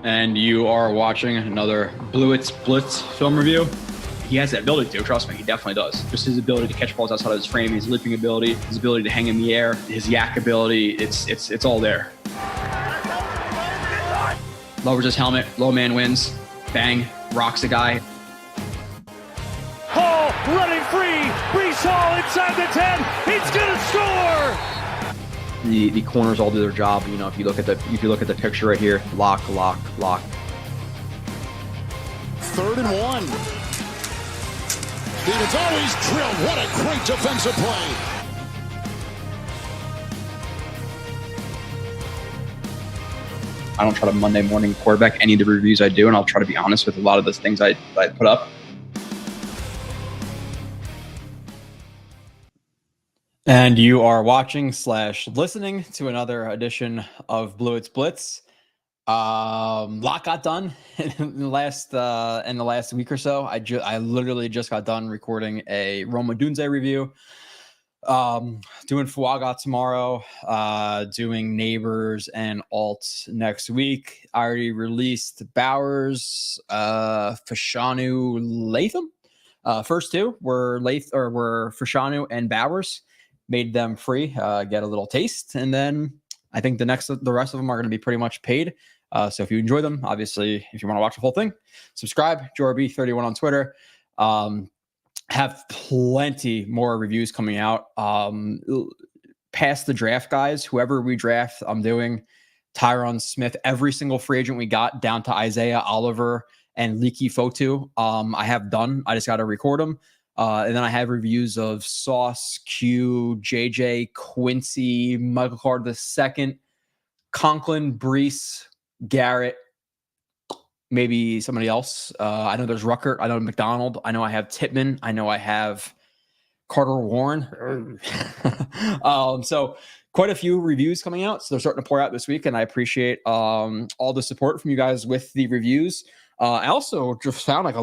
And you are watching another Blewett Blitz film review. He has that ability to, trust me, he definitely does. Just his ability to catch balls outside of his frame, his leaping ability, his ability to hang in the air, his yak ability, it's all there. Lowers his helmet, low man wins, bang, rocks the guy. Hall running free, Brees Hall inside the 10, he's gonna score! The corners all do their job. You know, if you look at the picture right here, lock. 3rd and 1. Stevens always drilled. What a great defensive play. I don't try to Monday morning quarterback any of the reviews I do, and I'll try to be honest with a lot of the things I put up. And you are watching / listening to another edition of Blewett's Blitz. Lot got done in the last week or so. I literally just got done recording a Roma Dunze review. Doing Fuaga tomorrow. Doing Neighbors and Alt next week. I already released Bowers, Fashanu, Latham. First two were Fashanu and Bowers. Made them free, get a little taste, and then I think the rest of them are going to be pretty much paid. So if you enjoy them, obviously, if you want to watch the whole thing, subscribe. JorB31 on Twitter. Have plenty more reviews coming out. Past the draft guys, whoever we draft, I'm doing Tyron Smith, every single free agent we got, down to Isaiah Oliver and Leaky Fotu. I have done. I just got to record them. And then I have reviews of Sauce, Q, JJ, Quincy, Michael Carter II, Conklin, Brees, Garrett, maybe somebody else. I know there's Ruckert. I know McDonald. I know I have Titman. I know I have Carter Warren. So quite a few reviews coming out. So they're starting to pour out this week, and I appreciate all the support from you guys with the reviews. I also just found like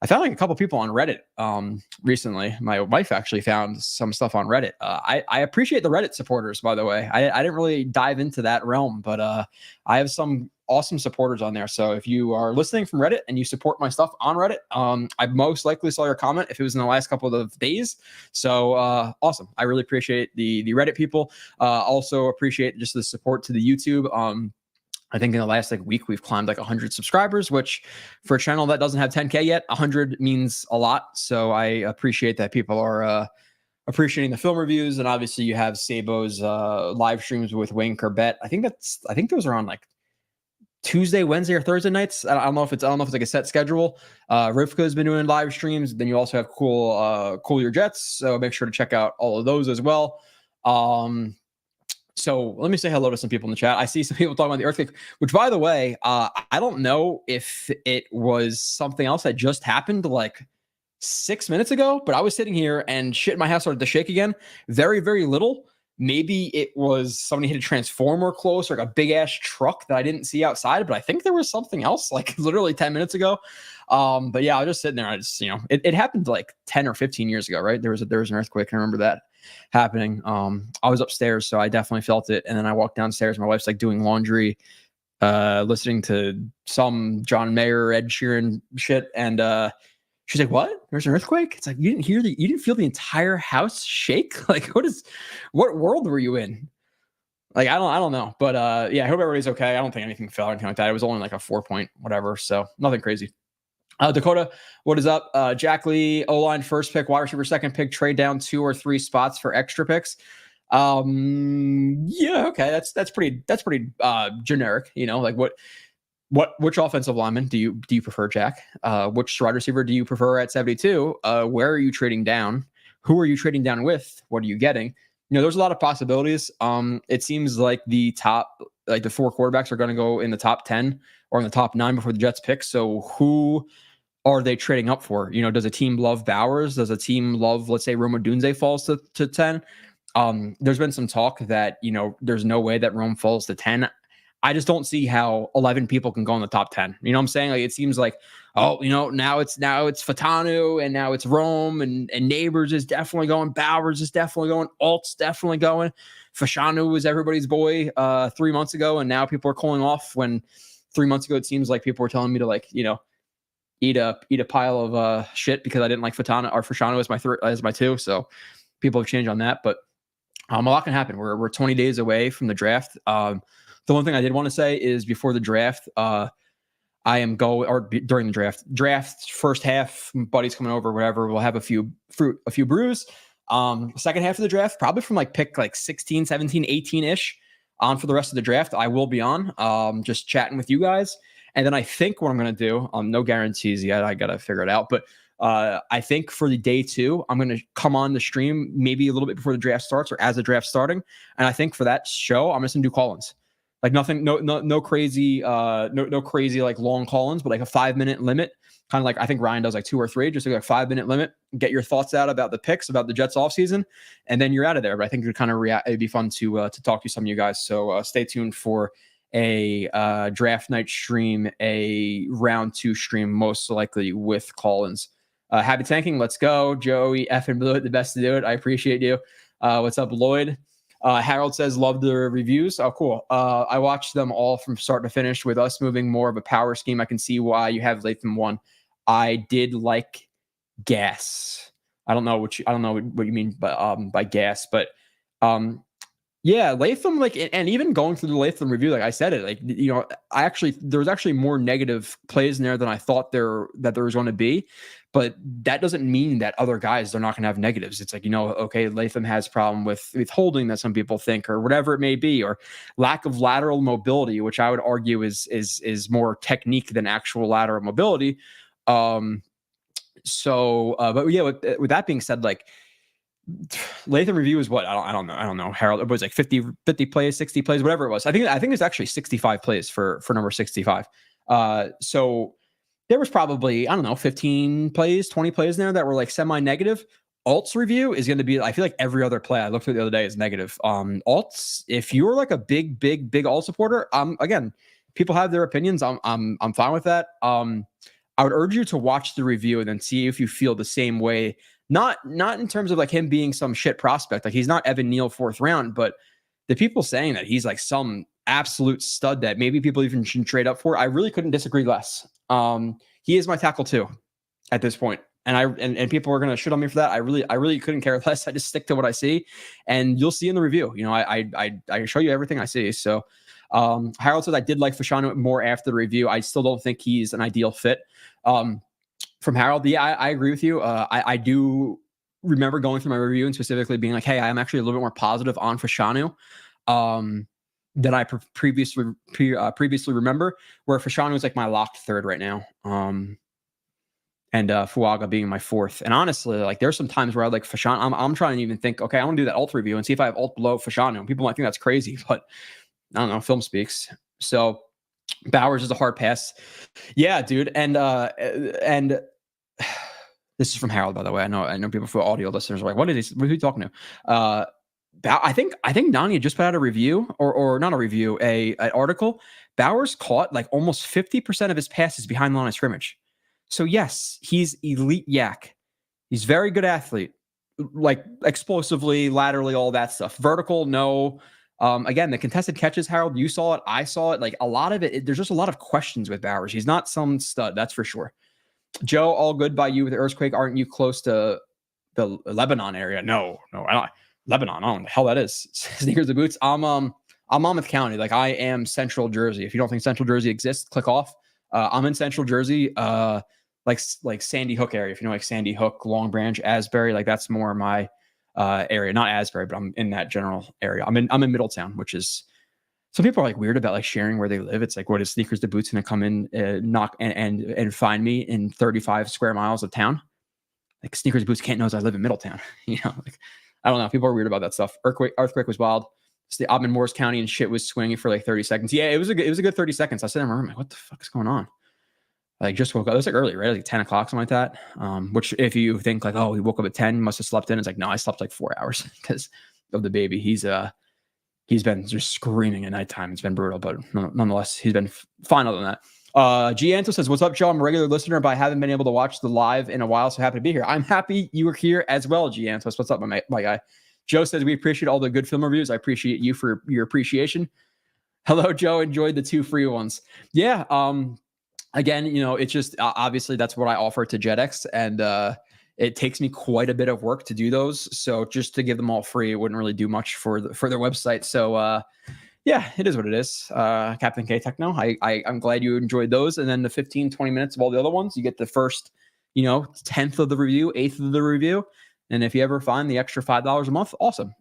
I found like a couple people on Reddit recently. My wife actually found some stuff on Reddit. I appreciate the Reddit supporters, by the way. I didn't really dive into that realm, but I have some awesome supporters on there. So if you are listening from Reddit and you support my stuff on Reddit, I most likely saw your comment if it was in the last couple of days. So awesome. I really appreciate the Reddit people. Also appreciate just the support to the YouTube. I think in the last week, we've climbed 100 subscribers, which for a channel that doesn't have 10K yet, 100 means a lot. So I appreciate that people are appreciating the film reviews. And obviously you have Sabo's live streams with Wayne Corbett. I think those are on Tuesday, Wednesday, or Thursday nights. I don't know if it's like a set schedule. Rivka's been doing live streams. Then you also have Cool Your Jets. So make sure to check out all of those as well. So let me say hello to some people in the chat. I see some people talking about the earthquake, which, by the way, I don't know if it was something else that just happened 6 minutes ago, but I was sitting here and shit in my house started to shake again. Very, very little. Maybe it was somebody hit a transformer close or a big ass truck that I didn't see outside, but I think there was something else literally 10 minutes ago. But yeah, I was just sitting there. I just, it happened 10 or 15 years ago, right? There was an earthquake. I remember that happening. I was upstairs, so I definitely felt it. And then I walked downstairs. My wife's doing laundry, listening to some John Mayer, Ed Sheeran shit. And she's like, "What? There's an earthquake?" It's you didn't feel the entire house shake? What world were you in? I don't know. But yeah, I hope everybody's okay. I don't think anything fell or anything like that. It was only a 4 point whatever, so nothing crazy. Dakota, what is up? Jack Lee, O-line first pick, wide receiver second pick, trade down 2 or 3 spots for extra picks. Yeah, okay, that's pretty generic. Which offensive lineman do you prefer, Jack? Which wide receiver do you prefer at 72? Where are you trading down? Who are you trading down with? What are you getting? There's a lot of possibilities. It seems like the top, the 4 quarterbacks are going to go in the top 10 or in the top 9 before the Jets pick. So who are they trading up for? Does a team love Bowers? Does a team love, let's say, Roma Dunze falls to 10? There's been some talk that, there's no way that Rome falls to 10. I just don't see how 11 people can go in the top 10. You know what I'm saying? Like, it seems like, oh, now it's Fatanu, and now it's Rome, and Neighbors is definitely going. Bowers is definitely going. Alt's definitely going. Fashanu was everybody's boy 3 months ago, and now people are calling off when 3 months ago it seems like people were telling me to, like, eat a pile of shit because I didn't like Fashanu as my two. So people have changed on that, but a lot can happen. We're 20 days away from the draft. The one thing I did want to say is before the draft, I am during the draft first half, buddies coming over, whatever. We'll have a few brews. Second half of the draft, probably from like pick like 16, 17, 18 ish on for the rest of the draft. I will be on, just chatting with you guys. And then I think what I'm going to do, no guarantees yet. I got to figure it out. But I think for the day 2, I'm going to come on the stream maybe a little bit before the draft starts or as the draft's starting. And I think for that show, I'm just going to do call-ins. Like nothing, no crazy, no crazy like long call-ins, but like a 5-minute limit. Kind of like I think Ryan does, like 2 or 3, just like a 5-minute limit. Get your thoughts out about the picks, about the Jets offseason, and then you're out of there. But I think it'd kind of it'd be fun to talk to some of you guys. So stay tuned for a draft night stream, a round 2 stream, most likely with call-ins. Happy tanking, let's go. Joey F and Blewett, the best to do it. I appreciate you. What's up, Lloyd? Harold says, love the reviews. Oh, cool. I watched them all from start to finish. With us moving more of a power scheme, I can see why you have Latham 1. I did like gas. I don't know what you mean by gas, but yeah, Latham, like, and even going through the Latham review, like I said it, like, there was actually more negative plays in there than I thought there was going to be. But that doesn't mean that other guys, they're not going to have negatives. It's like, okay, Latham has a problem with holding that some people think, or whatever it may be, or lack of lateral mobility, which I would argue is more technique than actual lateral mobility. But yeah, with that being said, like, Latham review is what? I don't know. Harold, it was like 50 plays, 60 plays, whatever it was. I think it's actually 65 plays for number 65. So there was probably, 15 plays, 20 plays in there that were like semi-negative. Alt's review is going to be, I feel like every other play I looked at the other day is negative. Alt's, if you're like a big alt supporter, again, people have their opinions. I'm fine with that. I would urge you to watch the review and then see if you feel the same way. Not in terms of like him being some shit prospect. Like, he's not Evan Neal 4th round, but the people saying that he's like some absolute stud that maybe people even shouldn't trade up for, I really couldn't disagree less. He is my tackle 2 at this point. And people are going to shit on me for that. I really couldn't care less. I just stick to what I see, and you'll see in the review. I show you everything I see. So Harold says I did like Fashanu more after the review. I still don't think he's an ideal fit. From Harold, yeah, I agree with you. I do remember going through my review and specifically being like, hey, I'm actually a little bit more positive on Fashanu than I previously remember, where Fashanu is like my locked 3rd right now. And Fuaga being my 4th. And honestly, like, there's some times where I like Fashanu. I'm trying to even think, okay, I want to do that alt review and see if I have alt below Fashanu. People might think that's crazy, but I don't know. Film speaks. So Bowers is a hard pass. Yeah, dude. And this is from Harold, by the way. I know people for audio listeners are like, what is he talking to? I think Nani just put out a review or not a review, an article. Bowers caught like almost 50% of his passes behind the line of scrimmage. So yes, he's elite yak. He's very good athlete, like explosively, laterally, all that stuff. Vertical, no. Again, the contested catches, Harold, you saw it, I saw it. Like, a lot of it, there's just a lot of questions with Bowers. He's not some stud, that's for sure. Joe, all good by you with the earthquake. Aren't you close to the Lebanon area? No, I don't. Lebanon, I don't know what the hell that is. Sneakers and boots. I'm Monmouth County. Like, I am Central Jersey. If you don't think Central Jersey exists, click off. I'm in Central Jersey, like Sandy Hook area. If you know, like Sandy Hook, Long Branch, Asbury, like that's more my area. Not Asbury, but I'm in that general area. I'm in Middletown, which is, some people are like weird about like sharing where they live. It's like, what is Sneakers to Boots going to come in, knock and find me in 35 square miles of town? Like, Sneakers to Boots can't know I live in Middletown. Like, I don't know. People are weird about that stuff. Earthquake was wild. I'm in Morris County and shit was swinging for like 30 seconds. Yeah, it was a good 30 seconds. I said in my room, like, what the fuck is going on? Like, just woke up. It was like early, right? Like 10 o'clock, something like that. Which, if you think like, oh, he woke up at 10, must have slept in. It's like, no, I slept like 4 hours because of the baby. He's he's been just screaming at nighttime. It's been brutal, but nonetheless, he's been fine other than that. Gianto says, "What's up, Joe? I'm a regular listener, but I haven't been able to watch the live in a while, so happy to be here." I'm happy you were here as well, Gianto. What's up, my guy? Joe says, "We appreciate all the good film reviews. I appreciate you for your appreciation." Hello, Joe. Enjoyed the 2 free ones. Yeah. Again, it's just obviously that's what I offer to JetX, and it takes me quite a bit of work to do those. So just to give them all free, it wouldn't really do much for their website. So yeah, it is what it is. Captain K Techno. I'm glad you enjoyed those. And then the 15, 20 minutes of all the other ones, you get the first, 10th of the review, 8th of the review. And if you ever find the extra $5 a month, awesome.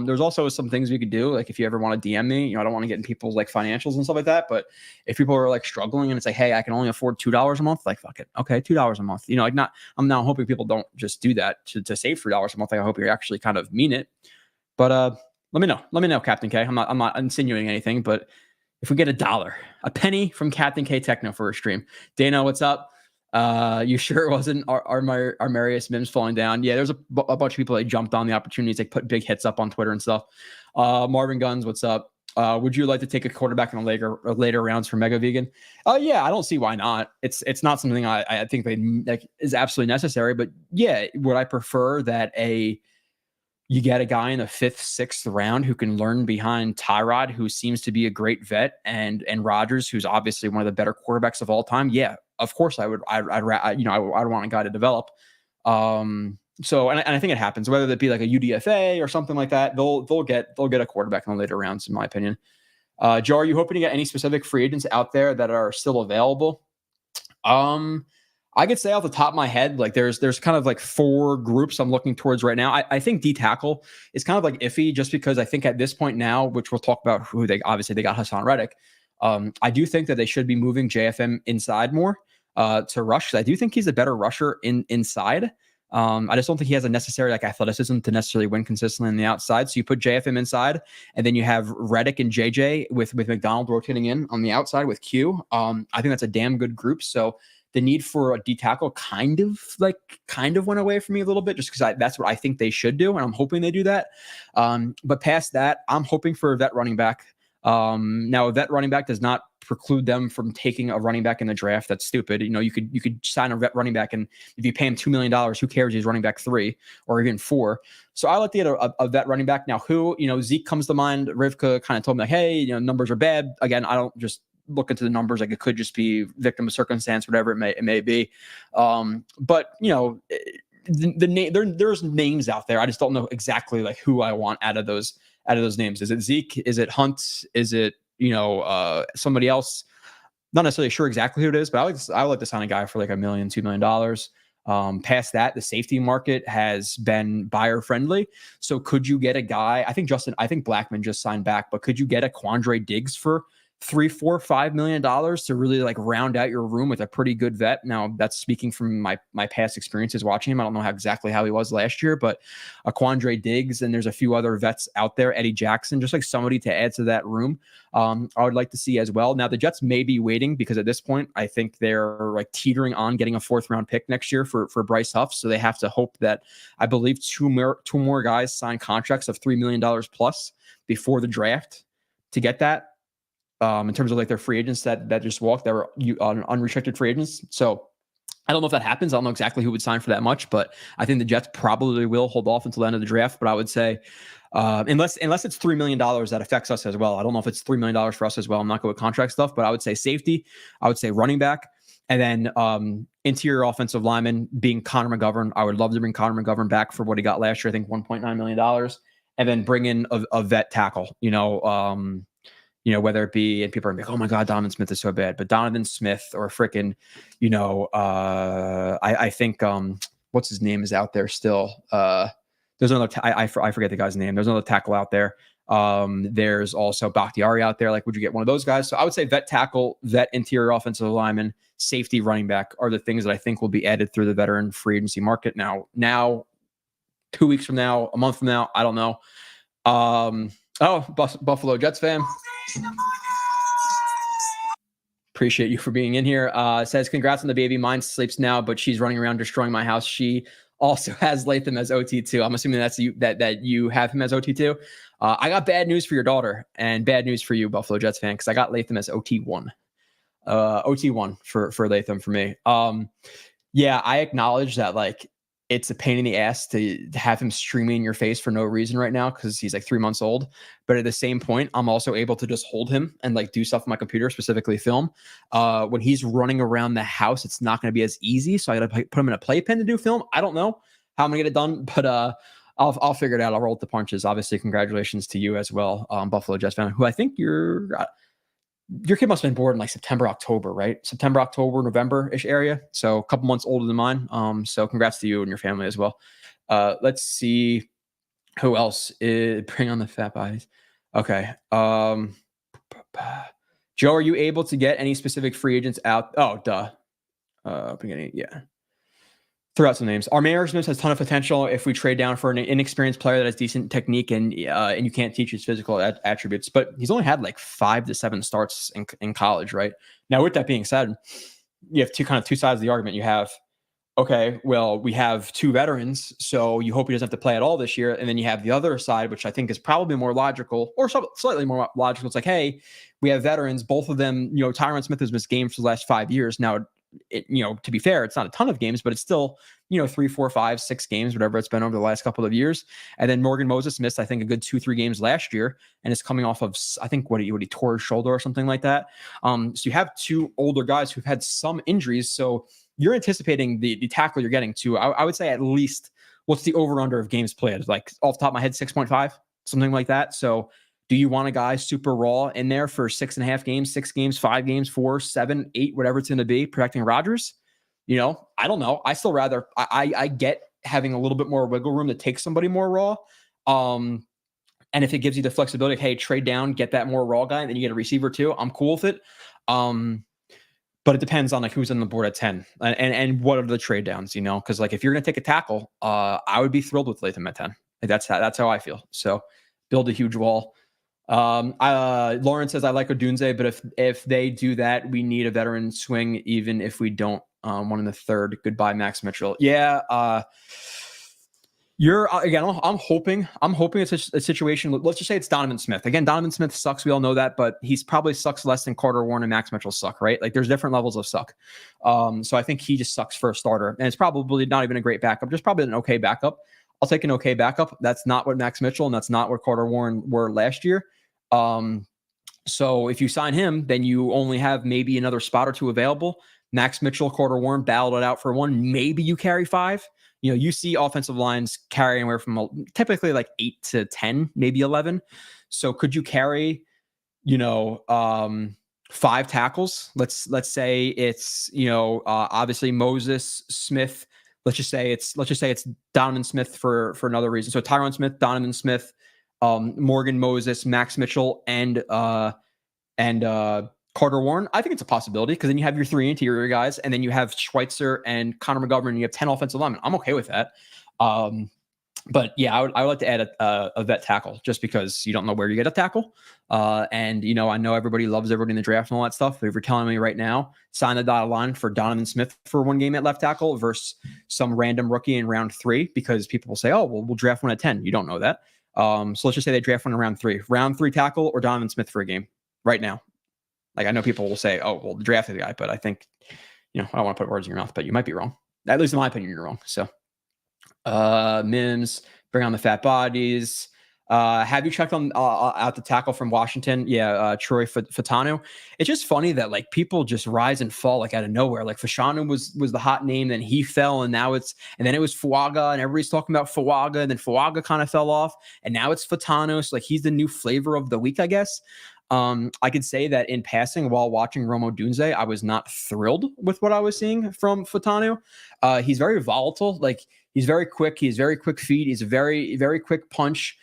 There's also some things we could do. Like if you ever want to DM me, I don't want to get in people's like financials and stuff like that. But if people are like struggling and it's like, hey, I can only afford $2 a month, like fuck it. Okay, $2 a month. I'm now hoping people don't just do that to save $3 a month. Like, I hope you actually kind of mean it. But let me know. Let me know, Captain K. I'm not insinuating anything, but if we get a penny from Captain K Techno for a stream. Dana, what's up? You sure it wasn't our Marius Mims falling down? Yeah, there's a bunch of people that jumped on the opportunities, like put big hits up on Twitter and stuff. Marvin Guns, what's up? Would you like to take a quarterback in later rounds for Mega Vegan? Yeah, I don't see why not. It's not something I think is absolutely necessary, but yeah, would I prefer that you get a guy in the 5th, 6th round who can learn behind Tyrod, who seems to be a great vet, and Rodgers, who's obviously one of the better quarterbacks of all time? Yeah, of course I would. I'd want a guy to develop. So I think it happens, whether it be like a UDFA or something like that. They'll get a quarterback in the later rounds, in my opinion. Joe, are you hoping to get any specific free agents out there that are still available? I could say off the top of my head, like there's kind of like 4 groups I'm looking towards right now. I think D tackle is kind of like iffy, just because I think at this point now, which we'll talk about who they got Hassan Reddick. I do think that they should be moving JFM inside more to rush. I do think he's a better rusher inside. I just don't think he has a necessary like athleticism to necessarily win consistently on the outside. So you put JFM inside, and then you have Reddick and JJ with McDonald rotating in on the outside with Q. I think that's a damn good group. So the need for a D tackle kind of went away from me a little bit, just because that's what I think they should do, and I'm hoping they do that. But past that, I'm hoping for a vet running back. Now a vet running back does not preclude them from taking a running back in the draft. That's stupid. You could sign a vet running back, and if you pay him $2 million, who cares? He's running back 3 or even 4. So I like to get a vet running back. Now Zeke comes to mind. Rivka kind of told me like, hey, numbers are bad. Again, I don't just look into the numbers. Like, it could just be victim of circumstance, whatever it may be. But there's names out there. I just don't know exactly like who I want out of those names. Is it Zeke? Is it Hunt? Is it somebody else? Not necessarily sure exactly who it is, but I would like to sign a guy for like $1 million, $2 million. Past that, the safety market has been buyer friendly. So could you get a guy? I think Blackman just signed back, but could you get a Quandre Diggs for $3, $4, $5 million to really like round out your room with a pretty good vet? Now, that's speaking from my past experiences watching him. I don't know exactly how he was last year, but a Quandre Diggs, and there's a few other vets out there, Eddie Jackson, just like somebody to add to that room. I would like to see as well. Now, the Jets may be waiting, because at this point, I think they're like teetering on getting a 4th round pick next year for Bryce Huff. So they have to hope that, I believe, two more guys sign contracts of $3 million plus before the draft to get that. In terms of like their free agents that just walked, that were unrestricted free agents. So I don't know if that happens. I don't know exactly who would sign for that much, but I think the Jets probably will hold off until the end of the draft. But I would say, unless it's $3 million that affects us as well. I don't know if it's $3 million for us as well. I'm not good with contract stuff, but I would say safety. I would say running back. And then interior offensive lineman being Connor McGovern. I would love to bring Connor McGovern back for what he got last year. I think $1.9 million. And then bring in a vet tackle, whether it be, and people are like, oh my God, Donovan Smith is so bad, but Donovan Smith or frickin', I think, what's his name is out there still. There's another, I forget the guy's name. There's another tackle out there. There's also Bakhtiari out there. Like, would you get one of those guys? So I would say vet tackle, vet interior offensive lineman, safety, running back are the things that I think will be added through the veteran free agency market. Now, 2 weeks from now, a month from now, I don't know. Buffalo Jets fan. Appreciate you for being in here. Says, congrats on the baby. Mine sleeps now, but she's running around destroying my house. She also has Latham as OT2. I'm assuming that's you that you have him as OT2. I got bad news for your daughter and bad news for you, Buffalo Jets fan, because I got Latham as OT1. OT1 for Latham for me. Yeah, I acknowledge that like it's a pain in the ass to have him streaming in your face for no reason right now because he's like 3 months old. But at the same point, I'm also able to just hold him and like do stuff on my computer, specifically film. When he's running around the house, it's not going to be as easy. So I got to put him in a playpen to do film. I don't know how I'm going to get it done, but I'll figure it out. I'll roll with the punches. Obviously, congratulations to you as well, Buffalo Jets fan, who I think your kid must have been born in like September, October, right? September, October, November-ish area. So a couple months older than mine. So congrats to you and your family as well. Let's see who else is bring on the fat bodies. Okay. Joe, are you able to get any specific free agents out? Oh, duh. Beginning, yeah. Throw out some names. Our management has a ton of potential if we trade down for an inexperienced player that has decent technique and you can't teach his physical attributes. But he's only had like 5 to 7 starts in college, right? Now, with that being said, you have two sides of the argument. You have, okay, well, we have 2 veterans, so you hope he doesn't have to play at all this year. And then you have the other side, which I think is probably more logical or slightly more logical. It's like, hey, we have veterans, both of them, Tyron Smith has missed games for the last 5 years. Now, to be fair, it's not a ton of games, but it's still, 3, 4, 5, 6 games, whatever it's been over the last couple of years. And then Morgan Moses missed, I think, a good 2-3 games last year, and is coming off of, I think, what he tore his shoulder or something like that. So you have 2 older guys who've had some injuries. So you're anticipating the tackle you're getting to, I would say at least, what's the over-under of games played? Like off the top of my head, 6.5, something like that. So do you want a guy super raw in there for 6.5 games, 6 games, 5 games, 4, 7, 8, whatever it's going to be, protecting Rodgers? I don't know. I still rather, I get having a little bit more wiggle room to take somebody more raw. And if it gives you the flexibility of, hey, trade down, get that more raw guy, and then you get a receiver too, I'm cool with it. But it depends on like who's on the board at 10 and what are the trade downs, because like if you're going to take a tackle, I would be thrilled with Latham at 10. Like that's how I feel. So build a huge wall. Lauren says, I like Odunze, but if they do that, we need a veteran swing, even if we don't, one in the third. Goodbye, Max Mitchell. Yeah. I'm hoping it's a situation. Let's just say it's Donovan Smith. Again, Donovan Smith sucks. We all know that, but he's probably sucks less than Carter Warren and Max Mitchell suck, right? Like there's different levels of suck. So I think he just sucks for a starter, and it's probably not even a great backup, just probably an okay backup. I'll take an okay backup. That's not what Max Mitchell and that's not what Carter Warren were last year. So if you sign him, then you only have maybe another spot or 2 available. Max Mitchell, Carter Warren battled it out for 1. Maybe you carry 5. You see offensive lines carry anywhere from typically like 8 to 10, maybe 11. So could you carry, 5 tackles? Let's say it's, obviously Moses, Smith. Let's just say it's Donovan Smith for another reason. So Tyron Smith, Donovan Smith, Morgan Moses, Max Mitchell, and Carter Warren. I think it's a possibility because then you have your 3 interior guys, and then you have Schweitzer and Connor McGovern, and you have 10 offensive linemen. I'm okay with that. But yeah, I would like to add a vet tackle just because you don't know where you get a tackle. And I know everybody loves everybody in the draft and all that stuff. But if you're telling me right now, sign the dotted line for Donovan Smith for 1 game at left tackle versus some random rookie in round 3, because people will say, oh, well, we'll draft one at 10. You don't know that. So let's just say they draft one in round 3. Round 3 tackle or Donovan Smith for a game right now. Like I know people will say, oh, well, draft the guy, but I think, I don't want to put words in your mouth, but you might be wrong. At least in my opinion, you're wrong. So Mims, bring on the fat bodies. Have you checked on out the tackle from Washington? Yeah, Troy Fatanu. It's just funny that like people just rise and fall like out of nowhere. Like Fashanu was the hot name, then he fell, and then it was Fuaga, and everybody's talking about Fuaga, and then Fuaga kind of fell off, and now it's Fatanu. So like he's the new flavor of the week, I guess. I could say that in passing while watching Rome Odunze, I was not thrilled with what I was seeing from Fatanu. He's very volatile. Like he's very quick. He has very quick feet. He's a very, very quick punch.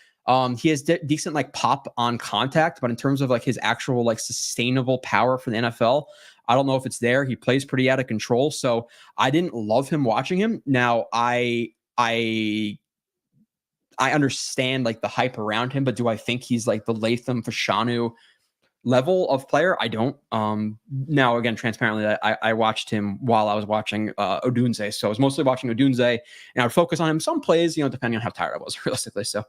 He has decent like pop on contact, but in terms of like his actual like sustainable power for the NFL, I don't know if it's there. He plays pretty out of control. So I didn't love him watching him. Now I understand like the hype around him, but do I think he's like the Latham Fashanu level of player, I don't. Now, again, transparently, I watched him while I was watching Odunze. So I was mostly watching Odunze, and I would focus on him some plays, depending on how tired I was, realistically. So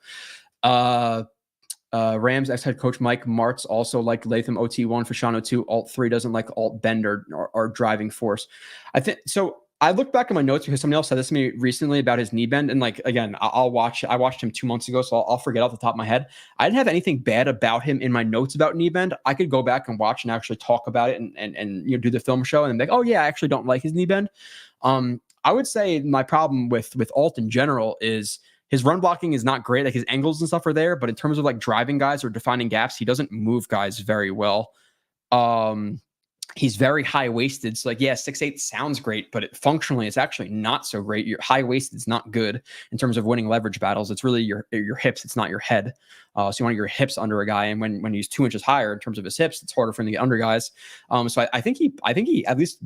Rams ex-head coach Mike Martz also liked Latham OT1, Fashano 2, Alt 3 doesn't like Alt Bender or driving force. I think so. I looked back at my notes because somebody else said this to me recently about his knee bend. And again, I watched him 2 months ago, so I'll forget off the top of my head. I didn't have anything bad about him in my notes about knee bend. I could go back and watch and actually talk about it and do the film show and be like, oh yeah, I actually don't like his knee bend. I would say my problem with Alt in general is his run blocking is not great. Like his angles and stuff are there, but in terms of like driving guys or defining gaps, he doesn't move guys very well. He's very high-waisted. So, 6'8" sounds great, but functionally, it's actually not so great. Your high-waisted is not good in terms of winning leverage battles. It's really your hips. It's not your head. So you want your hips under a guy, and when he's 2 inches higher in terms of his hips, it's harder for him to get under guys. So I think he, at least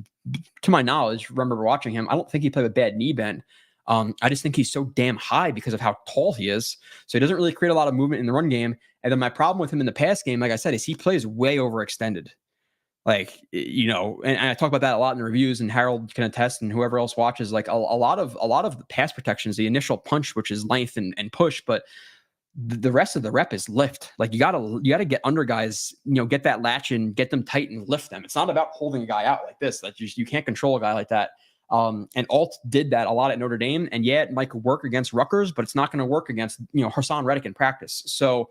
to my knowledge, remember watching him, I don't think he played with bad knee bend. I just think he's so damn high because of how tall he is. So he doesn't really create a lot of movement in the run game. And then my problem with him in the pass game, like I said, is he plays way overextended. And I talk about that a lot in the reviews, and Harold can attest, and whoever else watches, like a lot of the pass protections, the initial punch, which is length and push, but the rest of the rep is lift. Like you gotta get under guys, get that latch and get them tight and lift them. It's not about holding a guy out like this. That you can't control a guy like that. And Alt did that a lot at Notre Dame, and it might work against Rutgers, but it's not going to work against Hassan Reddick in practice. So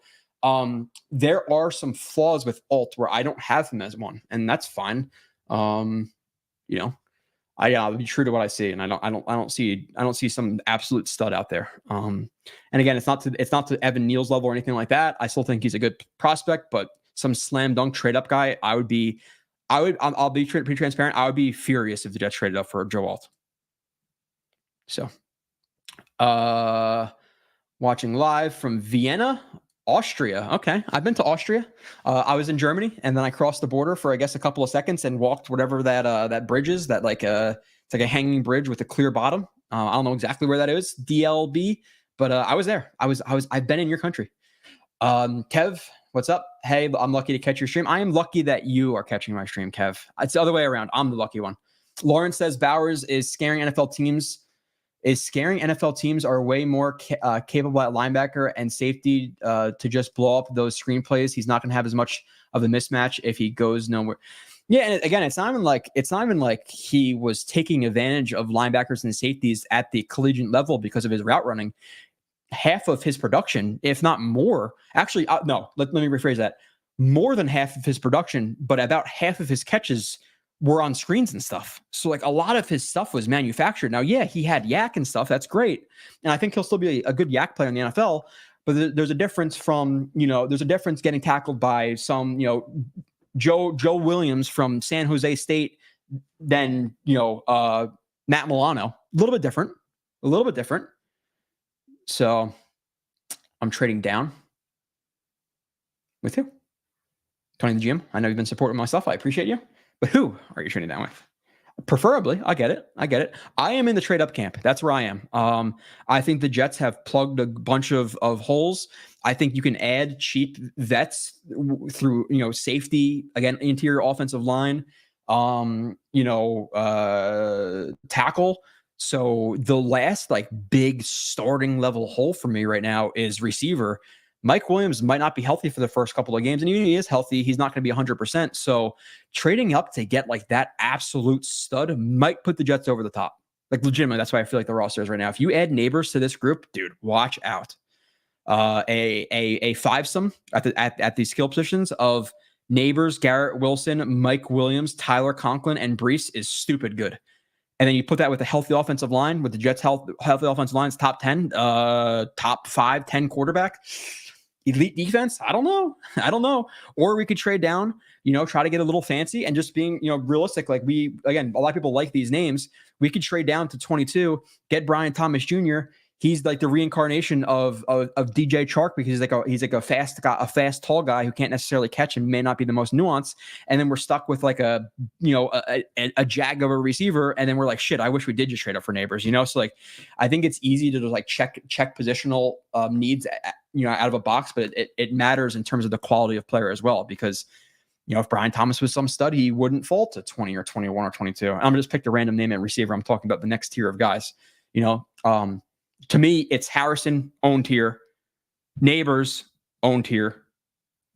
there are some flaws with Alt where I don't have him as one, and that's fine. I'll be true to what I see, and I don't see some absolute stud out there. And again, it's not to Evan Neal's level or anything like that. I still think he's a good prospect, but some slam dunk trade up guy, I'll be pretty transparent. I would be furious if the Jets traded up for Joe Alt. So, watching live from Vienna, Austria. Okay, I've been to Austria. I was in Germany, and then I crossed the border for I guess a couple of seconds and walked whatever that bridge is. That it's like a hanging bridge with a clear bottom. I don't know exactly where that is, DLB, but I was there. I've been in your country. Kev, what's up? Hey, I'm lucky to catch your stream. I am lucky that you are catching my stream, Kev. It's the other way around. I'm the lucky one. Lauren says Bowers is scaring NFL teams. Are way more capable at linebacker and safety to just blow up those screenplays. He's not going to have as much of a mismatch if he goes nowhere. Yeah, and again, it's not even like he was taking advantage of linebackers and safeties at the collegiate level because of his route running. Half of his production, if not more, actually, no, let me rephrase that. More than half of his production, but about half of his catches were on screens and stuff. So a lot of his stuff was manufactured. Now, yeah, he had yak and stuff. That's great. And I think he'll still be a good yak player in the NFL, but there's a difference getting tackled by some, Joe Williams from San Jose State than, Matt Milano. A little bit different. So I'm trading down with you. Tony the GM. I know you've been supporting myself. I appreciate you. But who are you trading down with? Preferably, I get it. I am in the trade up camp. That's where I am. I think the Jets have plugged a bunch of holes. I think you can add cheap vets through, safety, again, interior offensive line, tackle. So the last big starting level hole for me right now is receiver. Mike Williams might not be healthy for the first couple of games, and even if he is healthy, he's not going to be 100%. So trading up to get that absolute stud might put the Jets over the top. Legitimately, that's why I feel like the roster is right now. If you add Neighbors to this group, dude, watch out. A fivesome at these skill positions of Neighbors, Garrett Wilson, Mike Williams, Tyler Conklin, and Brees is stupid good. And then you put that with a healthy offensive line, with the Jets' healthy offensive line's top 10, top 5, 10 quarterback. Elite defense? I don't know. Or we could trade down, try to get a little fancy and just being, realistic. A lot of people like these names. We could trade down to 22, get Brian Thomas Jr. He's like the reincarnation of DJ Chark because he's like a fast tall guy who can't necessarily catch and may not be the most nuanced. And then we're stuck with a jag of a receiver. And then we're like, shit, I wish we did just trade up for Neighbors, So I think it's easy to just check positional needs, out of a box, but it matters in terms of the quality of player as well, because if Brian Thomas was some stud, he wouldn't fall to 20 or 21 or 22. I'm going to just pick the random name at receiver. I'm talking about the next tier of guys. To me, it's Harrison, own tier, Neighbors, own tier,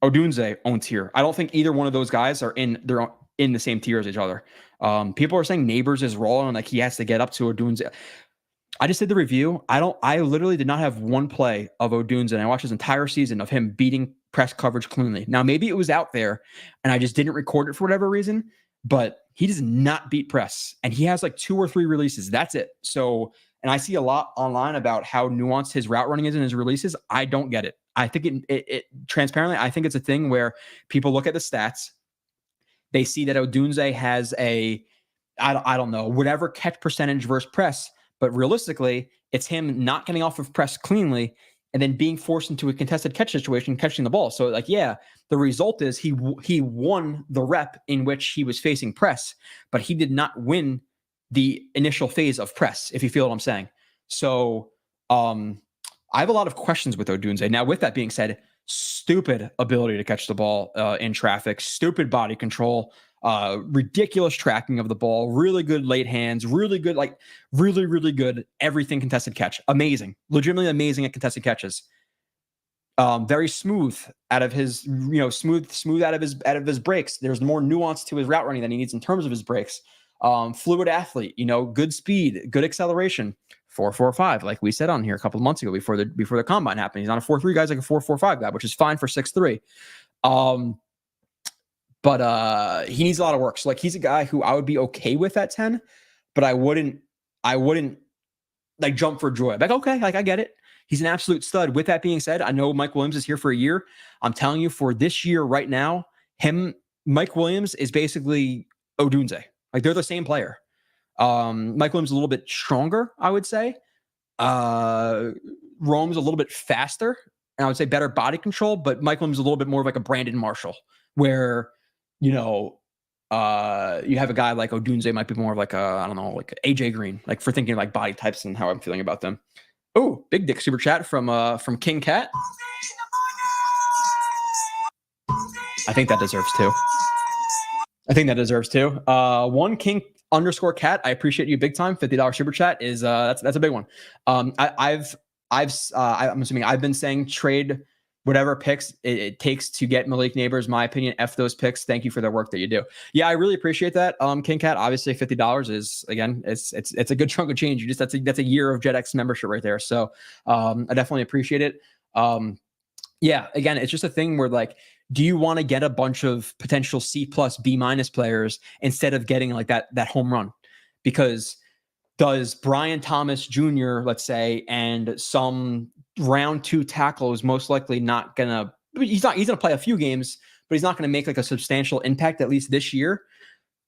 Odunze, own tier. I don't think either one of those guys are they're in the same tier as each other. People are saying Neighbors is raw and like he has to get up to Odunze. I just did the review. I literally did not have one play of Odunze, and I watched his entire season of him beating press coverage cleanly. Now, maybe it was out there and I just didn't record it for whatever reason, but he does not beat press, and he has like 2 or 3 releases. That's it. So, and I see a lot online about how nuanced his route running is in his releases. I don't get it. I think it transparently, I think it's a thing where people look at the stats. They see that Odunze has I don't know, whatever catch percentage versus press, but realistically, it's him not getting off of press cleanly and then being forced into a contested catch situation, catching the ball. So like, yeah, the result is he won the rep in which he was facing press, but he did not win the initial phase of press, if you feel what I'm saying. So I have a lot of questions with Odunze. Now, with that being said, stupid ability to catch the ball in traffic, stupid body control, ridiculous tracking of the ball, really good late hands, really good, like really, really good everything contested catch. Amazing, legitimately amazing at contested catches. Very smooth out of his, smooth out of his breaks. There's more nuance to his route running than he needs in terms of his breaks. Fluid athlete, good speed, good acceleration. 4.45, like we said on here a couple of months ago before the combine happened. He's not a 4.3 guy, he's like a 4.45 guy, which is fine for 6'3. But he needs a lot of work. So like he's a guy who I would be okay with at 10, but I wouldn't like jump for joy. Like, okay, like I get it. He's an absolute stud. With that being said, I know Mike Williams is here for a year. I'm telling you, for this year right now, Mike Williams is basically Odunze. Like they're the same player. Mike Williams is a little bit stronger, I would say. Rome's a little bit faster, and I would say better body control, but Mike Williams is a little bit more of like a Brandon Marshall, where, you have a guy like Odunze might be more of like like AJ Green, like for thinking like body types and how I'm feeling about them. Oh, big dick super chat from King Cat. I think that deserves two. One King _cat. I appreciate you big time. $50 super chat is that's a big one. I'm assuming I've been saying trade whatever picks it takes to get Malik Neighbors. My opinion, F those picks. Thank you for the work that you do. Yeah, I really appreciate that. King Cat, obviously $50 is, again, it's a good chunk of change. That's a year of JetX membership right there. So I definitely appreciate it. Yeah, again, it's just a thing where like, do you want to get a bunch of potential C+, B- players instead of getting like that home run? Because does Brian Thomas Jr., let's say, and some round 2 tackle who's most likely not gonna, he's gonna play a few games, but he's not gonna make like a substantial impact, at least this year.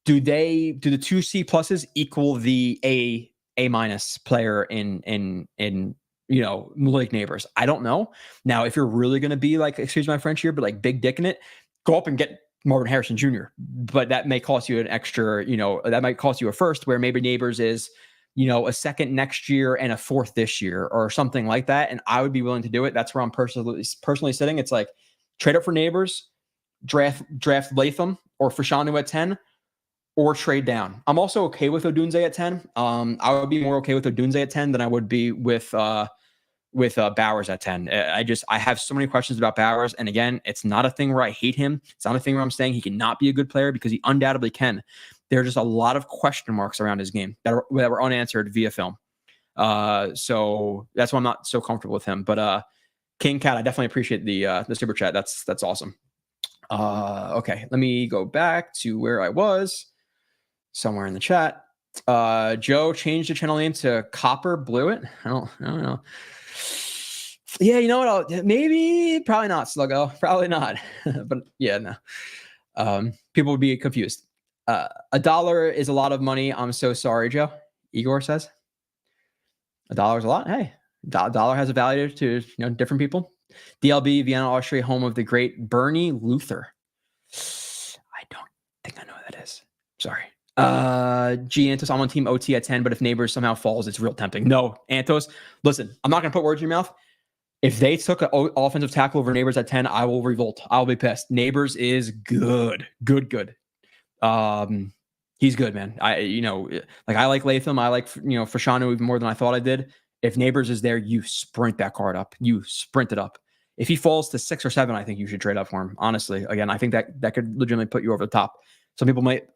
Do the 2 C+ equal the A- player in Malik Neighbors? I don't know. Now, if you're really going to be like, excuse my French here, but like big dick in it, go up and get Marvin Harrison Jr. But that may cost you an extra, that might cost you a first, where maybe Neighbors is, a second next year and a fourth this year or something like that. And I would be willing to do it. That's where I'm personally sitting. It's like trade up for Neighbors, draft Latham or Fashanu at 10, or trade down. I'm also okay with Odunze at 10. I would be more okay with Odunze at 10 than I would be with Bowers at 10. I have so many questions about Bowers. And again, it's not a thing where I hate him. It's not a thing where I'm saying he cannot be a good player, because he undoubtedly can. There are just a lot of question marks around his game that were unanswered via film. So that's why I'm not so comfortable with him. But King Cat, I definitely appreciate the super chat. That's awesome. Okay, let me go back to where I was. Somewhere in the chat. Joe changed the channel name to Copper Blewett. I don't know. Yeah, you know what? Probably not, Sluggo. Probably not. But yeah, no. People would be confused. $1 is a lot of money. I'm so sorry, Joe. Igor says. $1 is a lot. Hey, dollar has a value to different people. DLB, Vienna, Austria, home of the great Bernie Luther. I don't think I know who that is. Sorry. Antos, I'm on team OT at 10, but if Neighbors somehow falls, it's real tempting. No, Antos, listen, I'm not going to put words in your mouth. If they took an offensive tackle over Neighbors at 10, I will revolt. I'll be pissed. Neighbors is good. He's good, man. I like Latham. I like, Fashanu even more than I thought I did. If Neighbors is there, you sprint that card up. You sprint it up. If he falls to 6 or 7, I think you should trade up for him. Honestly, again, I think that could legitimately put you over the top. Some people might,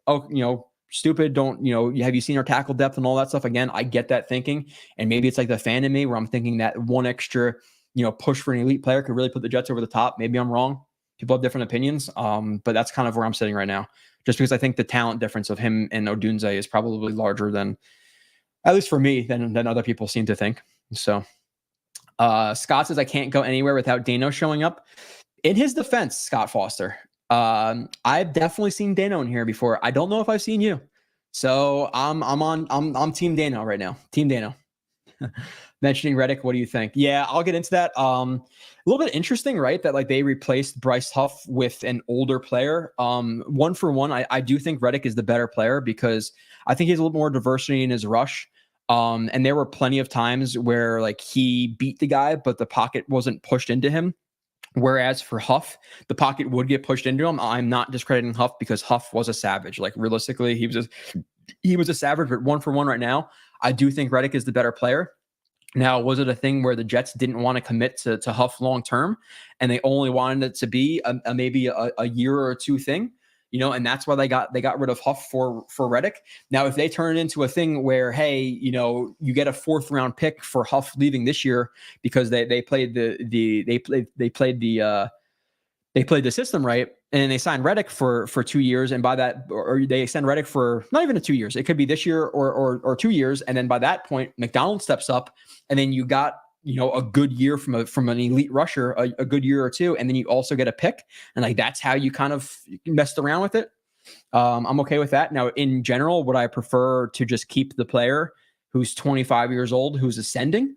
stupid. Don't, have you seen our tackle depth and all that stuff? Again, I get that thinking. And maybe it's like the fan in me where I'm thinking that one extra, push for an elite player could really put the Jets over the top. Maybe I'm wrong. People have different opinions. But that's kind of where I'm sitting right now. Just because I think the talent difference of him and Odunze is probably larger than, at least for me, than other people seem to think. So Scott says, I can't go anywhere without Dano showing up. In his defense, Scott Foster, I've definitely seen Dano in here before. I don't know if I've seen you. So I'm Team Dano right now. Team Dano. Mentioning Reddick, what do you think? Yeah, I'll get into that. A little bit interesting, right? That like they replaced Bryce Huff with an older player. 1 for 1, I do think Reddick is the better player because I think he has a little more diversity in his rush. And there were plenty of times where like he beat the guy, but the pocket wasn't pushed into him. Whereas for Huff, the pocket would get pushed into him. I'm not discrediting Huff because Huff was a savage. Like realistically, he was a savage, but 1 for 1 right now, I do think Reddick is the better player. Now, was it a thing where the Jets didn't want to commit to Huff long term, and they only wanted it to be maybe a year or 2 thing? And that's why they got rid of Huff for Reddick. Now, if they turn it into a thing where, hey, you get a 4th round pick for Huff leaving this year because they played the system right, and they signed Reddick for 2 years, and by that, or they extend Reddick for not even 2 years. It could be this year or 2 years, and then by that point, McDonald steps up, and then you got a good year from an elite rusher, a good year or 2, and then you also get a pick, and like that's how you kind of messed around with it. I'm okay with that. Now, in general, would I prefer to just keep the player who's 25 years old, who's ascending?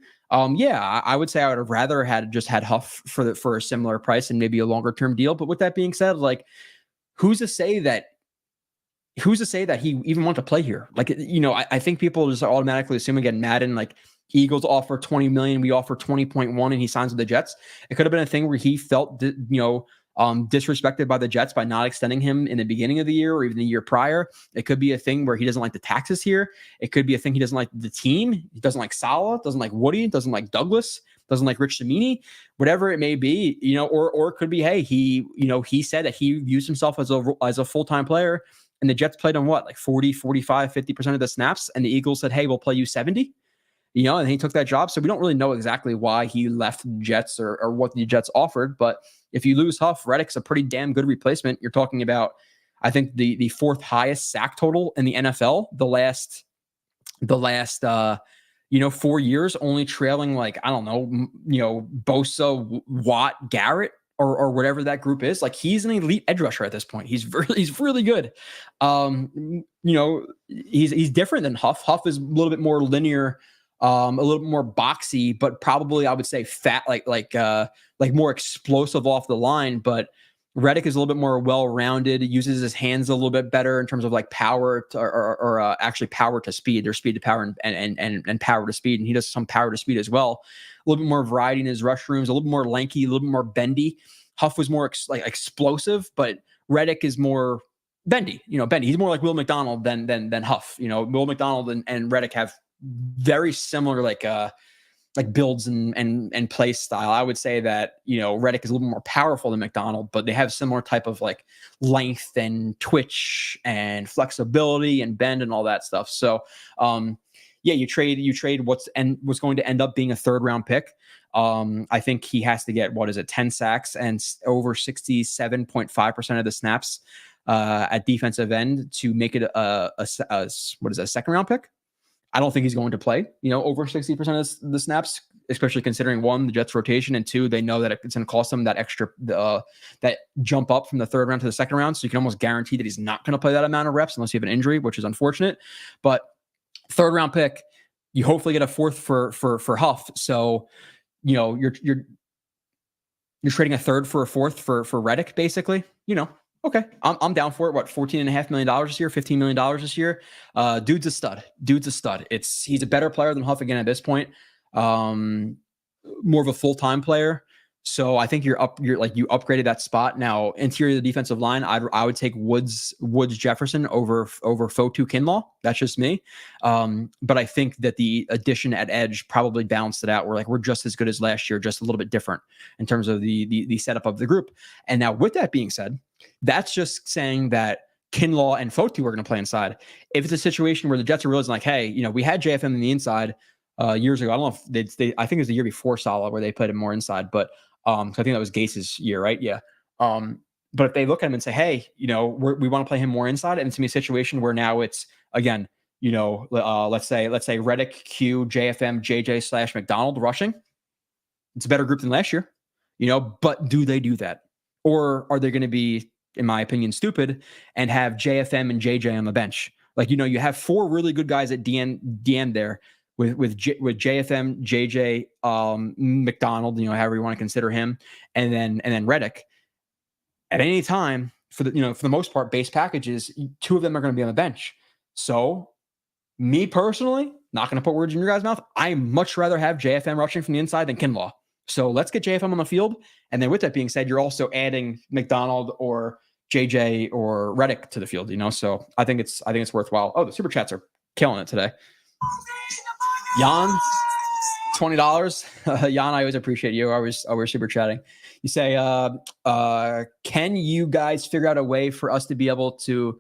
Yeah, I would say I would have rather had Huff for a similar price and maybe a longer term deal. But with that being said, like, who's to say that he even wants to play here? Like, I think people just automatically assume again, Madden, like Eagles offer 20 million, we offer 20.1, and he signs with the Jets. It could have been a thing where he felt, disrespected by the Jets by not extending him in the beginning of the year or even the year prior. It could be a thing where he doesn't like the taxes here. It could be a thing he doesn't like the team. He doesn't like Saleh, doesn't like Woody, doesn't like Douglas, doesn't like Rich Cimini, whatever it may be, or it could be, hey, he said that he views himself as a full-time player, and the Jets played on what, like 40, 45, 50% of the snaps, and the Eagles said, hey, we'll play you 70. And he took that job. So we don't really know exactly why he left the Jets or what the Jets offered. But if you lose Huff, Reddick's a pretty damn good replacement. You're talking about, I think, the 4th highest sack total in the NFL the last 4 years, only trailing like, I don't know, Bosa, Watt, Garrett, or whatever that group is. Like, he's an elite edge rusher at this point. He's really good. He's different than Huff. Huff is a little bit more linear, a little more boxy, but probably I would say fat, like more explosive off the line. But Reddick is a little bit more well-rounded. Uses his hands a little bit better in terms of like power to, or actually power to speed. There's speed to power and power to speed, and he does some power to speed as well. A little bit more variety in his rush rooms, a little bit more lanky, a little bit more bendy. Huff was more explosive, but Reddick is more bendy. Bendy. He's more like Will McDonald than Huff. Will McDonald and Reddick have very similar like builds and play style. I would say that Reddick is a little more powerful than McDonald, but they have similar type of like length and twitch and flexibility and bend and all that stuff. So you trade what's going to end up being a 3rd round pick. I think he has to get 10 sacks and over 67.5% of the snaps at defensive end to make it a 2nd round pick. I don't think he's going to play, over 60% of the snaps, especially considering 1, the Jets rotation, and 2, they know that it's going to cost them that extra, that jump up from the 3rd round to the 2nd round. So you can almost guarantee that he's not going to play that amount of reps unless you have an injury, which is unfortunate. But 3rd round pick, you hopefully get a 4th for Huff. So, you're trading a 3rd for a 4th for Reddick, basically, Okay, I'm down for it. What, $14.5 million this year, $15 million this year? Dude's a stud. He's a better player than Huff again at this point. more of a full-time player. So I think you upgraded that spot. Now, interior of the defensive line, I would take Woods Jefferson over Fotu Kinlaw. That's just me. But I think that the addition at edge probably balanced it out. We're just as good as last year, just a little bit different in terms of the setup of the group. And now, with that being said, that's just saying that Kinlaw and Fotu are going to play inside. If it's a situation where the Jets are realizing like, hey, we had JFM in the inside years ago. I don't know if I think it was the year before Salah where they played him more inside, but I think that was Gase's year, right? Yeah. But if they look at him and say, hey, we want to play him more inside, and it's going to be a situation where now it's, again, let's say Reddick, Q, JFM, JJ / McDonald rushing. It's a better group than last year, but do they do that? Or are they going to be, in my opinion, stupid and have JFM and JJ on the bench? You have 4 really good guys at DN there, with JFM, JJ, McDonald, however you want to consider him, and then Reddick. At any time, for the most part, base packages, 2 of them are going to be on the bench. So, me personally, not going to put words in your guys' mouth, I much rather have JFM rushing from the inside than Kinlaw. So let's get JFM on the field. And then with that being said, you're also adding McDonald or JJ or Reddick to the field, So I think it's worthwhile. Oh, the super chats are killing it today. Jan, $20. Jan, I always appreciate you. I was super chatting. You say, can you guys figure out a way for us to be able to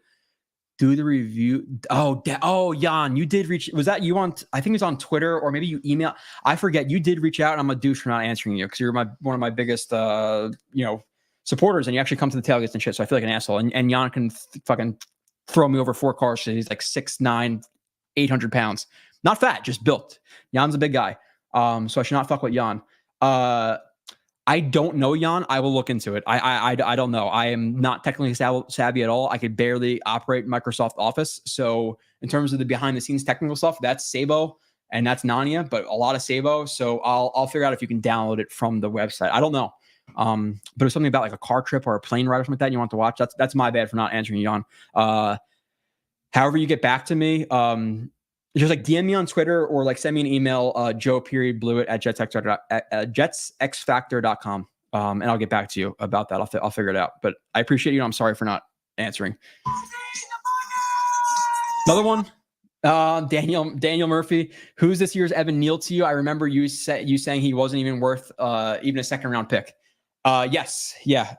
do the review? Oh, Jan, you did reach. Was that you on? I think it was on Twitter, or maybe you email. I forget. You did reach out, and I'm a douche for not answering you because you're one of my biggest supporters, and you actually come to the tailgates and shit. So I feel like an asshole. And Jan can fucking throw me over 4 cars. So he's like 6'9", 800 pounds. Not fat, just built. Jan's a big guy. So I should not fuck with Jan. I don't know, Jan. I will look into it. I don't know. I am not technically savvy at all. I could barely operate Microsoft Office. So in terms of the behind the scenes technical stuff, that's Sabo and that's Nania, but a lot of Sabo. So I'll figure out if you can download it from the website. I don't know. But it's something about like a car trip or a plane ride or something like that and you want to watch. That's my bad for not answering you, Jan. However you get back to me, just like DM me on Twitter or like send me an email, joe.blewett at jetsxfactor.com. And I'll get back to you about that. I'll figure it out, but I appreciate you. I'm sorry for not answering. Another one, Daniel Murphy. Who's this year's Evan Neal to you? I remember you saying he wasn't even worth even a 2nd round pick. Yes. Yeah.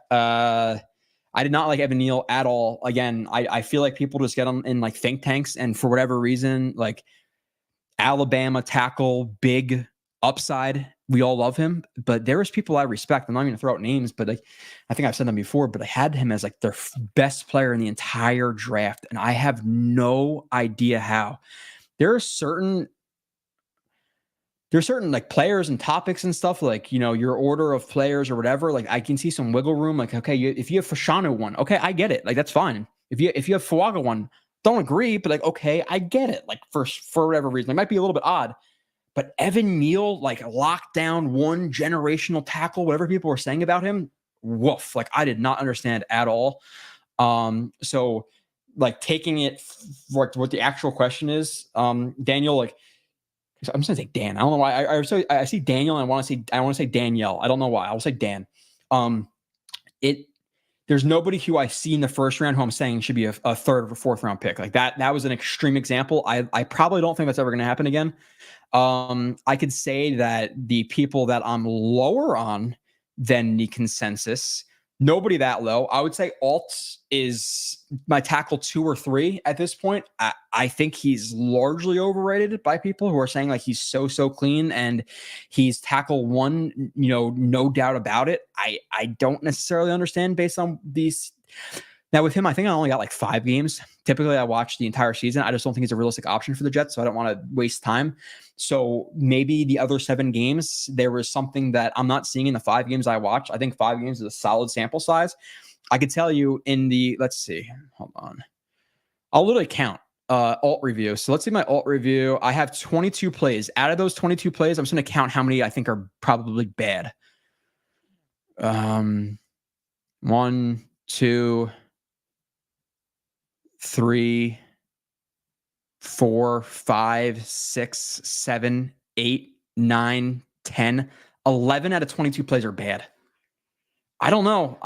I did not like Evan Neal at all. Again, I feel like people just get him in like think tanks, and for whatever reason, like Alabama tackle, big upside. We all love him, but there is people I respect. I'm not going to throw out names, but like I think I've said them before. But I had him as like their best player in the entire draft, and I have no idea how. There are certain like players and topics and stuff, like, your order of players or whatever. Like I can see some wiggle room. Like, okay, if you have Fashanu one, okay, I get it. Like, that's fine. If you have Fuaga one, don't agree, but like, okay, I get it. Like for whatever reason, it might be a little bit odd, but Evan Neal, like lockdown 1 generational tackle, whatever people were saying about him, woof. Like I did not understand at all. So like taking it for what the actual question is, Daniel, like, I'm just gonna say Dan. I don't know why. I see Daniel and I want to say Danielle. I don't know why. I'll say Dan. There's nobody who I see in the 1st round who I'm saying should be a 3rd or 4th round pick. Like that was an extreme example. I probably don't think that's ever gonna happen again. I could say that the people that I'm lower on than the consensus, nobody that low. I would say Alt is my tackle 2 or 3 at this point. I think he's largely overrated by people who are saying like he's so clean and he's tackle 1, no doubt about it. I don't necessarily understand based on these. Now with him, I think I only got like 5 games. Typically I watch the entire season. I just don't think he's a realistic option for the Jets, so I don't want to waste time. So maybe the other 7 games, there was something that I'm not seeing in the 5 games I watch. I think 5 games is a solid sample size. I could tell you in the, let's see, hold on. I'll literally count alt review. So let's see my alt review. I have 22 plays. Out of those 22 plays, I'm just going to count how many I think are probably bad. 1, 2, 3, 4, 5, 6, 7, 8, 9, 10, 11 out of 22 plays are bad. I don't know.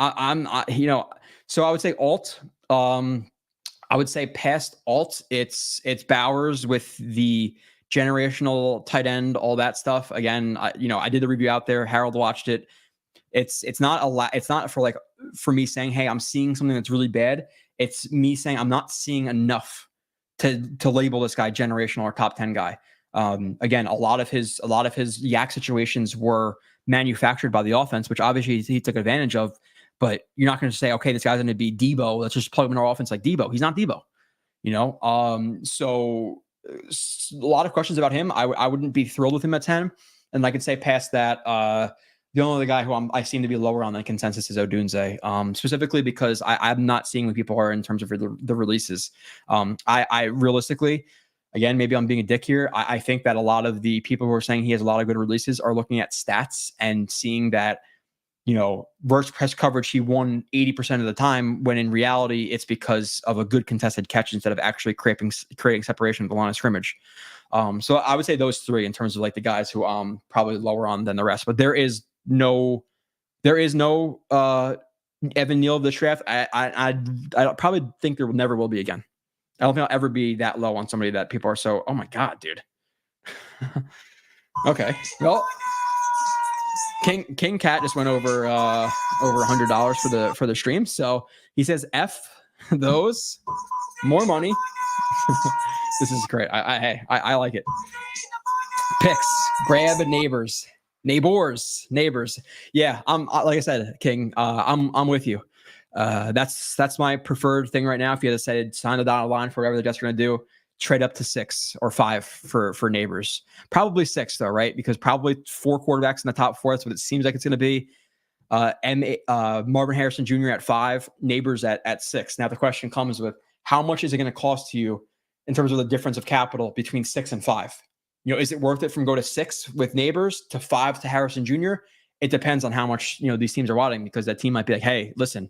So I would say alt. I would say past alt, it's Bowers with the generational tight end, all that stuff. Again, I did the review out there. Harold watched it. It's not a lot. It's not for me saying, hey, I'm seeing something that's really bad. It's me saying I'm not seeing enough to label this guy generational or top 10 guy. Again, a lot of his yak situations were manufactured by the offense, which obviously he took advantage of. But you're not going to say, okay, this guy's going to be Debo. Let's just plug him in our offense like Debo. He's not Debo, So a lot of questions about him. I wouldn't be thrilled with him at 10. And I could say past that, the only other guy who I seem to be lower on than consensus is Odunze, specifically because I'm not seeing what people are in terms of the releases. I realistically, again, maybe I'm being a dick here. I think that a lot of the people who are saying he has a lot of good releases are looking at stats and seeing that, versus press coverage, he won 80% of the time, when in reality, it's because of a good contested catch instead of actually creating separation at the line of scrimmage. So I would say those three in terms of like the guys who I'm probably lower on than the rest. But there is no Evan Neal of the draft. I probably think there never will be again. I don't think I'll ever be that low on somebody that people are so, oh my God, dude. Okay. Well, King Cat just went over $100 for the stream. So he says, F those, more money. This is great. I like it. Picks, grab neighbors. Yeah. Like I said, King, I'm with you. That's my preferred thing right now. If you had said sign the dotted line for whatever the Jets are going to do, trade up to 6 or 5 for neighbors. Probably 6 though, right? Because probably 4 quarterbacks in the top 4. That's what it seems like it's going to be. Marvin Harrison Jr. at 5, neighbors at 6. Now the question comes with how much is it going to cost to you in terms of the difference of capital between 6 and 5? Is it worth it from go to 6 with neighbors to 5 to Harrison Jr.? It depends on how much, these teams are wanting, because that team might be like, hey, listen,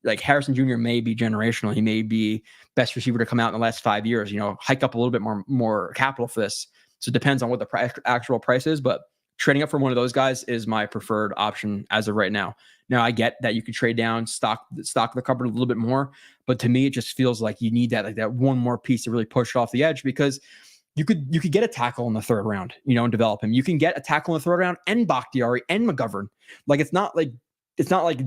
like Harrison Jr. may be generational. He may be best receiver to come out in the last 5 years, hike up a little bit more capital for this. So it depends on what the actual price is, but trading up for one of those guys is my preferred option as of right now. Now I get that you could trade down, stock the cupboard a little bit more, but to me, it just feels like you need that one more piece to really push it off the edge, because you could get a tackle in the 3rd round, and develop him. You can get a tackle in the 3rd round and Bakhtiari and McGovern. Like, it's not like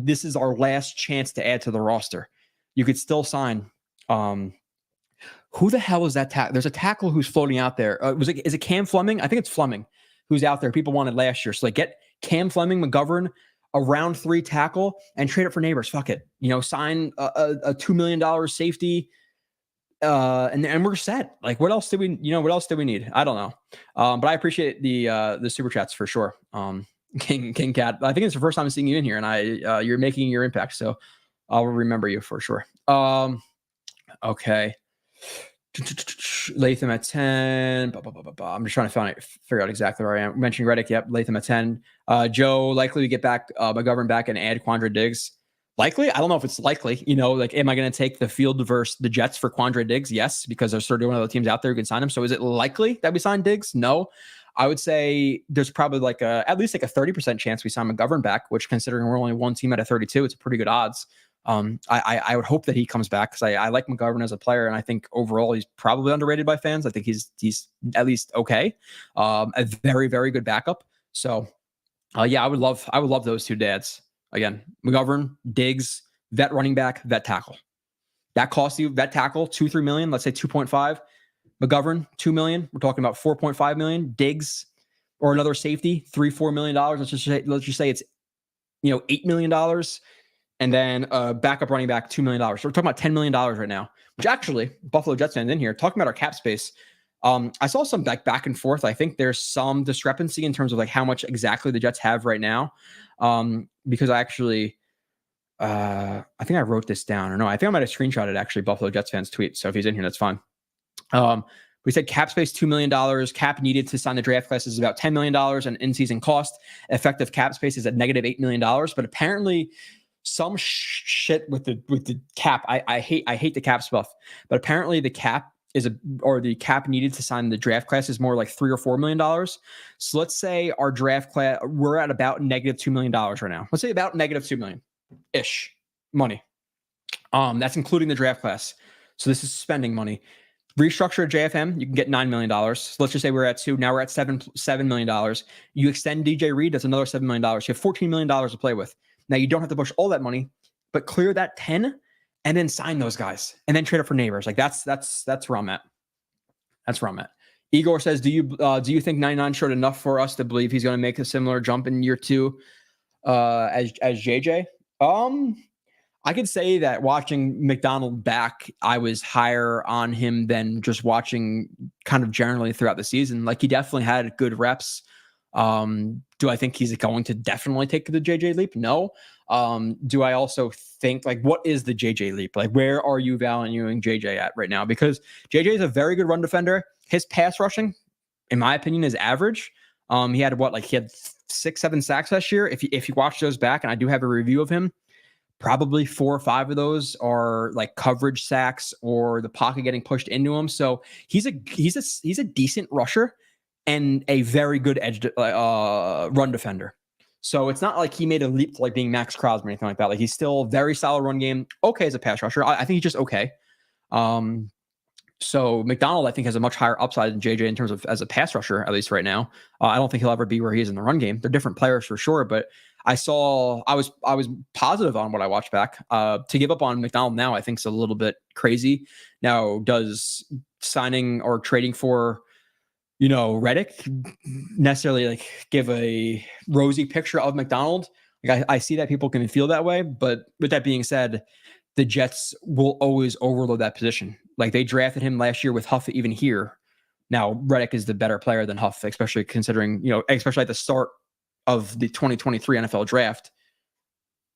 this is our last chance to add to the roster. You could still sign. Who the hell is that tackle? There's a tackle who's floating out there. Is it Cam Fleming? I think it's Fleming who's out there. People wanted last year. So get Cam Fleming, McGovern, a round 3 tackle, and trade it for neighbors. Fuck it. Sign a $2 million safety. And we're set. Like, what else do we need? I don't know. But I appreciate the super chats for sure. King Cat, I think it's the first time I'm seeing you in here, and you're making your impact, so I'll remember you for sure. Okay. Latham at 10. I'm just trying to figure out exactly where I am. Mentioning Reddick. Yep. Latham at 10. Joe, likely to get back McGovern back and add Quandre Diggs. Likely? I don't know if it's likely. Am I going to take the field versus the Jets for Quandre Diggs? Yes, because there's certainly one of the teams out there who can sign him. So is it likely that we sign Diggs? No. I would say there's probably at least a 30% chance we sign McGovern back, which, considering we're only one team out of 32, it's pretty good odds. I would hope that he comes back, because I like McGovern as a player, and I think overall he's probably underrated by fans. I think he's at least okay. A very, very good backup. So I would love those two dads. Again, McGovern, Diggs, vet running back, vet tackle. That costs you, vet tackle, $2-3 million, let's say 2.5. McGovern, $2 million. We're talking about $4.5 million. Diggs, or another safety, $3-4 million. Let's just say it's $8 million. And then backup running back, $2 million. So we're talking about $10 million right now, which actually, Buffalo Jets fans in here, talking about our cap space. I saw some back and forth. I think there's some discrepancy in terms of how much exactly the Jets have right now. Because I actually, I think I wrote this down, or no, I think I might have screenshotted actually Buffalo Jets fans tweet. So if he's in here, that's fine. We said cap space, $2 million. Cap needed to sign the draft class is about $10 million, and in-season cost. Effective cap space is at negative $8 million. But apparently, some shit with the cap. I hate the cap stuff. But apparently, the cap or the cap needed to sign the draft class is more like $3 or $4 million. So let's say our draft class, we're at about negative $2 million right now. Let's say about negative $2 million ish money. That's including the draft class. So this is spending money. Restructure a JFM, you can get $9 million. So let's just say we're at 2. Now we're at $7 million. You extend DJ Reed, that's another $7 million. You have $14 million to play with. Now you don't have to push all that money, but clear that 10 and then sign those guys and then trade up for neighbors. Like that's where I'm at. That's where I'm at. Igor says, do you think 99 showed enough for us to believe he's going to make a similar jump in year 2 as JJ? I could say that watching McDonald back, I was higher on him than just watching kind of generally throughout the season. Like he definitely had good reps. Do I think he's going to definitely take the JJ leap? No. Do I also think like, what is the JJ leap? Like, where are you valuing JJ at right now? Because JJ is a very good run defender. His pass rushing, in my opinion, is average. He had 6-7 sacks last year. If you watch those back, and I do have a review of him, probably 4 or 5 of those are like coverage sacks or the pocket getting pushed into him. So he's a decent rusher and a very good edge run defender. So it's not like he made a leap to like being Max Crosby or anything like that. Like he's still very solid run game. Okay as a pass rusher. I think he's just okay. So McDonald, I think, has a much higher upside than JJ in terms of as a pass rusher, at least right now. I don't think he'll ever be where he is in the run game. They're different players for sure, but I was positive on what I watched back. To give up on McDonald now, I think is a little bit crazy. Now, does signing or trading for, Reddick necessarily like give a rosy picture of McDonald? Like I see that people can feel that way, but with that being said, the Jets will always overload that position. Like they drafted him last year with Huff even here. Now Reddick is the better player than Huff, especially considering, especially at the start of the 2023 NFL draft.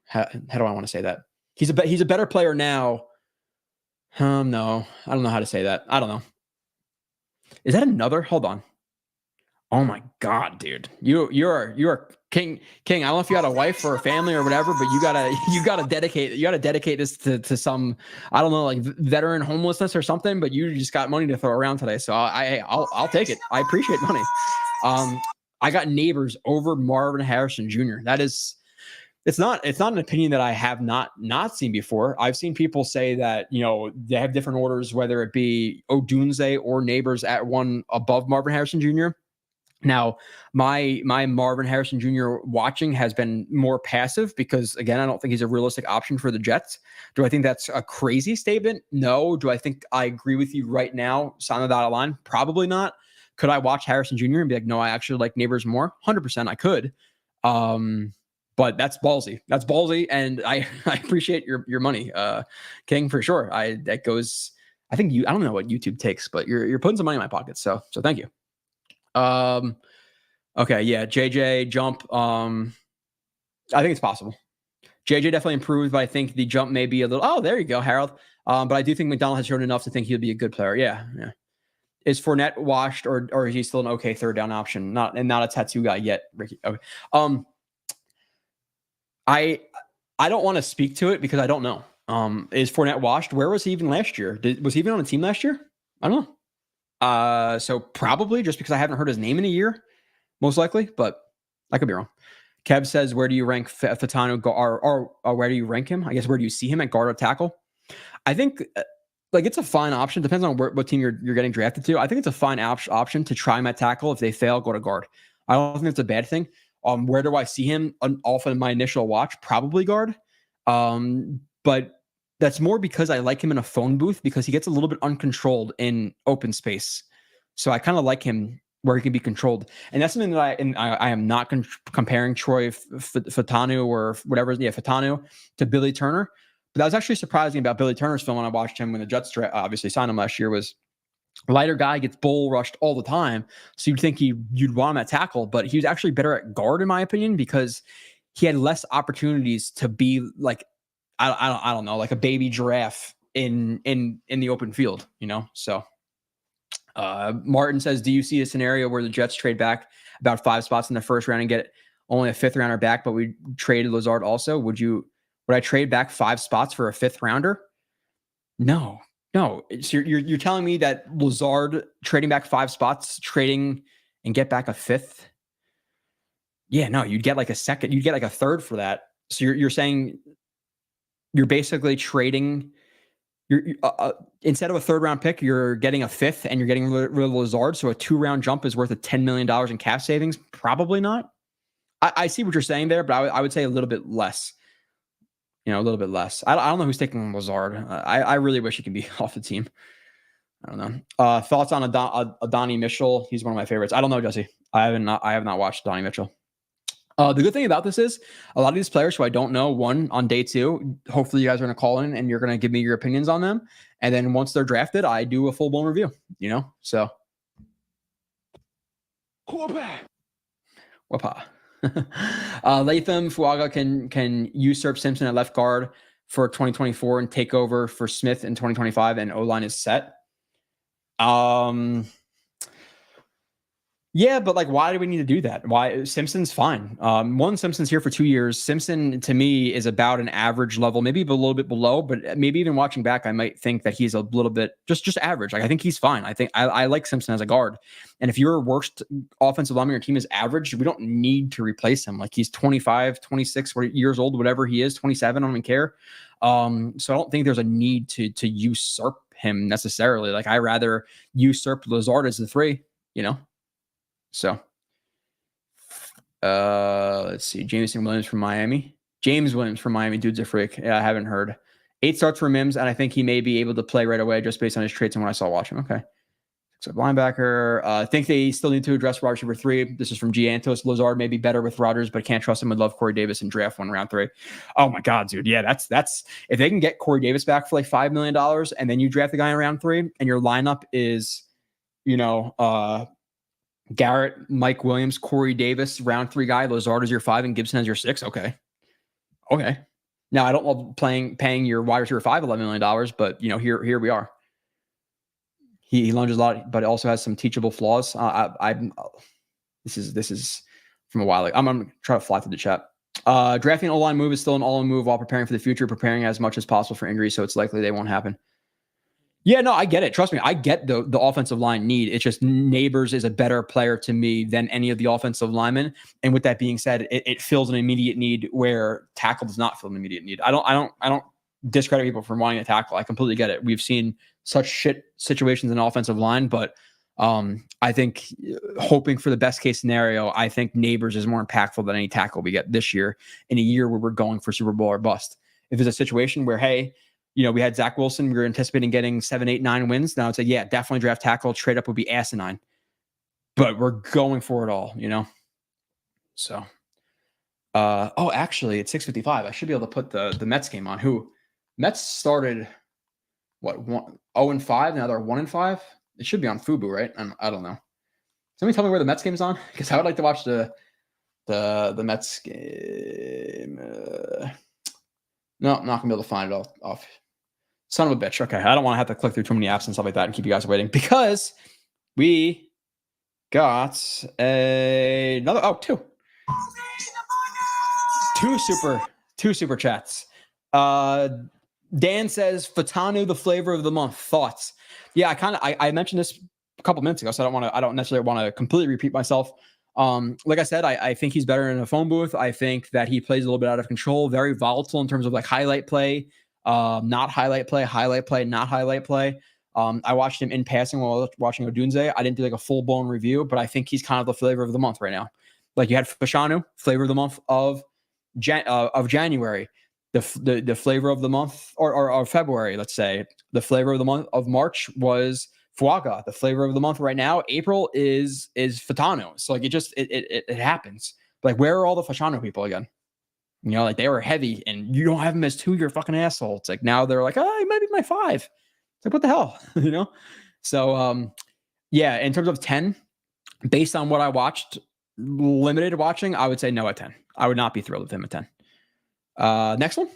How do I want to say that? He's a better player now. No, I don't know how to say that. I don't know. Is that another? Hold on. Oh my God, dude. You're king. I don't know if you had a wife or a family or whatever, but you gotta dedicate this to some, I don't know, like veteran homelessness or something, but you just got money to throw around today. So I'll take it. I appreciate money. I got Neighbors over Marvin Harrison Jr. It's not an opinion that I have not seen before. I've seen people say that, they have different orders, whether it be Odunze or Neighbors at one above Marvin Harrison Jr. Now, my Marvin Harrison Jr. watching has been more passive because, again, I don't think he's a realistic option for the Jets. Do I think that's a crazy statement? No. Do I think I agree with you right now, sign the dotted line? Probably not. Could I watch Harrison Jr. and be like, no, I actually like Neighbors more? 100% I could. But that's ballsy. That's ballsy, and I appreciate your money, King, for sure. I think I don't know what YouTube takes, but you're putting some money in my pocket, so thank you. Okay, yeah, JJ jump. I think it's possible. JJ definitely improved, but I think the jump may be a little. Oh, there you go, Harold. But I do think McDonald has shown enough to think he'll be a good player. Yeah. Is Fournette washed, or is he still an okay third down option? Not a tattoo guy yet, Ricky. Okay. I don't want to speak to it because I don't know. Is Fournette washed? Where was he even last year? Was he even on a team last year? I don't know. So probably just because I haven't heard his name in a year, most likely, but I could be wrong. Kev says, where do you rank Fatano, or where do you rank him? I guess, where do you see him at guard or tackle? I think it's a fine option. Depends on what team you're getting drafted to. I think it's a fine option to try him at tackle. If they fail, go to guard. I don't think it's a bad thing. Where do I see him off in my initial watch? Probably guard. But that's more because I like him in a phone booth because he gets a little bit uncontrolled in open space. So I kind of like him where he can be controlled. And that's something that I am not comparing Troy Fatanu or whatever. Yeah, Fatanu to Billy Turner. But that was actually surprising about Billy Turner's film when I watched him when the Jets obviously signed him last year. Was lighter guy, gets bull rushed all the time. So you'd think you'd want him at tackle, but he was actually better at guard, in my opinion, because he had less opportunities to be like, I don't know, like a baby giraffe in the open field, So Martin says, do you see a scenario where the Jets trade back about 5 spots in the first round and get only a 5th rounder back, but we traded Lazard also? Would I trade back 5 spots for a 5th rounder? No. No, you're telling me that Lazard trading back 5 spots, trading and get back a 5th. Yeah, no, you'd get like a second, you'd get like a third for that. So you're saying you're basically trading. You're instead of a 3rd round pick, you're getting a 5th, and you're getting rid of Lazard. So a 2-round jump is worth a $10 million in cap savings. Probably not. I see what you're saying there, but I would say a little bit less. A little bit less. I don't know who's taking Lazard. I really wish he could be off the team. I don't know. Thoughts on Adonai Mitchell? He's one of my favorites. I don't know, Jesse. I have not watched Adonai Mitchell. The good thing about this is a lot of these players who I don't know, one on day 2, hopefully you guys are going to call in and you're going to give me your opinions on them. And then once they're drafted, I do a full blown review, so. Quarterback. Wapa. Latham Fuaga can usurp Simpson at left guard for 2024 and take over for Smith in 2025, and O-line is set. Yeah, but like, why do we need to do that? Why? Simpson's fine. Simpson's here for 2 years. Simpson, to me, is about an average level, maybe a little bit below, but maybe even watching back, I might think that he's a little bit just average. Like, I think he's fine. I think I like Simpson as a guard. And if your worst offensive lineman on your team is average, we don't need to replace him. Like, he's 25, 26 years old, whatever he is, 27, I don't even care. So I don't think there's a need to usurp him necessarily. Like, I rather usurp Lazard as the 3, So, let's see. Jameson Williams from Miami. James Williams from Miami. Dude's a freak. Yeah, I haven't heard. 8 starts for Mims, and I think he may be able to play right away just based on his traits and what I saw watch him. Okay. So, linebacker. I think they still need to address wide receiver 3. This is from G. Antos. Lazard may be better with Rodgers, but can't trust him. Would love Corey Davis and draft 1 round 3. Oh my God, dude. Yeah, that's if they can get Corey Davis back for like $5 million, and then you draft the guy in round 3, and your lineup is, Garrett, Mike Williams, Corey Davis, round 3 guy. Lazard is your 5 and Gibson as your 6. Okay. Now I don't love paying your wide receiver 5 $11 million, but here we are. He lunges a lot, but also has some teachable flaws. This is from a while ago. I'm gonna try to fly through the chat. Drafting an O-line move is still an all-in move while preparing for the future, preparing as much as possible for injury, so it's likely they won't happen. Yeah, no, I get it. Trust me, I get the offensive line need. It's just Neighbors is a better player to me than any of the offensive linemen. And with that being said, it fills an immediate need where tackle does not fill an immediate need. I don't discredit people from wanting a tackle. I completely get it. We've seen such shit situations in offensive line, but I think hoping for the best case scenario, I think Neighbors is more impactful than any tackle we get this year in a year where we're going for Super Bowl or bust. If it's a situation where, hey, we had Zach Wilson. We were anticipating getting 7, 8, 9 wins. Now it's like, yeah, definitely draft tackle. Trade up would be asinine. But we're going for it all, So, actually, it's 6:55. I should be able to put the Mets game on. Mets started, 0-5? Now they're 1-5? It should be on Fubo, right? I don't know. Somebody tell me where the Mets game is on? Because I would like to watch the Mets game. No, I'm not going to be able to find it off. Son of a bitch. Okay, I don't want to have to click through too many apps and stuff like that and keep you guys waiting because we got two super chats. Dan says Fatanu, the flavor of the month. Thoughts? Yeah, I mentioned this a couple minutes ago, so I don't necessarily want to completely repeat myself. Like I said, I think he's better in a phone booth. I think that he plays a little bit out of control, very volatile in terms of like highlight play, not highlight play, not highlight play. I watched him in passing while I was watching Odunze. I didn't do like a full blown review, but I think he's kind of the flavor of the month right now. Like you had Fashanu, flavor of the month of January, the flavor of the month or February, let's say. The flavor of the month of March was Fuaga. The flavor of the month right now, April, is Fatanu. So like it happens. Like, where are all the Fashanu people again? Like they were heavy and you don't have them as 2, you're a fucking asshole. It's like now they're like, oh, he might be my 5. It's like, what the hell? So yeah, in terms of 10, based on what I watched, limited watching, I would say no at 10. I would not be thrilled with him at 10. Next one.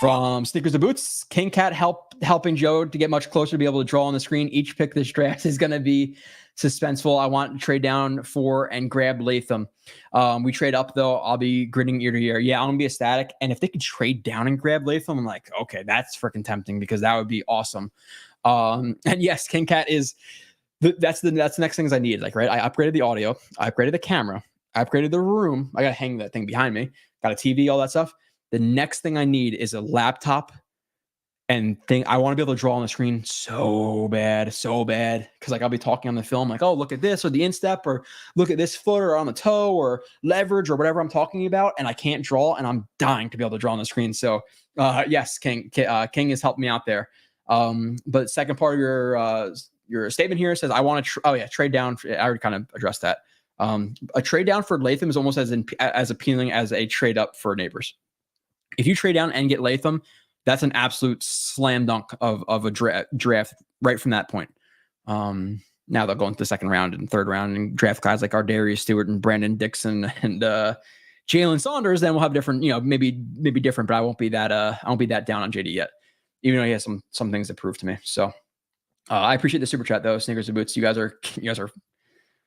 From Sneakers to Boots, King Cat helping Joe to get much closer to be able to draw on the screen. Each pick this draft is going to be suspenseful. I want to trade down for and grab Latham. We trade up, though. I'll be grinning ear to ear. Yeah, I'm going to be ecstatic. And if they could trade down and grab Latham, I'm like, okay, that's freaking tempting because that would be awesome. And yes, King Cat is that's the next things I need. Like, right, I upgraded the audio, I upgraded the camera, I upgraded the room. I got to hang that thing behind me. Got a TV, all that stuff. The next thing I need is a laptop and thing. I want to be able to draw on the screen so bad. Because like I'll be talking on the film, like, oh, look at this or the instep or look at this foot or on the toe or leverage or whatever I'm talking about. And I can't draw and I'm dying to be able to draw on the screen. So yes, King has helped me out there. But second part of your statement here says, I want to, trade down. I already kind of addressed that. A trade down for Latham is almost as appealing as a trade up for Neighbors. If you trade down and get Latham, that's an absolute slam dunk of a draft right from that point. Now they'll go into the second round and third round and draft guys like Ardarius Stewart and Brandon Dixon and Jalen Saunders. Then we'll have different, maybe different, but I won't be that down on JD yet, even though he has some things to prove to me. So I appreciate the super chat though. Sneakers and Boots, you guys are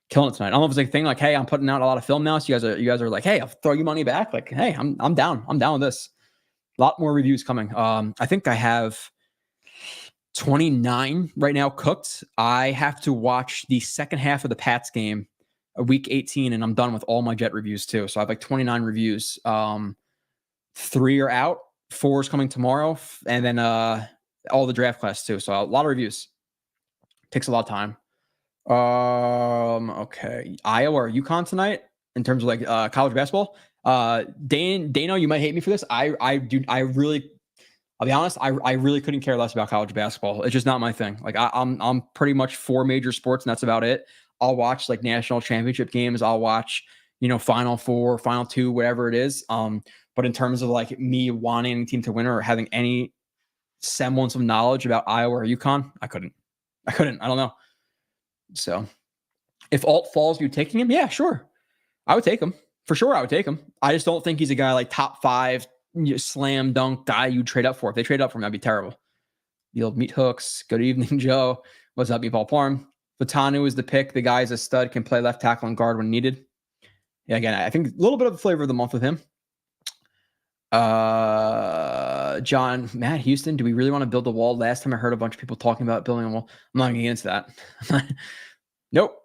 killing it tonight. I don't know if it's a thing like, hey, I'm putting out a lot of film now, so you guys are like, hey, I'll throw you money back. Like, hey, I'm down with this. A lot more reviews coming. I think I have 29 right now cooked. I have to watch the second half of the Pats game, week 18, and I'm done with all my Jet reviews too. So I have like 29 reviews. 3 are out, 4 is coming tomorrow, and then all the draft class too. So a lot of reviews. Takes a lot of time. Okay. Iowa or UConn tonight in terms of like college basketball. Dano, you might hate me for this. I'll be honest, I really couldn't care less about college basketball. It's just not my thing. Like I'm pretty much 4 major sports and that's about it. I'll watch like national championship games. I'll watch, Final 4, Final 2, whatever it is. But in terms of like me wanting any team to win or having any semblance of knowledge about Iowa or UConn, I couldn't. I don't know. So if Alt falls, you taking him? Yeah, sure. I would take him. For sure, I would take him. I just don't think he's a guy like top 5 slam dunk guy you trade up for. If they trade up for him, that'd be terrible. The old meat hooks. Good evening, Joe. What's up, Meatball Parm? Fatanu is the pick. The guy is a stud, can play left tackle and guard when needed. Yeah, again, I think a little bit of the flavor of the month with him. John, Matt Houston, do we really want to build a wall? Last time I heard a bunch of people talking about building a wall. I'm not going to get into that. Nope.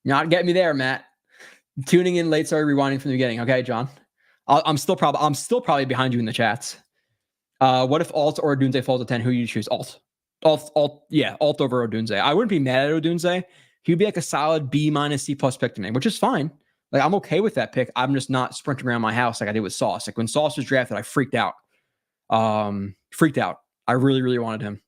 Not getting me there, Matt. Tuning in late, sorry, rewinding from the beginning. Okay, John. I'm still probably behind you in the chats. What if Alt or Odunze falls to 10? Who you choose? Alt over Odunze. I wouldn't be mad at Odunze. He'd be like a solid B- C+ pick to me, which is fine. Like I'm okay with that pick. I'm just not sprinting around my house like I did with Sauce. Like when Sauce was drafted, I freaked out. I really, really wanted him.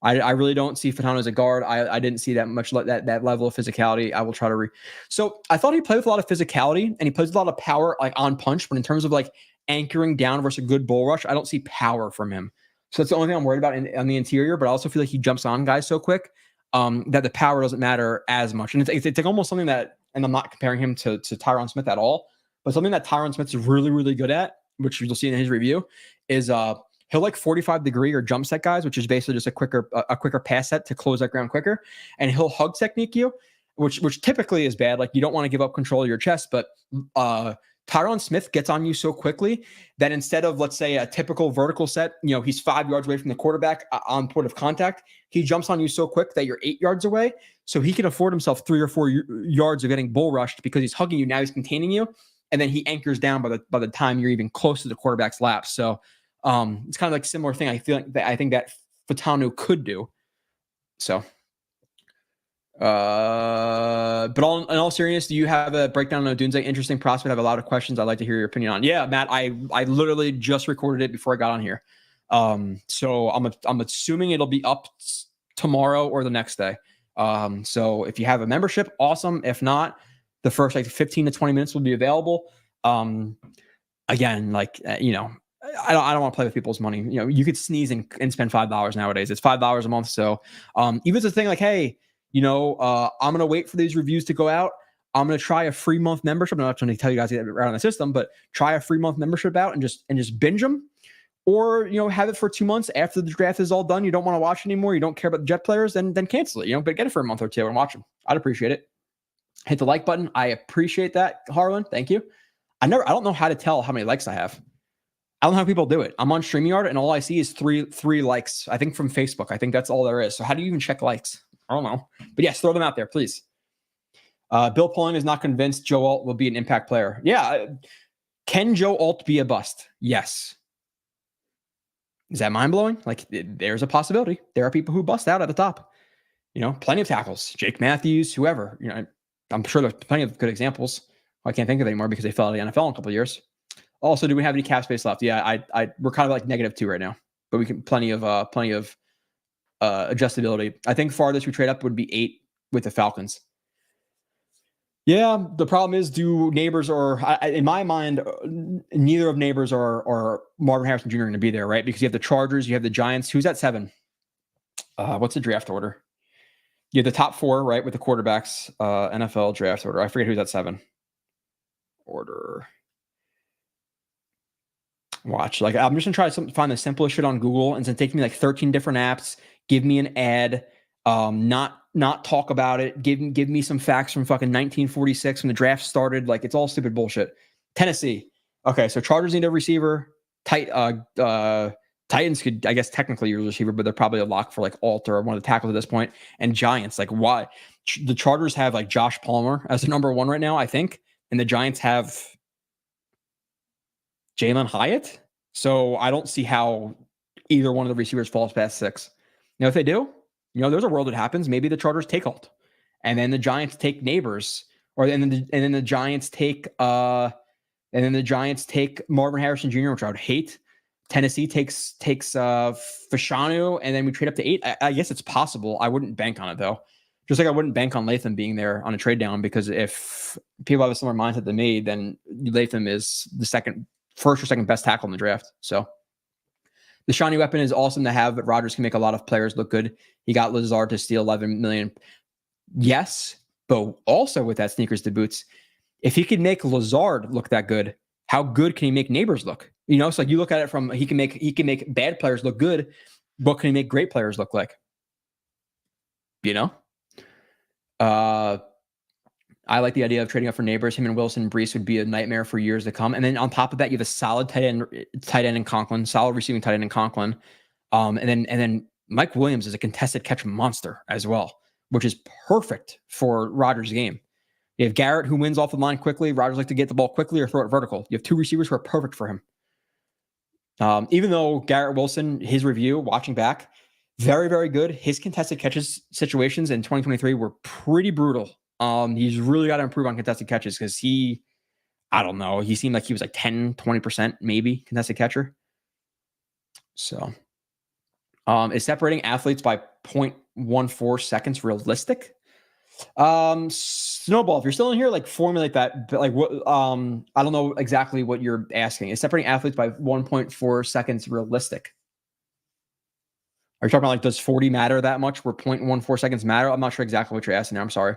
I really don't see Fatano as a guard. I didn't see that much that level of physicality. I will try to So I thought he played with a lot of physicality and he plays with a lot of power, like on punch. But in terms of like anchoring down versus a good bull rush, I don't see power from him. So that's the only thing I'm worried about on the interior. But I also feel like he jumps on guys so quick that the power doesn't matter as much. And it's like almost something that, and I'm not comparing him to Tyron Smith at all, but something that Tyron Smith's really, really good at, which you'll see in his review, is he'll like 45 degree or jump set guys, which is basically just a quicker pass set to close that ground quicker. And he'll hug technique you, which typically is bad. Like you don't want to give up control of your chest, but Tyron Smith gets on you so quickly that instead of, let's say, a typical vertical set, he's 5 yards away from the quarterback on point of contact, he jumps on you so quick that you're 8 yards away. So he can afford himself 3 or 4 yards of getting bull rushed because he's hugging you. Now he's containing you. And then he anchors down by the time you're even close to the quarterback's lap. So it's kind of like a similar thing. I think that Fatanu could do. So, but in all seriousness, do you have a breakdown on Odunze? Interesting prospect. I have a lot of questions I'd like to hear your opinion on. Yeah, Matt, I literally just recorded it before I got on here. So I'm assuming it'll be up tomorrow or the next day. So if you have a membership, awesome. If not, the first like 15 to 20 minutes will be available. Again, like, I don't want to play with people's money. You could sneeze and spend $5 nowadays. It's $5 a month. So even if it's a thing like, hey, I'm going to wait for these reviews to go out. I'm going to try a free month membership. I'm not trying to tell you guys to get right on the system, but try a free month membership out and just binge them. or, have it for 2 months after the draft is all done. You don't want to watch anymore. You don't care about the Jet players, then cancel it, but get it for a month or two and watch them. I'd appreciate it. Hit the like button. I appreciate that, Harlan. Thank you. I don't know how to tell how many likes I have. I don't know how people do it. I'm on StreamYard and all I see is three likes. I think from Facebook. I think that's all there is. So how do you even check likes? I don't know. But yes, throw them out there, please. Bill Pullen is not convinced Joe Alt will be an impact player. Yeah. Can Joe Alt be a bust? Yes. Is that mind-blowing? Like, there's a possibility. There are people who bust out at the top. Plenty of tackles. Jake Matthews, whoever. I'm sure there's plenty of good examples. I can't think of anymore because they fell out of the NFL in a couple of years. Also, do we have any cap space left? Yeah, we're kind of like -2 right now, but we can plenty of adjustability. I think farthest we trade up would be 8 with the Falcons. Yeah, the problem is, do Neighbors in my mind, neither of Neighbors or Marvin Harrison Jr. going to be there, right? Because you have the Chargers, you have the Giants. Who's at 7? What's the draft order? You have the top 4, right, with the quarterbacks, NFL draft order. I forget who's at 7. Order. Watch. Like, I'm just going to try to find the simplest shit on Google, and it's going to take me like 13 different apps, give me an ad, not talk about it. Give me some facts from fucking 1946 when the draft started. Like, it's all stupid bullshit. Tennessee. Okay, so Chargers need a receiver. Titans could, I guess, technically use a receiver, but they're probably a lock for like Alt or one of the tackles at this point. And Giants, like, why? The Chargers have like Josh Palmer as the number 1 right now, I think, and the Giants have Jalen Hyatt. So I don't see how either one of the receivers falls past 6. If they do, there's a world that happens. Maybe the Chargers take Alt, and then the Giants take Neighbors, and then the Giants take Marvin Harrison Jr., which I would hate. Tennessee takes Fashanu, and then we trade up to 8. I guess it's possible. I wouldn't bank on it though. Just like I wouldn't bank on Latham being there on a trade down, because if people have a similar mindset than me, then Latham is the first or second best tackle in the draft. So the shiny weapon is awesome to have, but Rodgers can make a lot of players look good. He got Lazard to steal $11 million. Yes, but also with that sneakers to boots, if he could make Lazard look that good, how good can he make Neighbors look? So like, you look at it from, he can make bad players look good. What can he make great players look like? I like the idea of trading up for Neighbors. Him and Wilson and Brees would be a nightmare for years to come. And then on top of that, you have a solid tight end in Conklin, solid receiving tight end in Conklin. And then Mike Williams is a contested catch monster as well, which is perfect for Rodgers' game. You have Garrett, who wins off the line quickly. Rodgers like to get the ball quickly or throw it vertical. You have 2 receivers who are perfect for him. Even though Garrett Wilson, his review, watching back, very, very good. His contested catches situations in 2023 were pretty brutal. He's really got to improve on contested catches, because I don't know, he seemed like he was like 10, 20% maybe contested catcher. So, is separating athletes by 0.14 seconds realistic? Snowball, if you're still in here, like, formulate that. But like, what? I don't know exactly what you're asking. Is separating athletes by 1.4 seconds realistic? Are you talking about, like, does 40 matter that much where 0.14 seconds matter? I'm not sure exactly what you're asking there. I'm sorry.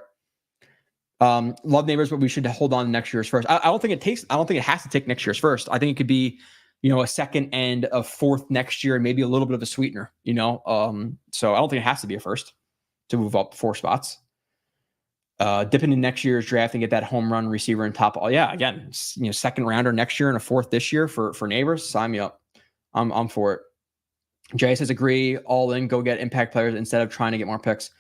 Love Neighbors, but we should hold on to next year's first. I don't think it has to take next year's first. I think it could be, a second and a fourth next year, and maybe a little bit of a sweetener, So I don't think it has to be a first to move up 4 spots. Dip into next year's draft and get that home run receiver in top. Oh yeah, again, second rounder next year and a 4th this year for Neighbors. Sign me up. I'm for it. Jay says agree. All in. Go get impact players instead of trying to get more picks.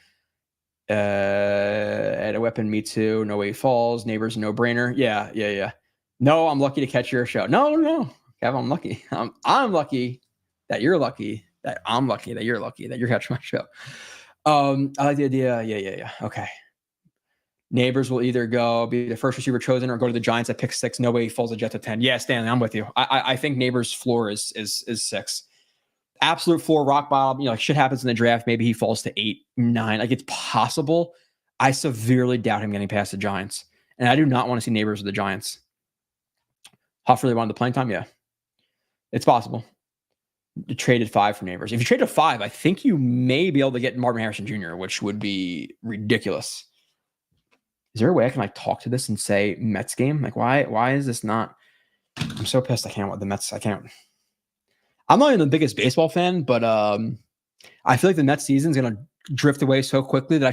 At a weapon, me too. No way he falls. Neighbors, no brainer. Yeah. No, I'm lucky to catch your show. No. Kev, I'm lucky. I'm lucky that you're lucky. That I'm lucky that you're lucky that you're catching my show. I like the idea. Yeah. Okay. Neighbors will either be the first receiver chosen or go to the Giants at pick 6. No way he falls a Jet to 10. Yeah, Stanley, I'm with you. I think Neighbors' floor is 6. Absolute floor, rock bottom. Like, shit happens in the draft. Maybe he falls to 8, 9. Like, it's possible. I severely doubt him getting past the Giants. And I do not want to see Neighbors with the Giants. Huff really wanted the playing time? Yeah. It's possible. You traded 5 for Neighbors. If you traded 5, I think you may be able to get Marvin Harrison Jr., which would be ridiculous. Is there a way I can talk to this and say Mets game? Like, why is this not? I'm so pissed. I can't with the Mets. I can't. I'm not even the biggest baseball fan, but I feel like the Mets season is going to drift away so quickly that I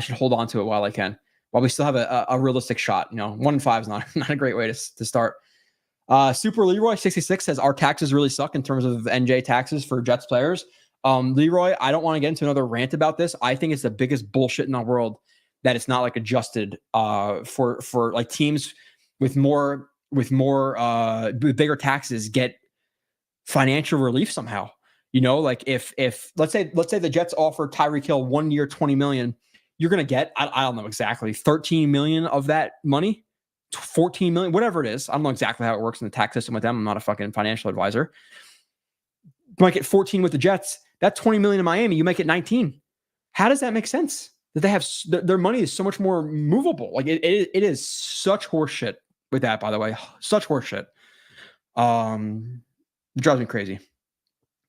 should hold on to it while I can, while we still have a realistic shot. 1-5 is not a great way to start. Super Leroy 66 says our taxes really suck in terms of NJ taxes for Jets players. Leroy, I don't want to get into another rant about this. I think it's the biggest bullshit in the world that it's not like adjusted for like teams with bigger taxes get financial relief somehow. Like if let's say the Jets offer Tyreek Hill 1 year, $20 million, you're going to get, I don't know exactly, 13 million of that money, 14 million, whatever it is. I don't know exactly how it works in the tax system with them. I'm not a fucking financial advisor. You might get 14 with the Jets. That 20 million in Miami, you might get 19. How does that make sense? That they have their money is so much more movable. Like it is such horseshit with that, by the way, such horseshit. It drives me crazy.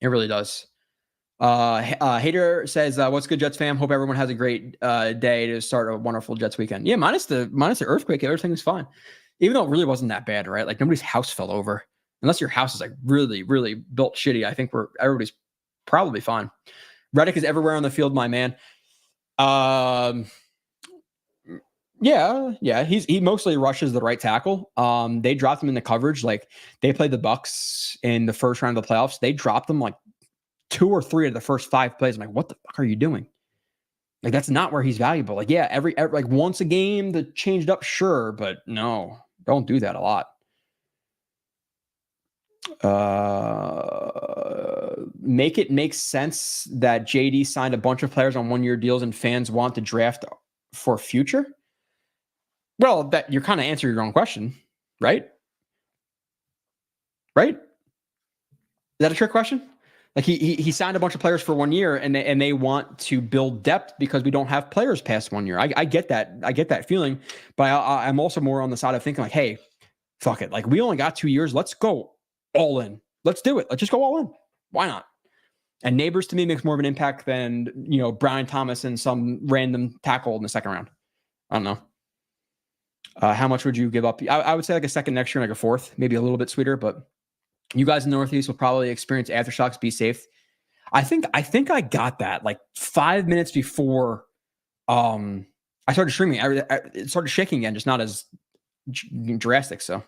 It really does. Hater says, what's good, Jets fam? Hope everyone has a great day to start a wonderful Jets weekend. Yeah, minus the earthquake, everything was fine. Even though it really wasn't that bad, right? Like nobody's house fell over. Unless your house is like really, really built shitty. I think everybody's probably fine. Reddick is everywhere on the field, my man. Yeah. He mostly rushes the right tackle. They dropped him in the coverage. Like they played the Bucks in the first round of the playoffs. They dropped him like 2 or 3 of the first 5 plays. I'm like, what the fuck are you doing? Like that's not where he's valuable. Like yeah, every like once a game that changed up, sure, but no, don't do that a lot. Make it make sense that JD signed a bunch of players on 1-year deals and fans want to draft for future. Well, that you're kind of answering your own question, right? Right? Is that a trick question? Like he signed a bunch of players for 1 year and they want to build depth because we don't have players past 1 year. I get that. I get that feeling, but I'm also more on the side of thinking like, hey, fuck it. Like we only got 2 years. Let's go all in. Let's do it. Let's just go all in. Why not? And Neighbors to me makes more of an impact than, Brian Thomas and some random tackle in the second round. I don't know. How much would you give up? I would say like a second next year, like a fourth, maybe a little bit sweeter, but you guys in the Northeast will probably experience aftershocks. Be safe. I think I got that like 5 minutes before I started streaming. It started shaking again, just not as drastic. So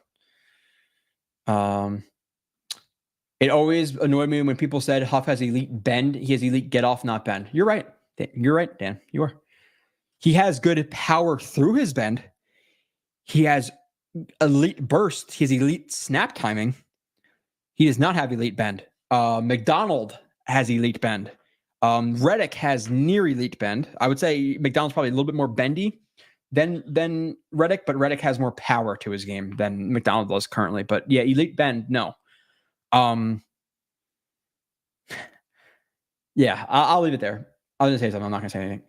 it always annoyed me when people said Huff has elite bend. He has elite get off, not bend. You're right. You're right, Dan. You are. He has good power through his bend. He has elite burst. He has elite snap timing. He does not have elite bend. McDonald has elite bend. Reddick has near elite bend. I would say McDonald's probably a little bit more bendy than Reddick, but Reddick has more power to his game than McDonald does currently. But yeah, elite bend, no. Yeah, I'll leave it there. I was gonna say something. I'm not gonna say anything.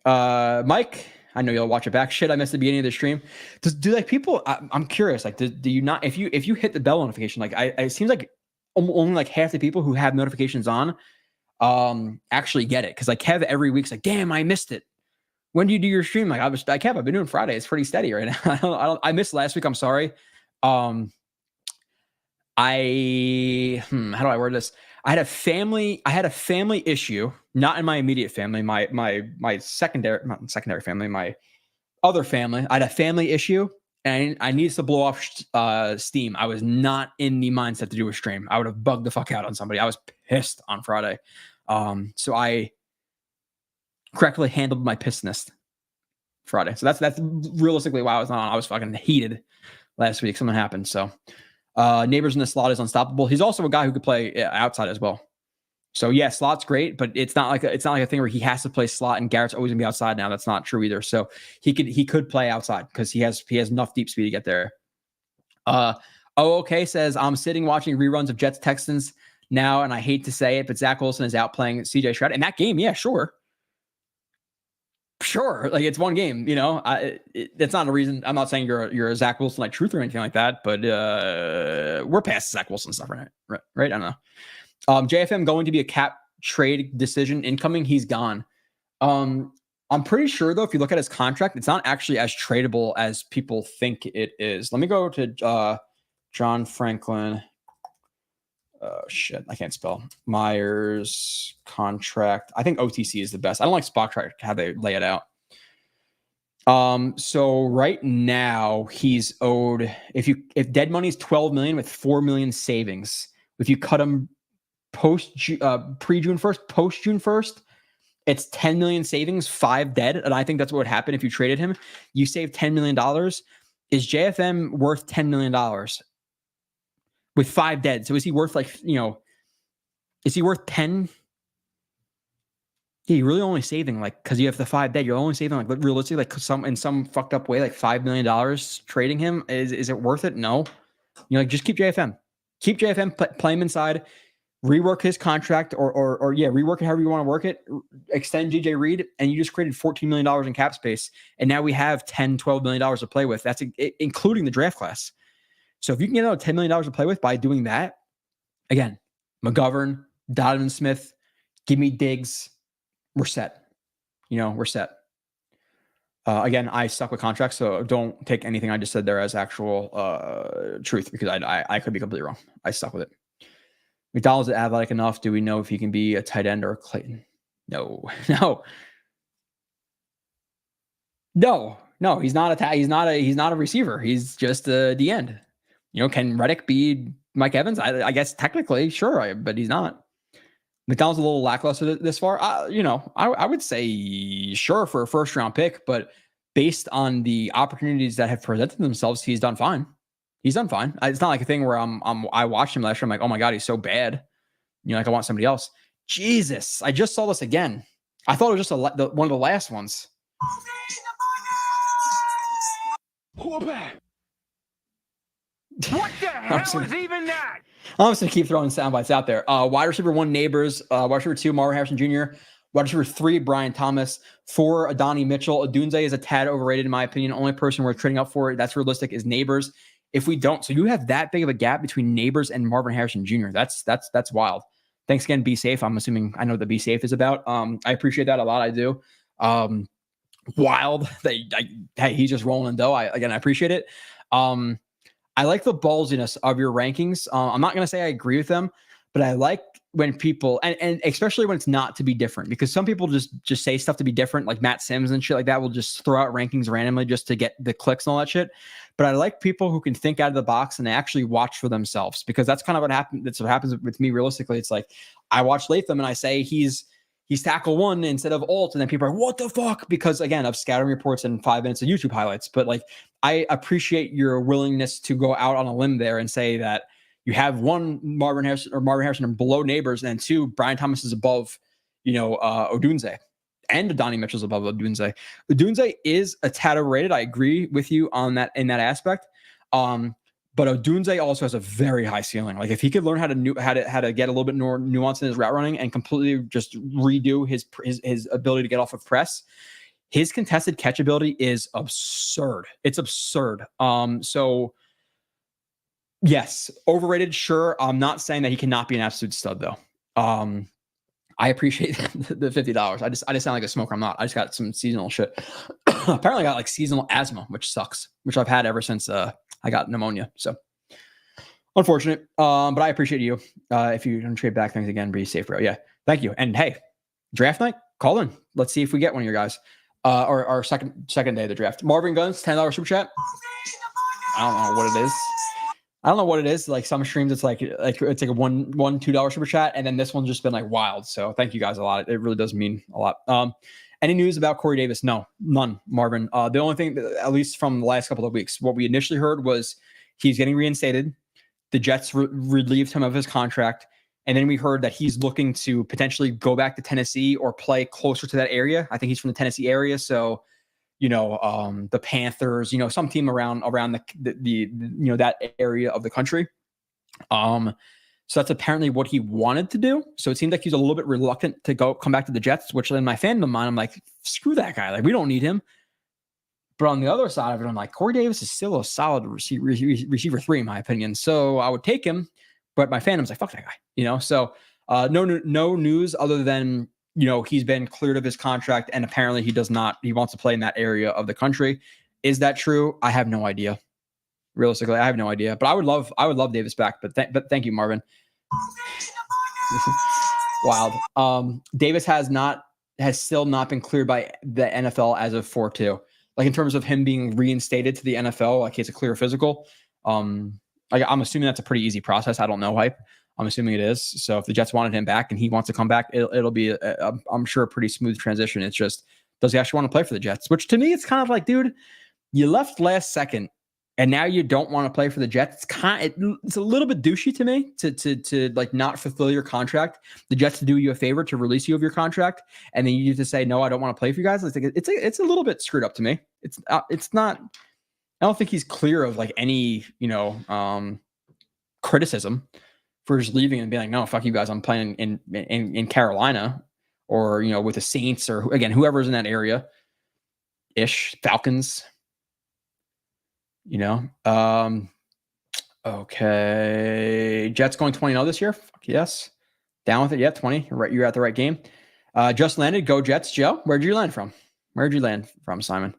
Mike, I know you'll watch it back. Shit, I missed the beginning of the stream. Do like people? I'm curious. Like, do you not? If you hit the bell notification, like it seems like only like half the people who have notifications on, actually get it. Because like Kev every week's like, damn, I missed it. When do you do your stream? Like Kev, I've been doing Friday. It's pretty steady right now. I missed last week. I'm sorry. How do I word this? I had a family issue, not in my immediate family, my secondary family, my other family. I had a family issue and I needed to blow off steam. I was not in the mindset to do a stream. I would have bugged the fuck out on somebody. I was pissed on Friday. So I correctly handled my pissedness Friday. So that's realistically why I was not on. I was fucking heated last week. Something happened. So Neighbors in the slot is unstoppable. He's also a guy who could play outside as well. So yeah, slot's great, but it's not like a thing where he has to play slot and Garrett's always gonna be outside now. That's not true either. So he could play outside because he has enough deep speed to get there. Okay says I'm sitting watching reruns of Jets Texans now, and I hate to say it, but Zach Wilson is out playing CJ Stroud in that game. Yeah, sure. Like it's one game, it's not a reason. I'm not saying you're a Zach Wilson like truth or anything like that, but we're past Zach Wilson stuff, right? I don't know. JFM going to be a cap trade decision incoming. He's gone. I'm pretty sure though, if you look at his contract, it's not actually as tradable as people think it is. Let me go to John Franklin shit, I can't spell. Myers contract. I think OTC is the best. I don't like Spock track how they lay it out. So right now he's owed, if dead money is 12 million with 4 million savings, if you cut him pre-June 1st, post-June 1st, it's 10 million savings, 5 dead. And I think that's what would happen if you traded him. You save $10 million. Is JFM worth $10 million with 5 dead? So is he worth is he worth 10? Yeah, you're really only saving because you have the 5 dead. You're only saving realistically in some fucked up way $5 million trading him. Is it worth it? No. Just keep JFM. Keep JFM. Play him inside. Rework his contract or rework it however you want to work it. Extend DJ Reed, and you just created $14 million in cap space, and now we have $10-12 million to play with. That's including the draft class. So if you can get another $10 million to play with by doing that, again, McGovern, Donovan Smith, give me Diggs. We're set. We're set. Again, I suck with contracts, so don't take anything I just said there as actual truth, because I could be completely wrong. I suck with it. McDonald's is athletic enough. Do we know if he can be a tight end or a Clayton? No. He's not a receiver. He's just the end. Can Reddick be Mike Evans? I guess technically, sure, but he's not. McDonald's a little lackluster this far. I would say sure for a first round pick, but based on the opportunities that have presented themselves, he's done fine. He's done fine. It's not like a thing where I watched him last year. I'm like, oh my God, he's so bad. I want somebody else. Jesus, I just saw this again. I thought it was just one of the last ones. What the hell is even that? I'm just going to keep throwing sound bites out there. Wide receiver 1, Neighbors. Wide receiver 2, Marvin Harrison Jr. Wide receiver 3, Brian Thomas. 4, Adonai Mitchell. Odunze is a tad overrated in my opinion. Only person we're trading up for that's realistic is Neighbors. If we don't, so you have that big of a gap between Neighbors and Marvin Harrison Jr. That's wild. Thanks again. Be safe. I'm assuming I know what the Be Safe is about. I appreciate that a lot. I do. Wild. Hey, he's just rolling in dough. I appreciate it. I like the ballsiness of your rankings. I'm not going to say I agree with them, but I like when people, and especially when it's not to be different, because some people just say stuff to be different, like Matt Sims and shit like that will just throw out rankings randomly just to get the clicks and all that shit. But I like people who can think out of the box and they actually watch for themselves, because that's kind of what happened. That's what happens with me realistically. It's like I watch Latham and I say he's tackle 1 instead of alt, and then people are like, what the fuck? Because again, of scattering reports and 5 minutes of YouTube highlights. But I appreciate your willingness to go out on a limb there and say that you have 1 Marvin Harrison and below Neighbors, and 2 Brian Thomas is above, Odunze, and Adonai Mitchell's above Odunze. Odunze is a tad overrated. I agree with you on that in that aspect. But Odunze also has a very high ceiling. If he could learn how to get a little bit more nuance in his route running and completely just redo his ability to get off of press, his contested catch ability is absurd. It's absurd. So yes, overrated. Sure. I'm not saying that he cannot be an absolute stud though. I appreciate the $50. I just sound like a smoker. I'm not. I just got some seasonal shit. Apparently I got seasonal asthma, which sucks, which I've had ever since I got pneumonia. So unfortunate. But I appreciate you. If you don't trade back things again, be safe, bro. Yeah. Thank you. And hey, draft night, call in. Let's see if we get one of your guys. Or our second day of the draft. Marvin Guns, $10 super chat. I don't know what it is. I don't know what it is. Some streams, it's like it's like a $1-2 super chat, and then this one's just been wild. So thank you guys a lot. It really does mean a lot. Any news about Corey Davis? No, none, Marvin. The only thing, at least from the last couple of weeks, what we initially heard was he's getting reinstated. The Jets relieved him of his contract, and then we heard that he's looking to potentially go back to Tennessee or play closer to that area. I think he's from the Tennessee area, so the Panthers, some team around the that area of the country. So that's apparently what he wanted to do. So it seemed like he's a little bit reluctant to come back to the Jets, which in my fandom mind, I'm like, screw that guy. We don't need him. But on the other side of it, I'm like, Corey Davis is still a solid receiver 3, in my opinion. So I would take him, but my fandom's like, fuck that guy, So no news other than, he's been cleared of his contract, and apparently he wants to play in that area of the country. Is that true? I have no idea. Realistically, I have no idea, but I would love Davis back. But thank you, Marvin. Wild. Davis has still not been cleared by the NFL as of 4-2. Like in terms of him being reinstated to the NFL, like it's a clear physical. I'm assuming that's a pretty easy process. I don't know, hype. I'm assuming it is. So if the Jets wanted him back and he wants to come back, it'll be, I'm sure, a pretty smooth transition. It's just, does he actually want to play for the Jets? Which to me, it's kind of like, dude, you left last second and now you don't want to play for the Jets. It's a little bit douchey to me to like not fulfill your contract. The Jets to do you a favor to release you of your contract, and then you to say no, I don't want to play for you guys. It's a little bit screwed up to me. It's not. I don't think he's clear of like any criticism for just leaving and being like, no, fuck you guys, I'm playing in Carolina or with the Saints or again whoever's in that area, Falcons. Okay. Jets going 20-0 this year. Fuck yes. Down with it. Yeah, 20. You're at the right game. Just landed. Go Jets. Joe, where'd you land from? Simon?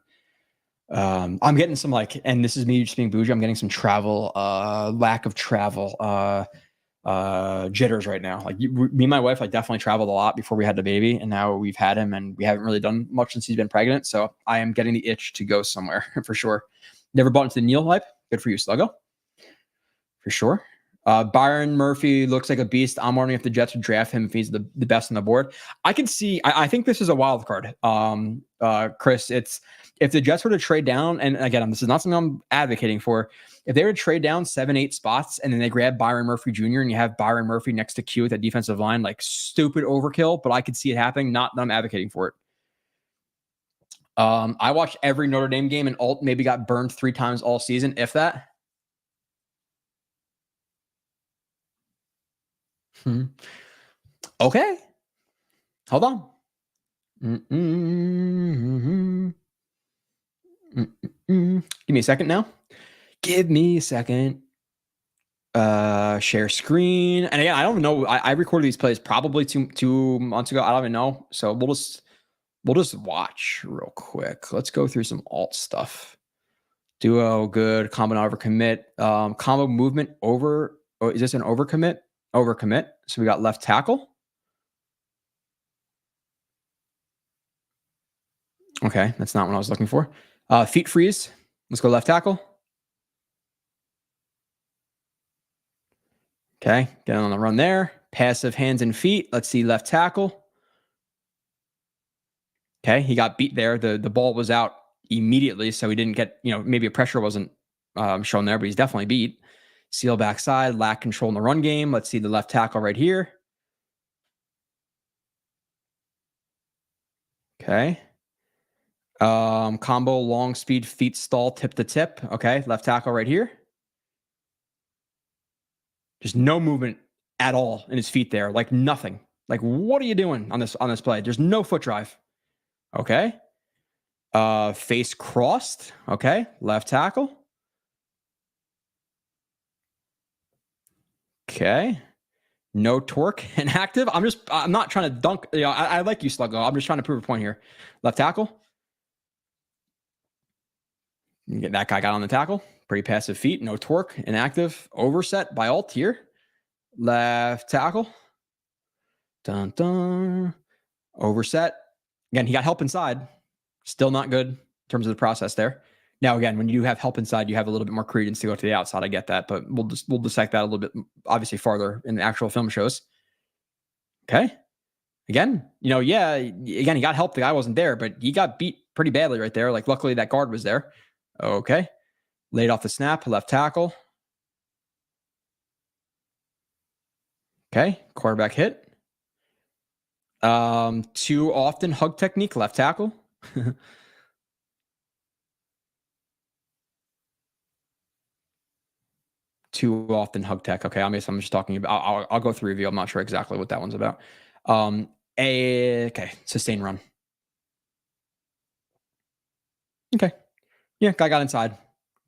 I'm getting some and this is me just being bougie. I'm getting some travel, lack of travel, jitters right now. Like me and my wife, definitely traveled a lot before we had the baby, and now we've had him, and we haven't really done much since he's been pregnant. So I am getting the itch to go somewhere for sure. Never bought into the Neil hype. Good for you, Sluggo. For sure. Byron Murphy looks like a beast. I'm wondering if the Jets would draft him if he's the best on the board. I can see. I think this is a wild card. Chris, it's if the Jets were to trade down, and again, this is not something I'm advocating for. If they were to trade down 7-8 spots, and then they grab Byron Murphy Jr. and you have Byron Murphy next to Q at that defensive line, stupid overkill, but I could see it happening. Not that I'm advocating for it. I watched every Notre Dame game, and Alt maybe got burned 3 times all season, if that. Okay. Hold on. Give me a second now. Give me a second. Share screen. And again, I don't know. I recorded these plays probably two months ago. I don't even know. So we'll just watch real quick. Let's go through some alt stuff. Duo, good. Combo overcommit. Combo movement over. Oh, is this an overcommit? Overcommit. So we got left tackle. Okay, that's not what I was looking for. Feet freeze. Let's go left tackle. Okay, get on the run there. Passive hands and feet. Let's see left tackle. Okay, he got beat there. The ball was out immediately, so he didn't get, maybe a pressure wasn't shown there, but he's definitely beat. Seal backside, lack control in the run game. Let's see the left tackle right here. Okay. Combo, long speed, feet stall, tip to tip. Okay, left tackle right here. There's no movement at all in his feet there. Nothing. What are you doing on this play? There's no foot drive. Okay. Face crossed. Okay. Left tackle. Okay. No torque inactive. I'm not trying to dunk. I like you, Sluggo. I'm just trying to prove a point here. Left tackle. That guy got on the tackle. Pretty passive feet. No torque inactive. Overset by alt here. Left tackle. Dun dun. Overset. Again, he got help inside. Still not good in terms of the process there. Now, again, when you have help inside, you have a little bit more credence to go to the outside. I get that, but we'll dissect that a little bit, obviously, farther in the actual film shows. Okay. Again, again, he got help. The guy wasn't there, but he got beat pretty badly right there. Luckily, that guard was there. Okay. Laid off the snap, left tackle. Okay. Quarterback hit. Too often hug technique, left tackle. Too often hug tech. Okay, I'm just talking about. I'll go through review. I'm not sure exactly what that one's about. Okay, sustain run. Okay, yeah, guy got inside.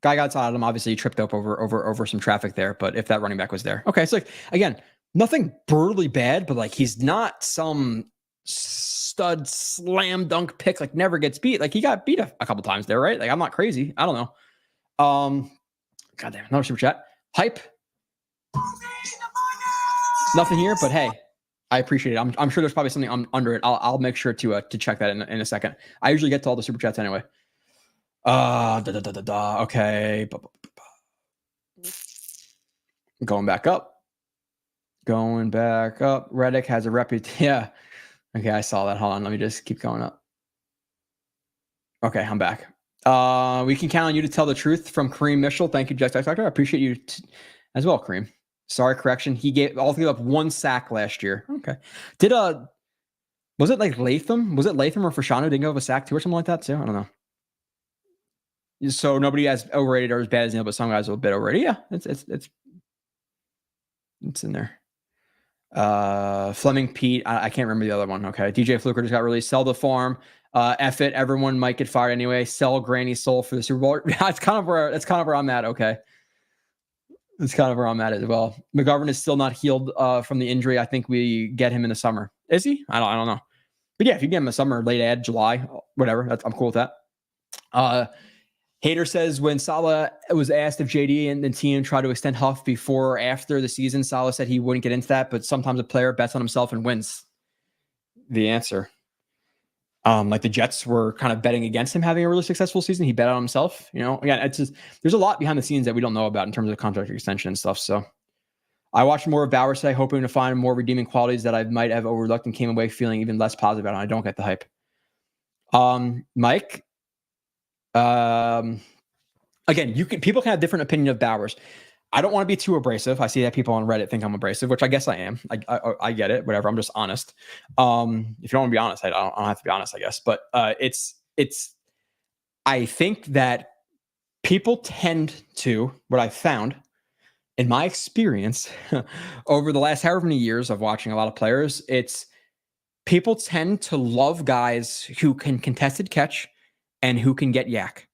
Him. Obviously, he tripped up over some traffic there. But if that running back was there, okay. It's again, nothing brutally bad, but like he's not some stud slam dunk pick, like never gets beat. Like he got beat a couple times there, right? Like I'm not crazy. I don't know. Goddamn, another super chat. Hype. Nothing here, but hey, I appreciate it. I'm sure there's probably something under it. I'll make sure to check that in a second. I usually get to all the super chats anyway. Okay. Going back up. Reddick has a reputation. Yeah. Okay, I saw that. Hold on. Let me just keep going up. Okay, I'm back. We can count on you to tell the truth from Kareem Mitchell. Thank you, Jack Doctor. I appreciate you as well, Kareem. Sorry, correction. He gave up 1 sack last year. Okay. Was it like Latham? Was it Latham or Fashanu didn't give up a sack too or something like that too? I don't know. So nobody as overrated or as bad as Neil, but some guys are a bit overrated. Yeah, it's in there. Fleming Pete. I can't remember the other one. Okay. DJ Fluker just got released. Sell the farm. F it. Everyone might get fired anyway. Sell Granny Soul for the Super Bowl. That's kind of where I'm at. Okay. That's kind of where I'm at as well. McGovern is still not healed from the injury. I think we get him in the summer. Is he? I don't know. But yeah, if you get him in the summer, late ad, July, whatever, I'm cool with that. Hater says when Saleh was asked if JD and the team tried to extend Huff before or after the season, Saleh said he wouldn't get into that, but sometimes a player bets on himself and wins. The answer. Like the Jets were kind of betting against him having a really successful season. He bet on himself. Again, it's just there's a lot behind the scenes that we don't know about in terms of contract extension and stuff. So I watched more of Bowers today, hoping to find more redeeming qualities that I might have overlooked and came away feeling even less positive about it. I don't get the hype. Mike. Again, people can have different opinion of Bowers. I don't want to be too abrasive. I see that people on Reddit think I'm abrasive, which I guess I am. I get it. Whatever. I'm just honest. If you don't want to be honest, I don't have to be honest, I guess. But I think that people tend to, what I've found in my experience over the last however many years of watching a lot of players, it's people tend to love guys who can contested catch and who can get yak.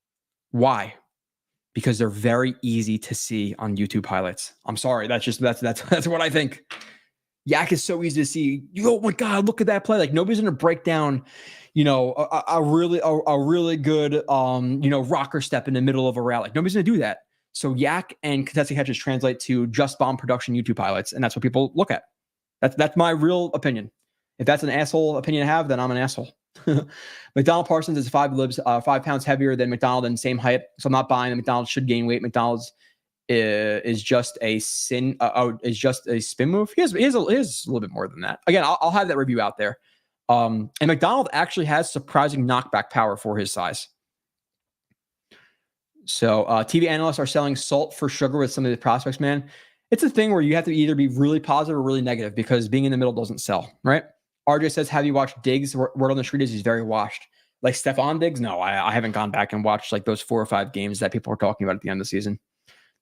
Why? Because they're very easy to see on YouTube highlights. I'm sorry. That's what I think. Yak is so easy to see. Oh my God, look at that play. Like nobody's going to break down, a really good, rocker step in the middle of a route. Like nobody's going to do that. So yak and contested catches translate to just bomb production YouTube highlights. And that's what people look at. That's my real opinion. If that's an asshole opinion to have, then I'm an asshole. McDonald Parsons is 5 pounds heavier than McDonald and same height. So I'm not buying that McDonald should gain weight. McDonald's is just a spin move. He is a little bit more than that. Again, I'll have that review out there. And McDonald actually has surprising knockback power for his size. So TV analysts are selling salt for sugar with some of the prospects, man. It's a thing where you have to either be really positive or really negative because being in the middle doesn't sell, right? RJ says, have you watched Diggs? Word on the street is he's very washed. Like Stephon Diggs? No, I haven't gone back and watched like those 4 or 5 games that people were talking about at the end of the season.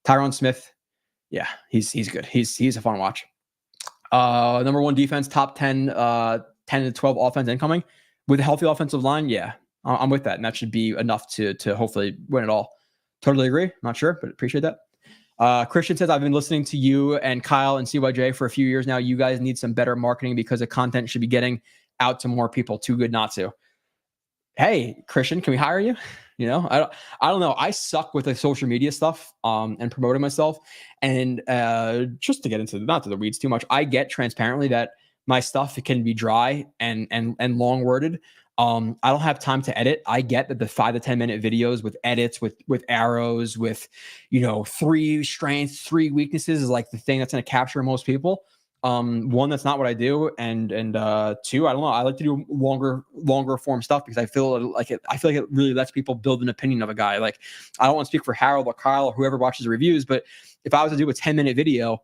Tyron Smith, yeah, he's good. He's a fun watch. Number 1 defense, top 10 to 12 offense incoming with a healthy offensive line. Yeah, I'm with that. And that should be enough to hopefully win it all. Totally agree. Not sure, but appreciate that. Christian says, I've been listening to you and Kyle and CYJ for a few years now. You guys need some better marketing because the content should be getting out to more people. Too good not to. Hey, Christian, can we hire you? I don't know. I suck with the social media stuff and promoting myself. And just to get into not to the weeds too much, I get transparently that my stuff can be dry and long worded. I don't have time to edit. I get that the 5 to 10 minute videos with edits, with arrows, with, 3 strengths, 3 weaknesses is like the thing that's going to capture most people. 1, that's not what I do. And 2, I don't know. I like to do longer form stuff because I feel like it really lets people build an opinion of a guy. Like I don't want to speak for Harold or Kyle or whoever watches the reviews, but if I was to do a 10-minute video,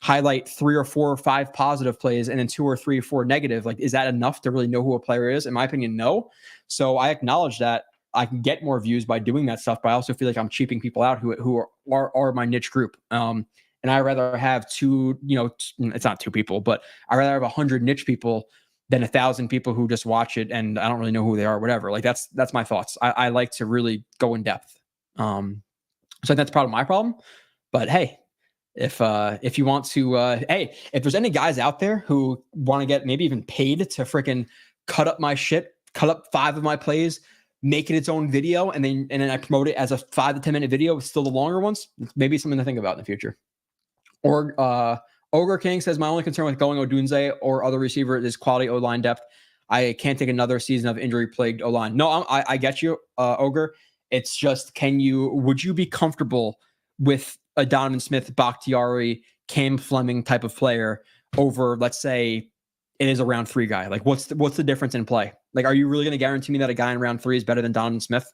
highlight 3 or 4 or 5 positive plays and then 2 or 3 or 4 negative. Like, is that enough to really know who a player is? In my opinion, no. So I acknowledge that I can get more views by doing that stuff, but I also feel like I'm cheaping people out who are my niche group. And I rather have 2, it's not 2 people, but I rather have 100 niche people than 1,000 people who just watch it and I don't really know who they are, or whatever. Like that's my thoughts. I like to really go in depth. So that's probably my problem. But hey, if you want to, if there's any guys out there who want to get maybe even paid to freaking cut up my shit, cut up 5 of my plays, make it its own video, and then I promote it as a 5 to 10 minute video with still the longer ones, maybe something to think about in the future. Or Ogre King says, my only concern with going Odunze or other receiver is quality O-line depth. I can't take another season of injury-plagued O-line. No, I get you, Ogre. It's just, would you be comfortable with a Donovan Smith, Bakhtiari, Cam Fleming type of player over, let's say, it is a round 3 guy? Like, what's the difference in play? Like, are you really going to guarantee me that a guy in round 3 is better than Donovan Smith?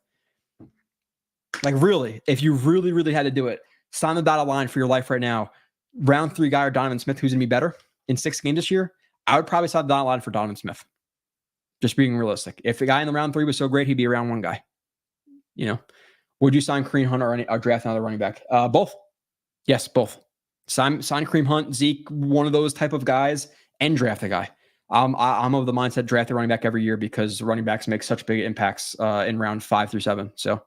Like, really, if you really, really had to do it, sign the dotted line for your life right now. Round 3 guy or Donovan Smith, who's going to be better in 6 games this year? I would probably sign the dotted line for Donovan Smith. Just being realistic. If the guy in the round 3 was so great, he'd be a round 1 guy. You know, would you sign Kareem Hunt or draft another running back? Both. Yes, both. Sign Kareem Hunt, Zeke, one of those type of guys, and draft a guy. I'm of the mindset draft a running back every year because running backs make such big impacts in round 5 through 7. So,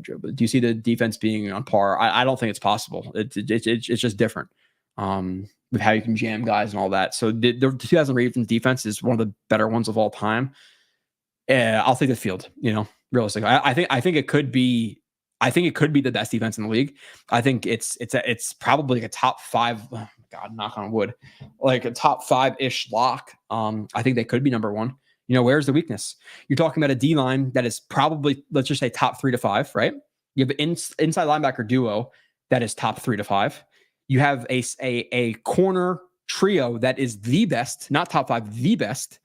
do you see the defense being on par? I don't think it's possible. It's just different. With how you can jam guys and all that. So the 2000 Ravens defense is one of the better ones of all time. I'll take the field, realistically. I think it could be the best defense in the league. I think it's probably like a top 5, oh God, knock on wood, like a top 5-ish lock. I think they could be number 1. Where's the weakness? You're talking about a D-line that is probably, let's just say, top 3 to 5, right? You have an inside linebacker duo that is top 3 to 5. You have a corner trio that is the best, not top 5, the best.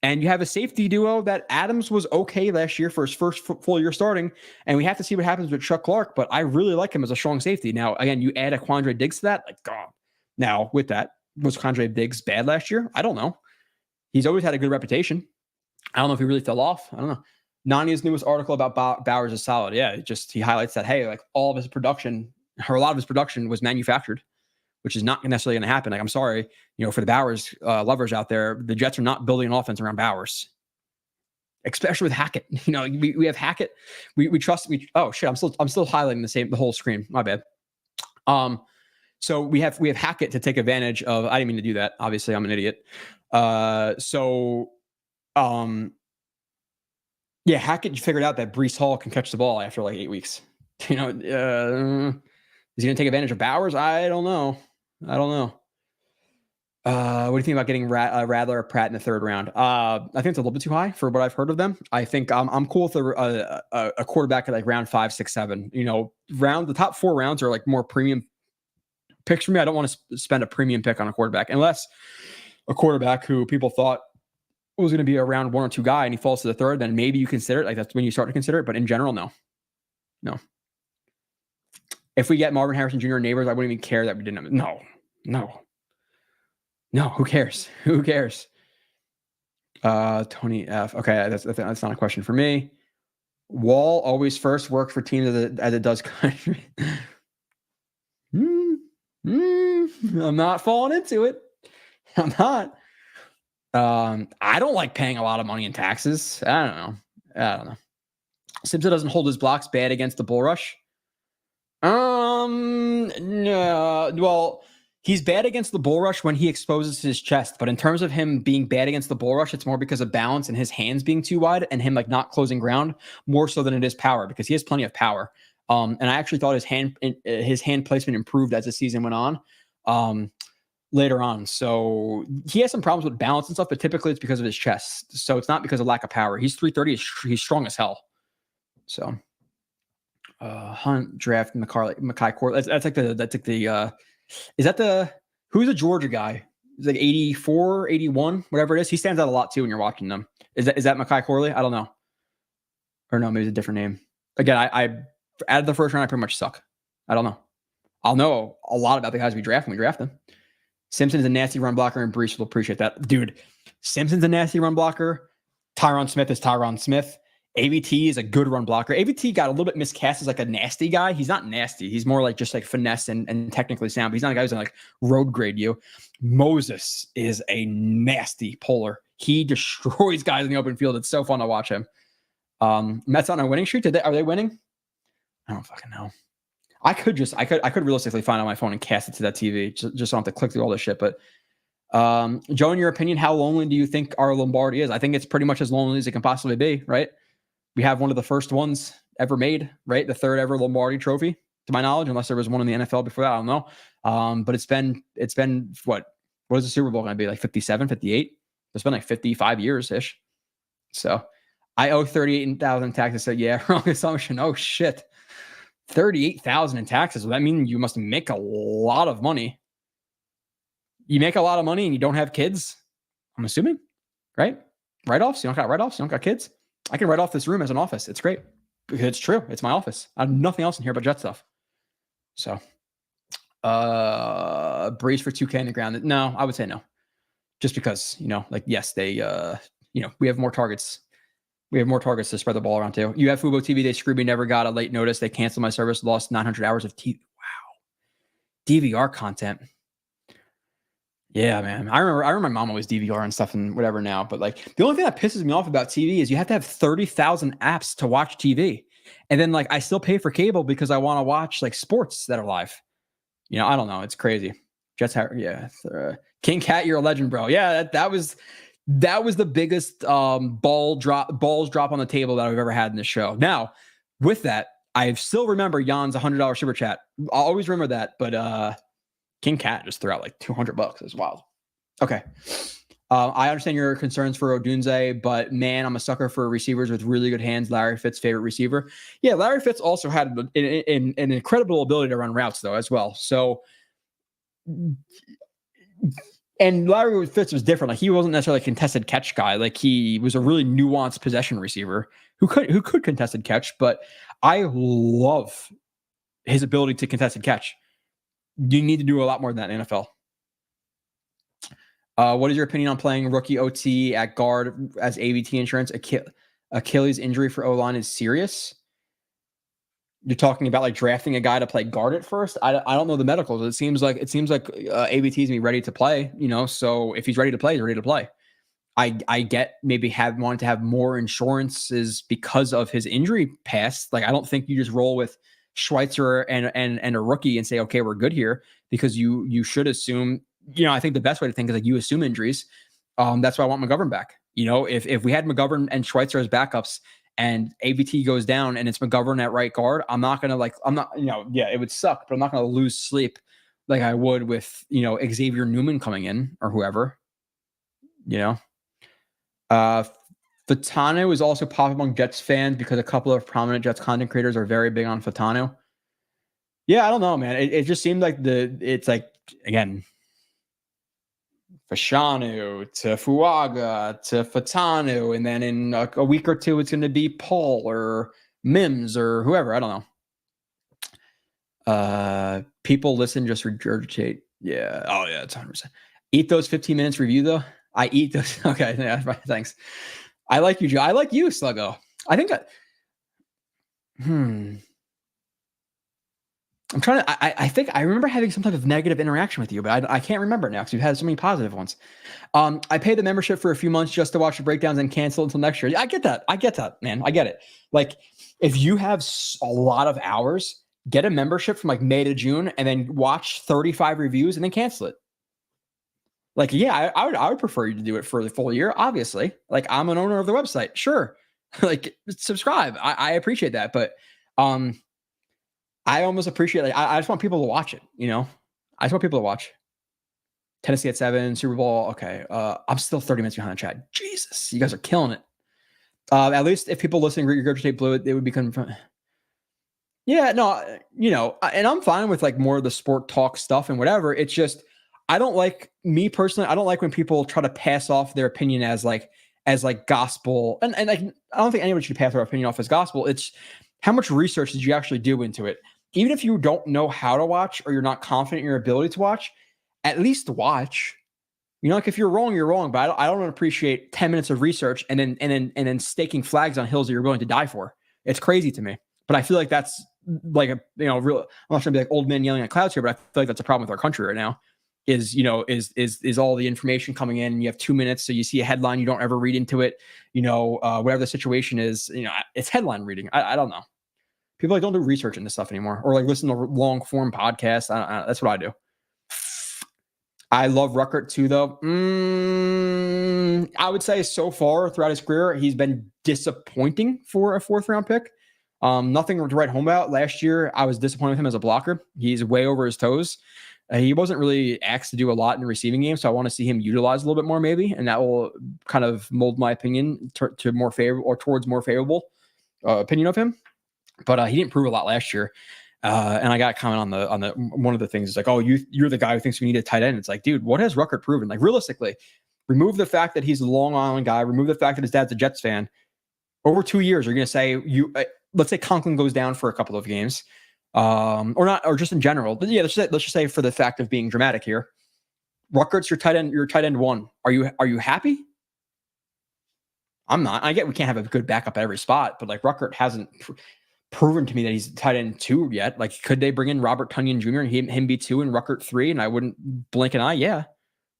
And you have a safety duo that Adams was okay last year for his first full year starting. And we have to see what happens with Chuck Clark, but I really like him as a strong safety. Now, again, you add a Quandre Diggs to that, like, God. Now, with that, was Quandre Diggs bad last year? I don't know. He's always had a good reputation. I don't know if he really fell off. I don't know. Nani's newest article about Bowers is solid. Yeah, he highlights that, hey, like all of his production, or a lot of his production was manufactured, which is not necessarily going to happen. Like, I'm sorry, for the Bowers lovers out there, the Jets are not building an offense around Bowers, especially with Hackett. We have Hackett. We trust. Oh shit, I'm still highlighting the whole screen. My bad. So we have Hackett to take advantage of. I didn't mean to do that. Obviously, I'm an idiot. Yeah, Hackett figured out that Breece Hall can catch the ball after like 8 weeks. Is he going to take advantage of Bowers? I don't know. What do you think about getting Radler or Pratt in the 3rd round? I think it's a little bit too high for what I've heard of them. I think I'm cool with a quarterback at like round 5, 6, 7. The top 4 rounds are like more premium picks for me. I don't want to spend a premium pick on a quarterback unless a quarterback who people thought was going to be a round 1 or 2 guy and he falls to the 3rd. Then maybe you consider it. Like that's when you start to consider it. But in general, no. If we get Marvin Harrison Jr. and Neighbors, I wouldn't even care that we didn't. No. Who cares? Tony F. Okay, that's not a question for me. Wall always first works for teams as it does country. I'm not falling into it. I'm not. I don't like paying a lot of money in taxes. I don't know. Simpson doesn't hold his blocks bad against the bull rush. No. Well, he's bad against the bull rush when he exposes his chest. But in terms of him being bad against the bull rush, it's more because of balance and his hands being too wide and him like not closing ground more so than it is power because he has plenty of power. And I actually thought his hand placement improved as the season went on. Later on. So he has some problems with balance and stuff, but typically it's because of his chest. So it's not because of lack of power. He's 330. He's strong as hell. So Hunt draft Mackay Court. That's like the is that who's the Georgia guy? He's like 84, 81, whatever it is. He stands out a lot too when you're watching them. Is that Mackay Corley? I don't know. Or no, maybe it's a different name. Again, I out of the 1st round, I pretty much suck. I don't know. I'll know a lot about the guys we draft when we draft them. Simpson's a nasty run blocker, and Breece will appreciate that. Dude, Simpson's a nasty run blocker. Tyron Smith is Tyron Smith. AVT is a good run blocker. AVT got a little bit miscast as like a nasty guy. He's not nasty. He's more like just like finesse and technically sound. But he's not a guy who's going to like road grade you. Moses is a nasty puller. He destroys guys in the open field. It's so fun to watch him. Mets on a winning streak. Are they winning? I don't fucking know. I could realistically find on my phone and cast it to that TV. Just so I don't have to click through all this shit. But Joe, in your opinion, how lonely do you think our Lombardi is? I think it's pretty much as lonely as it can possibly be, right? We have one of the first ones ever made, right? The 3rd ever Lombardi trophy, to my knowledge, unless there was one in the NFL before that. I don't know. But it's been what is the Super Bowl going to be, like 57, 58? It's been like 55 years ish. So I owe 38,000 in taxes. So yeah, wrong assumption. Oh shit. 38,000 in taxes. Well, that means you must make a lot of money. You make a lot of money and you don't have kids, I'm assuming, right? Write-offs? You don't got write-offs? You don't got kids? I can write off this room as an office. It's great. It's true. It's my office. I have nothing else in here but Jet stuff. So, Breeze for 2K in the ground. No, I would say no. Just because, like, yes, they, we have more targets. We have more targets to spread the ball around too. You have Fubo TV. They screwed me. Never got a late notice. They canceled my service. Lost 900 hours of TV. Wow. DVR content. Yeah, man. I remember my mom always DVR and stuff and whatever now. But like the only thing that pisses me off about TV is you have to have 30,000 apps to watch TV. And then like I still pay for cable because I want to watch like sports that are live. I don't know. It's crazy. King Cat, you're a legend, bro. Yeah, that was the biggest balls drop on the table that I've ever had in this show. Now, with that, I still remember Jan's $100 super chat. I'll always remember that, but King Cat just threw out like $200. It's wild. Okay. I understand your concerns for Odunze, but man, I'm a sucker for receivers with really good hands. Larry Fitz' favorite receiver. Yeah, Larry Fitz also had an incredible ability to run routes though as well. So, and Larry Fitz was different. Like he wasn't necessarily a contested catch guy. Like he was a really nuanced possession receiver who could contested catch. But I love his ability to contested catch. You need to do a lot more than that in NFL. What is your opinion on playing rookie OT at guard as AVT insurance? Achilles injury for O-line is serious. You're talking about like drafting a guy to play guard at first. I don't know the medicals. It seems like AVT is gonna be ready to play. So if he's ready to play, he's ready to play. I get maybe wanting to have more insurances because of his injury past. Like I don't think you just roll with Schweitzer and a rookie and say, okay, we're good here, because you should assume, I think the best way to think is like you assume injuries. That's why I want McGovern back. If we had McGovern and Schweitzer as backups and AVT goes down and it's McGovern at right guard, it would suck, but I'm not going to lose sleep like I would with, Xavier Newman coming in or whoever, Fatano is also popular among Jets fans because a couple of prominent Jets content creators are very big on Fatano. Yeah, I don't know, man. It just seemed like it's like, again, Fashanu to Fuaga to Fatano, and then in a week or two, it's going to be Paul or Mims or whoever. I don't know. People listen, just regurgitate. Yeah. Oh, yeah, it's 100%. Eat those 15 minutes review, though. I eat those. Okay, yeah, thanks. I like you, Joe. I like you, Sluggo. I think I'm trying to, I think I remember having some type of negative interaction with you, but I can't remember now because you've had so many positive ones. I paid the membership for a few months just to watch the breakdowns and cancel until next year. I get that, man. I get it. Like if you have a lot of hours, get a membership from like May to June and then watch 35 reviews and then cancel it. Like, yeah, I would prefer you to do it for the full year, obviously. Like, I'm an owner of the website. Sure. Like, subscribe. I appreciate that. But I almost appreciate, like, I just want people to watch it, I just want people to watch. Tennessee at 7, Super Bowl. Okay. I'm still 30 minutes behind the chat. Jesus, you guys are killing it. At least if people listening regurgitate Blewett, they would become. Yeah, no, and I'm fine with like more of the sport talk stuff and whatever. It's just, I don't like, me personally, I don't like when people try to pass off their opinion as gospel. And like, I don't think anyone should pass their opinion off as gospel. It's how much research did you actually do into it? Even if you don't know how to watch or you're not confident in your ability to watch, at least watch. Like if you're wrong, you're wrong. But I don't appreciate 10 minutes of research and then staking flags on hills that you're willing to die for. It's crazy to me. But I feel like that's like a real. I'm not trying to be like old men yelling at clouds here, but I feel like that's a problem with our country right now. Is all the information coming in and you have 2 minutes. So you see a headline, you don't ever read into it, whatever the situation is, it's headline reading. I don't know. People like don't do research into stuff anymore or like listen to long form podcasts. That's what I do. I love Ruckert too, though. I would say so far throughout his career, he's been disappointing for a 4th round pick. Nothing to write home about. Last year, I was disappointed with him as a blocker. He's way over his toes. He wasn't really asked to do a lot in the receiving game, so I want to see him utilized a little bit more, maybe, and that will kind of mold my opinion to more favorable or towards more favorable opinion of him. But he didn't prove a lot last year. And I got a comment on the one of the things is like, oh, you're the guy who thinks we need a tight end. It's like, dude, what has Ruckert proven? Like, realistically, remove the fact that he's a Long Island guy, remove the fact that his dad's a Jets fan. Over 2 years, you're going to say let's say Conklin goes down for a couple of games. Or not, or just in general. But yeah, let's just say for the fact of being dramatic here, Ruckert's your tight end one. Are you happy? I'm not. I get we can't have a good backup at every spot, but like Ruckert hasn't proven to me that he's tight end 2 yet. Like, could they bring in Robert Tonyan Jr. and him be 2 and Ruckert 3? And I wouldn't blink an eye. Yeah,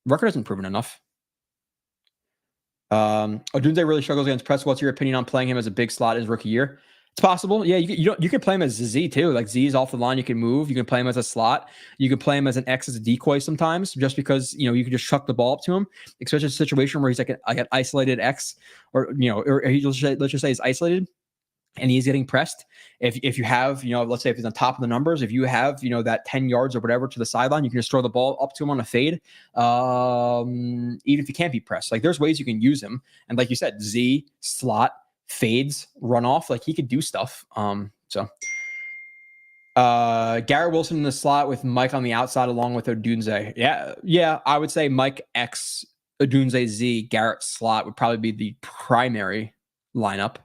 Ruckert hasn't proven enough. Odunze really struggles against press. What's your opinion on playing him as a big slot his rookie year? It's possible. Yeah, you can play him as Z too. Like Z's off the line, you can move. You can play him as a slot. You can play him as an X as a decoy sometimes, just because you can just chuck the ball up to him, especially in a situation where he's like an isolated X, or let's just say he's isolated and he's getting pressed. If you have let's say if he's on top of the numbers, if you have that 10 yards or whatever to the sideline, you can just throw the ball up to him on a fade. Even if you can't be pressed, like there's ways you can use him. And like you said, Z slot. Fades, run off, like he could do stuff. Garrett Wilson in the slot with Mike on the outside along with Odunze. Yeah, I would say Mike X, Odunze Z, Garrett slot would probably be the primary lineup.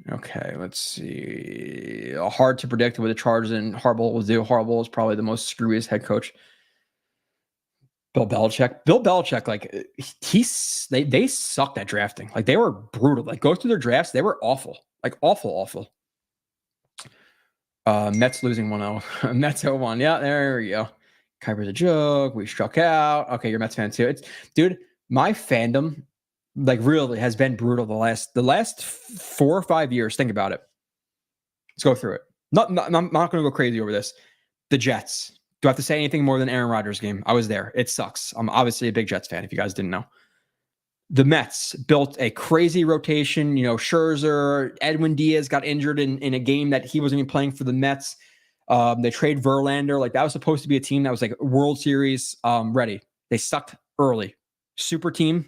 Okay, let's see. Hard to predict what the Chargers and Harbaugh will do. Harbaugh is probably the most screwiest head coach. Bill Belichick, like they sucked at drafting. Like they were brutal. Like go through their drafts, they were awful. Like awful. Mets losing 1-0. Mets 0-1. Yeah, there we go. Kuiper's a joke. We struck out. Okay, you're a Mets fan too. Dude, my fandom like really has been brutal the last 4 or 5 years. Think about it. Let's go through it. I'm not going to go crazy over this. The Jets. Do I have to say anything more than Aaron Rodgers game? I was there. It sucks. I'm obviously a big Jets fan, if you guys didn't know. The Mets built a crazy rotation. Scherzer, Edwin Diaz got injured in a game that he wasn't even playing for the Mets. They trade Verlander. Like that was supposed to be a team that was like World Series ready. They sucked early. Super team,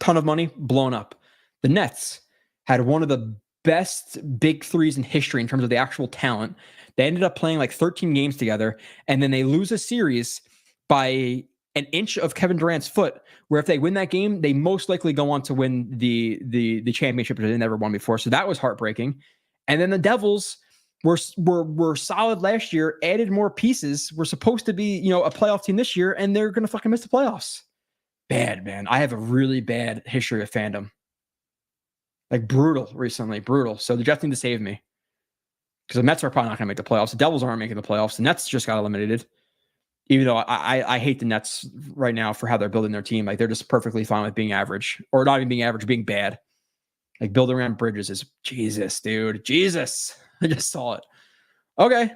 ton of money, blown up. The Nets had one of the best big threes in history in terms of the actual talent. They ended up playing like 13 games together, and then they lose a series by an inch of Kevin Durant's foot, where if they win that game, they most likely go on to win the championship that they never won before. So that was heartbreaking. And then the Devils were solid last year, added more pieces, were supposed to be, a playoff team this year, and they're going to fucking miss the playoffs. Bad, man. I have a really bad history of fandom. Like brutal recently, brutal. So the Jets need to save me. Because the Mets are probably not going to make the playoffs. The Devils aren't making the playoffs. The Nets just got eliminated. Even though I hate the Nets right now for how they're building their team. Like they're just perfectly fine with being average. Or not even being average, being bad. Like building around Bridges is Jesus, dude. Jesus. I just saw it. Okay.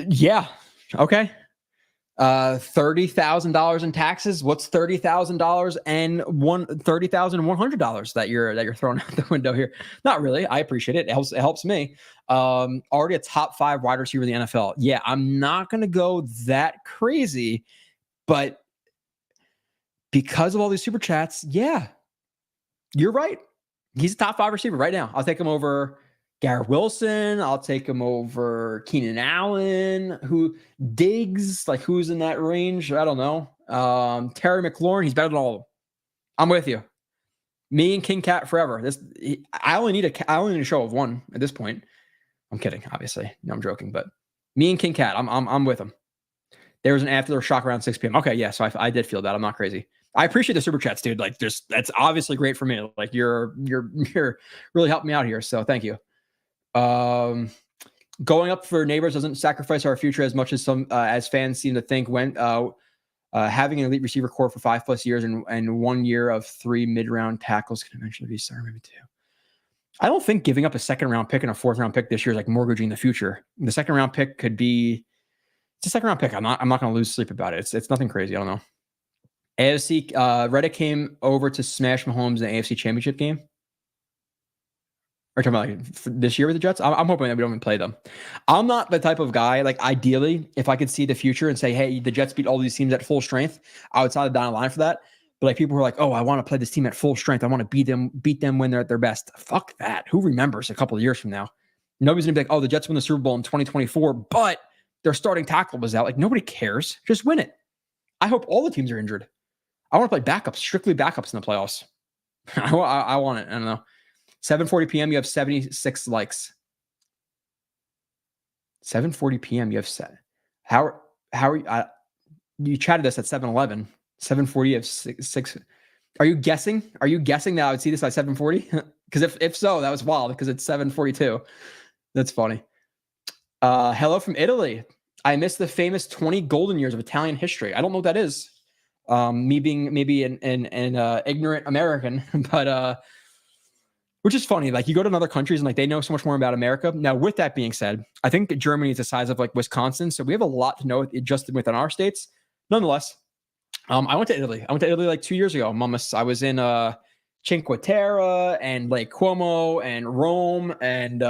Yeah. Okay. $30,000 in taxes. What's $30,000 and $30,100 that you're throwing out the window here? Not really. I appreciate it. It helps me. Already a top 5 wide receiver in the NFL. Yeah, I'm not gonna go that crazy, but because of all these super chats, yeah, you're right. He's a top 5 receiver right now. I'll take him over Garrett Wilson. I'll take him over Keenan Allen. Diggs, like who's in that range? I don't know. Terry McLaurin, he's better than all of them. I'm with you. Me and King Cat forever. I only need a show of one at this point. I'm kidding, obviously. No, I'm joking, but me and King Cat, I'm with him. There was an after shock around 6 p.m. Okay, yeah, so I did feel that. I'm not crazy. I appreciate the super chats, dude. Like, that's obviously great for me. Like, you're really helping me out here. So thank you. Going up for neighbors doesn't sacrifice our future as much as some as fans seem to think. When having an elite receiver core for 5+ years and 1 year of 3 mid-round tackles can eventually be started, maybe 2. I don't think giving up a 2nd-round pick and a 4th-round pick this year is like mortgaging the future. The 2nd-round pick could be. It's a 2nd-round pick. I'm not going to lose sleep about it. It's nothing crazy. I don't know. AFC, Reddit came over to smash Mahomes in the AFC Championship game. Or talking about like this year with the Jets. I'm hoping that we don't even play them. I'm not the type of guy, like ideally, if I could see the future and say, hey, the Jets beat all these teams at full strength, I would sign down a line for that. But like people who are like, oh, I want to play this team at full strength. I want to beat them when they're at their best. Fuck that. Who remembers a couple of years from now? Nobody's gonna be like, oh, the Jets won the Super Bowl in 2024, but their starting tackle was out. Like nobody cares. Just win it. I hope all the teams are injured. I want to play backups, strictly backups in the playoffs. I want it. I don't know. 7:40 p.m. You have 76 likes. 7:40 p.m. You have set. How are you? You chatted us at 7:11. 7:40 you have six. Are you guessing? Are you guessing that I would see this at 7:40? Because if so, that was wild. Because it's 7:42. That's funny. Hello from Italy. I missed the famous 20 golden years of Italian history. I don't know what that is. Me being maybe an ignorant American, but which is funny. Like you go to other countries and like they know so much more about America. Now, with that being said, I think Germany is the size of like Wisconsin, so we have a lot to know just within our states. Nonetheless, I went to Italy. I went to Italy like 2 years ago. I was in Cinque Terre and Lake Como and Rome and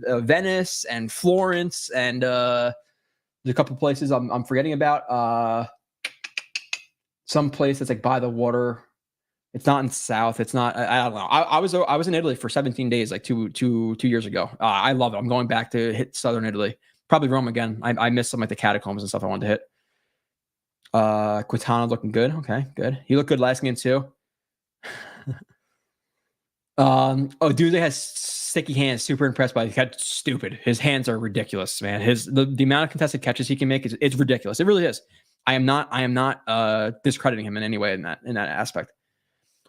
Venice and Florence and there's a couple places I'm forgetting about. Some place that's like by the water. It's not in the South. It's not. I don't know. I was in Italy for 17 days, like two years ago. I love it. I'm going back to hit southern Italy. Probably Rome again. I missed some like the catacombs and stuff I wanted to hit. Quintana looking good. Okay, good. He looked good last game too. Dude, has sticky hands. Super impressed by. He got stupid. His hands are ridiculous, man. The amount of contested catches he can make it's ridiculous. It really is. I am not discrediting him in any way in that aspect.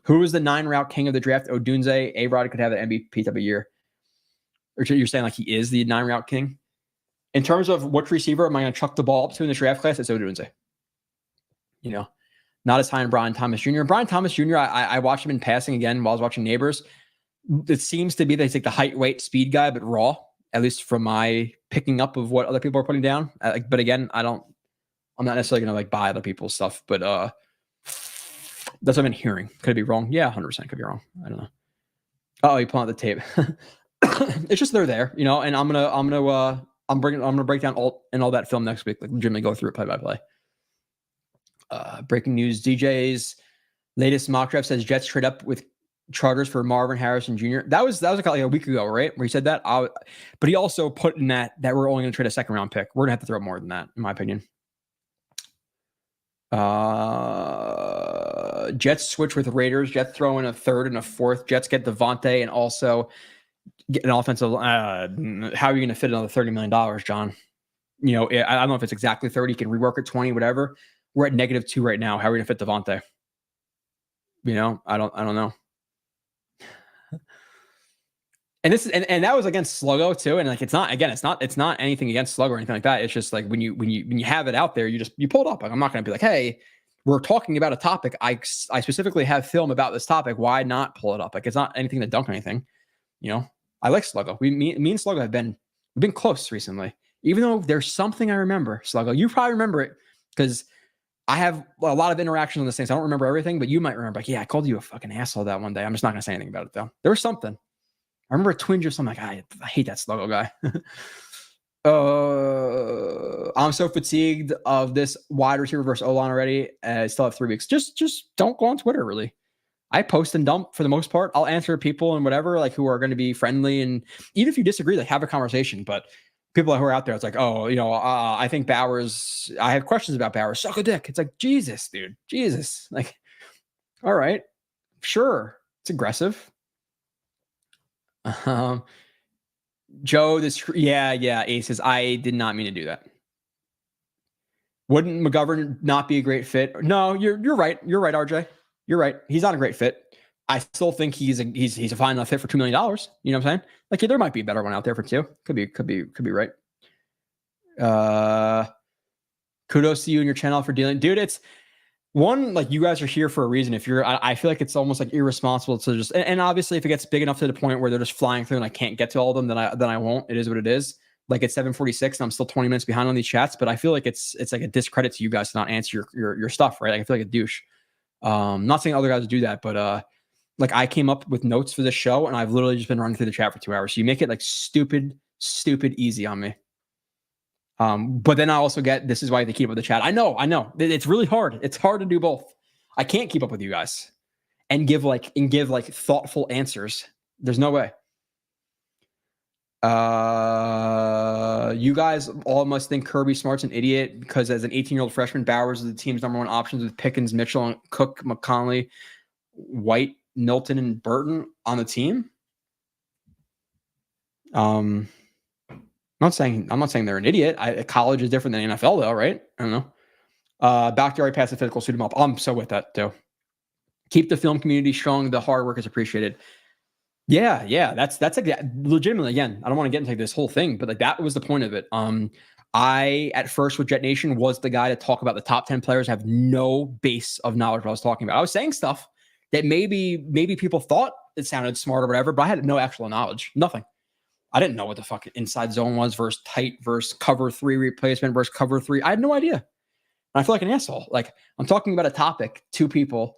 Who is the 9-route king of the draft? Odunze. A-Rod could have the MVP type of year. Or you're saying like he is the 9-route king? In terms of which receiver am I going to chuck the ball up to in this draft class? It's Odunze. You know, not as high in Brian Thomas Jr. Brian Thomas Jr., I watched him in passing again while I was watching Neighbors. It seems to be that he's like the height, weight, speed guy, but raw, at least from my picking up of what other people are putting down. But again, I'm not necessarily going to like buy other people's stuff, but that's what I've been hearing. Could it be wrong? Yeah, 100% could be wrong. I don't know. Oh, you pull out the tape. It's just they're there, you know. And I'm gonna break down all that film next week. Like legitimately go through it play by play. Breaking news: DJ's latest mock draft says Jets trade up with Chargers for Marvin Harrison Jr. That was like a week ago, right? Where he said that. But he also put in that we're only going to trade a second round pick. We're gonna have to throw more than that, in my opinion. Jets switch with Raiders. Jets throw in a third and a fourth. Jets get Devontae and also get an offensive. How are you going to fit another $30 million, John? You know, I don't know if it's exactly 30. You can rework it 20, whatever. We're at -2 right now. How are we going to fit Devontae? You know, I don't know. And this is and that was against Sluggo too. And like it's not anything against Sluggo or anything like that. It's just like when you have it out there, you pull it up. Like, I'm not going to be like, hey, we're talking about a topic. I specifically have film about this topic. Why not pull it up? Like it's not anything to dunk or anything. You know, I like Sluggo. Me and Sluggo we've been close recently. Even though there's something I remember, Sluggo. You probably remember it because I have a lot of interactions on this thing. So I don't remember everything, but you might remember. Like, yeah, I called you a fucking asshole that one day. I'm just not going to say anything about it though. There was something. I remember a twinge or something. Like, I hate that Sluggo guy. I'm so fatigued of this wide receiver versus O-line already. I still have 3 weeks. Just don't go on Twitter, really. I post and dump for the most part. I'll answer people and whatever, like who are going to be friendly. And even if you disagree, like have a conversation. But people who are out there, it's like, oh, you know, I think Bowers, I have questions about Bowers. Suck a dick. It's like, Jesus, dude. Jesus. Like, all right. Sure. It's aggressive. Joe, Ace says, I did not mean to do that. Wouldn't McGovern not be a great fit? No, you're right. You're right, RJ. You're right. He's not a great fit. I still think he's a fine enough fit for $2 million. You know what I'm saying? Like, yeah, there might be a better one out there for 2. Could be right. Kudos to you and your channel for dealing, dude. It's one, like you guys are here for a reason. If you're, I feel like it's almost like irresponsible to just, and obviously if it gets big enough to the point where they're just flying through and I can't get to all of them, then I won't. It is what it is. like it's 7:46 and I'm still 20 minutes behind on these chats, but I feel like it's like a discredit to you guys to not answer your stuff, right? Like I feel like a douche. Not saying other guys do that, but like I came up with notes for this show and I've literally just been running through the chat for 2 hours. So you make it like stupid easy on me. But then I also get, this is why they keep up with the chat. I know. It's really hard. It's hard to do both. I can't keep up with you guys and give like thoughtful answers. There's no way. You guys all must think Kirby Smart's an idiot because as an 18-year-old freshman, Bowers is the team's number one options with Pickens, Mitchell, and Cook, McConnell, White, Milton, and Burton on the team. I'm not saying they're an idiot. College is different than NFL though, right? I don't know. Bakhtiari passed the physical, suit him up. I'm so with that too. Keep the film community strong. The hard work is appreciated. Yeah. That's like legitimately, again, I don't want to get into this whole thing, but like that was the point of it. I at first with Jet Nation was the guy to talk about the top 10 players, have no base of knowledge what I was talking about. I was saying stuff that maybe people thought it sounded smart or whatever, but I had no actual knowledge. Nothing. I didn't know what the fuck inside zone was versus tight versus cover 3 replacement versus cover 3. I had no idea. And I feel like an asshole. Like I'm talking about a topic to people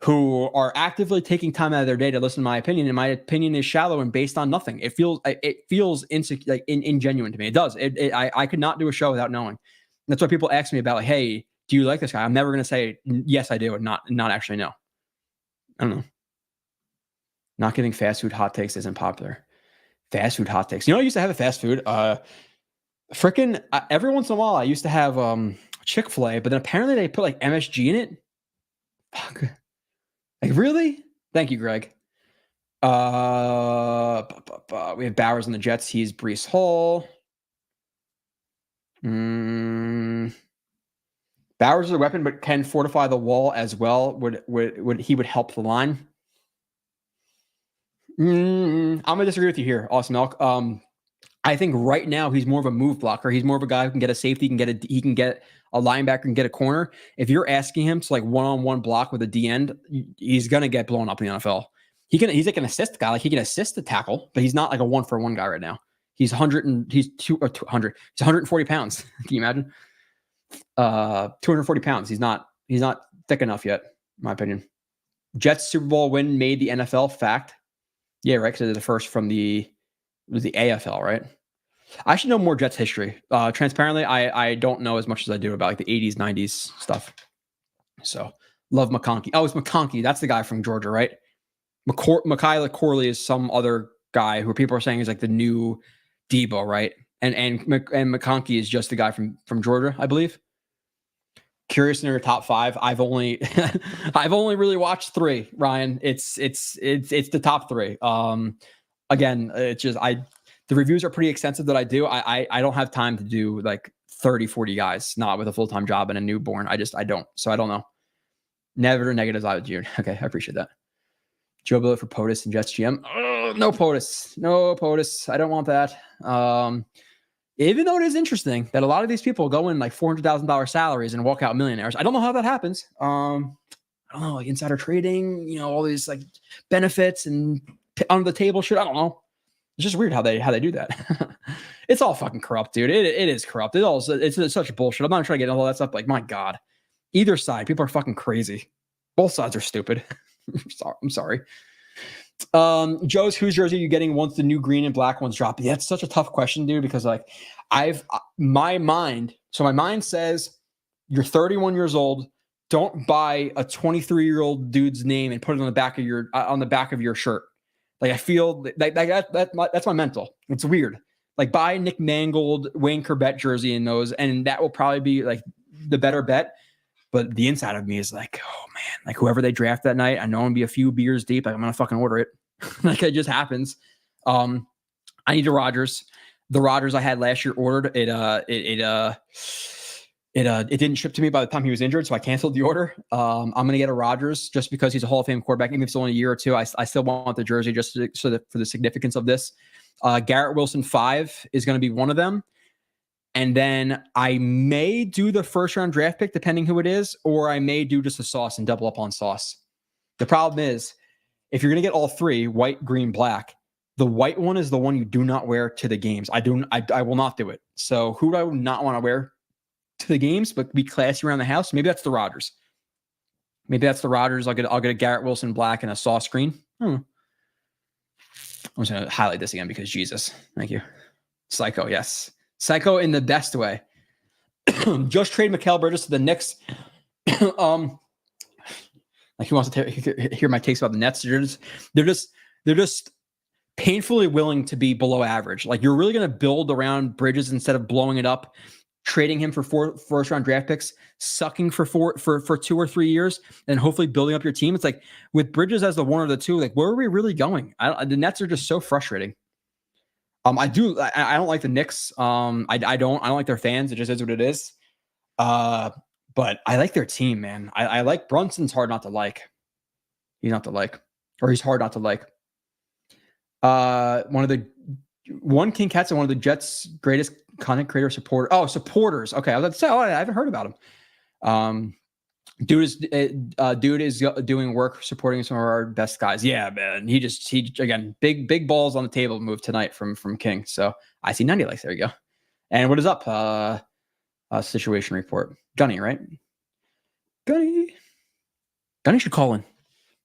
who are actively taking time out of their day to listen to my opinion, and my opinion is shallow and based on nothing. It feels ingenuine to me. It does. I could not do a show without knowing. And that's why people ask me about, like, hey, do you like this guy? I'm never going to say yes, I do, and not actually no. I don't know. Not giving fast food hot takes isn't popular. Fast food hot takes. You know, I used to have a fast food. Every once in a while, I used to have Chick-fil-A, but then apparently they put like MSG in it. Fuck. Like, really? Thank you, Greg. We have Bowers on the Jets. He's Breece Hall. Bowers is a weapon, but can fortify the wall as well. Would he help the line? I'm gonna disagree with you here, Awesome Elk. I think right now he's more of a move blocker. He's more of a guy who can get a safety, he can get a linebacker and get a corner. If you're asking him to like one-on-one block with a D end, he's gonna get blown up in the NFL. He's like an assist guy, like he can assist the tackle, but he's not like a 1-for-1 guy right now. He's 140 pounds. Can you imagine? 240 pounds. He's not thick enough yet, in my opinion. Jets Super Bowl win made the NFL. Fact. Yeah, right. Because they're the first from the AFL, right? I should know more Jets history. Transparently, I don't know as much as I do about like the 80s, 90s stuff. So love McConkey. Oh, it's McConkey. That's the guy from Georgia, right? Michaela Corley is some other guy who people are saying is like the new Debo, right? And McConkey is just the guy from Georgia, I believe. Curious in your top 5. I've only really watched 3, Ryan. It's the top 3. Again, it's just the reviews are pretty extensive that I do. I don't have time to do like 30, 40 guys, not with a full-time job and a newborn. I don't. So I don't know. Never negatives out of June. Okay, I appreciate that. Joe Blewett for POTUS and Jets GM. Oh, no POTUS. I don't want that. Even though it is interesting that a lot of these people go in like $400,000 salaries and walk out millionaires. I don't know how that happens. I don't know, like insider trading, you know, all these like benefits and under the table shit. I don't know. It's just weird how they do that. It's all fucking corrupt, dude. It is corrupt. It's such bullshit. I'm not trying to get all that stuff. Like, my God, either side, people are fucking crazy. Both sides are stupid. I'm sorry. Joe's, whose jersey are you getting once the new green and black ones drop? Yeah, it's such a tough question, dude, because like my mind says you're 31 years old. Don't buy a 23-year-old dude's name and put it on the back of your shirt. Like, I feel that's my mental. It's weird. Like, buy Nick Mangold, Wayne Corbett jersey in those, and that will probably be like the better bet. But the inside of me is like, oh man, like whoever they draft that night, I know I'm gonna be a few beers deep. Like, I'm gonna fucking order it. Like, it just happens. I need a Rodgers. The Rodgers I had last year ordered it. It didn't ship to me by the time he was injured, so I canceled the order. I'm gonna get a Rodgers just because he's a Hall of Fame quarterback. Even if it's only a year or two, I still want the jersey just for the significance of this. Garrett Wilson 5 is gonna be one of them. And then I may do the first round draft pick, depending who it is, or I may do just a sauce and double up on sauce. The problem is, if you're going to get all 3, white, green, black, The white one is the one you do not wear to the games. I will not do it. So who do I not want to wear to the games, but be classy around the house? Maybe that's the Rodgers. I'll get a Garrett Wilson black and a soft screen. I'm just gonna highlight this again because Jesus. Thank you. Psycho, yes. Psycho in the best way. Just trade Mikal Bridges to the Knicks. Like he wants to hear my takes about the Nets. They're just painfully willing to be below average. Like you're really going to build around Bridges instead of blowing it up, trading him for 4 first-round draft picks, sucking for 2 or 3 years, and hopefully building up your team. It's like with Bridges as the one or the two, like where are we really going? The Nets are just so frustrating. I don't like the Knicks. I don't like their fans. It just is what it is. But I like their team, man. I like Brunson's hard not to like. He's hard not to like. One King Katz and one of the Jets' greatest content creator supporters. Okay, I was about to say, I haven't heard about him. Dude is doing work supporting some of our best guys. Yeah, man. He again big balls on the table move tonight from King. So I see 90 likes. There you go. And what is up? Situation report. Gunny, right? Gunny should call in.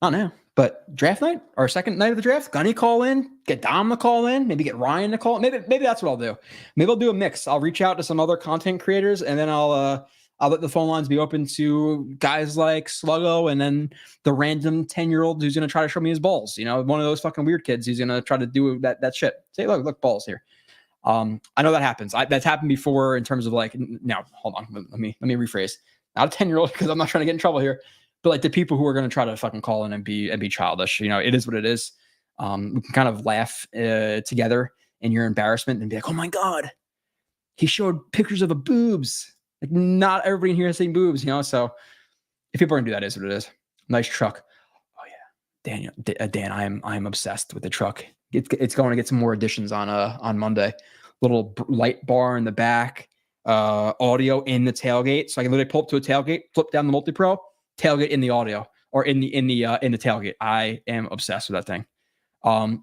Not now, but draft night or second night of the draft. Gunny call in. Get Dom to call in. Maybe get Ryan to call in. Maybe that's what I'll do. Maybe I'll do a mix. I'll reach out to some other content creators, and then I'll let the phone lines be open to guys like Sluggo, and then the random 10-year-old who's going to try to show me his balls. You know, one of those fucking weird kids who's going to try to do that shit. Say, look, balls here. I know that happens. That's happened before in terms of like, now hold on, let me rephrase. Not a 10-year-old because I'm not trying to get in trouble here, but like the people who are going to try to fucking call in and be childish. You know, it is what it is. We can kind of laugh together in your embarrassment and be like, oh my God, he showed pictures of a boobs. Like not everybody in here has seen boobs, you know? So if people are going to do that, is what it is. Nice truck. Oh yeah. Dan, I'm obsessed with the truck. It's going to get some more additions on Monday. Little light bar in the back, audio in the tailgate. So I can literally pull up to a tailgate, flip down the multi-pro, tailgate in the audio or in the tailgate. I am obsessed with that thing.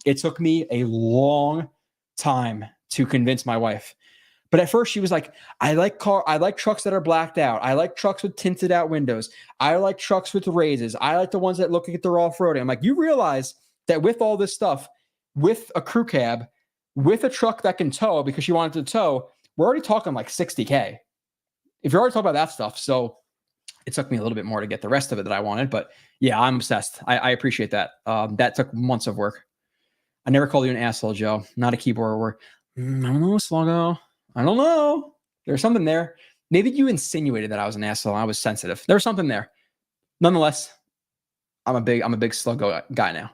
It took me a long time to convince my wife. But at first she was like, I like trucks that are blacked out. I like trucks with tinted out windows. I like trucks with raises. I like the ones that look like they're off-roading. I'm like, you realize that with all this stuff, with a crew cab, with a truck that can tow because she wanted to tow, we're already talking like $60K. If you're already talking about that stuff. So it took me a little bit more to get the rest of it that I wanted. But yeah, I'm obsessed. I appreciate that. That took months of work. I never called you an asshole, Joe. Not a keyboard warrior. I don't know, Sluggo. I don't know. There's something there. Maybe you insinuated that I was an asshole. I was sensitive. There was something there. Nonetheless, I'm a big Sluggo guy now.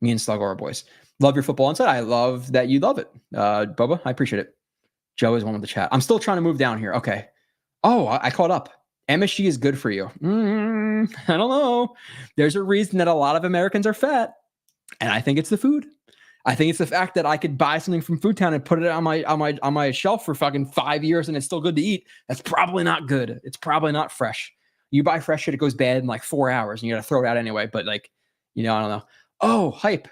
Me and Sluggo are boys. Love your football insight. I love that you love it. Bubba, I appreciate it. Joe is one of the chat. I'm still trying to move down here. Okay. Oh, I caught up. MSG is good for you. I don't know. There's a reason that a lot of Americans are fat. And I think it's the food. I think it's the fact that I could buy something from Food Town and put it on my shelf for fucking 5 years and it's still good to eat. That's probably not good. It's probably not fresh. You buy fresh shit, it goes bad in like 4 hours and you got to throw it out anyway. But like, you know, I don't know. Oh, hype.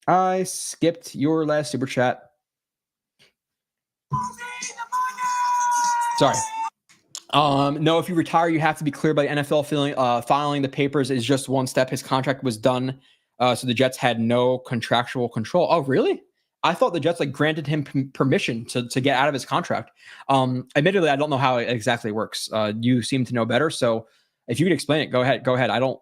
I skipped your last super chat. Sorry. No, if you retire, you have to be cleared by the NFL. Filing the papers is just one step. His contract was done. So the Jets had no contractual control. Oh, really? I thought the Jets like granted him permission to get out of his contract. Admittedly, I don't know how it exactly works. You seem to know better. So if you could explain it, go ahead. I don't.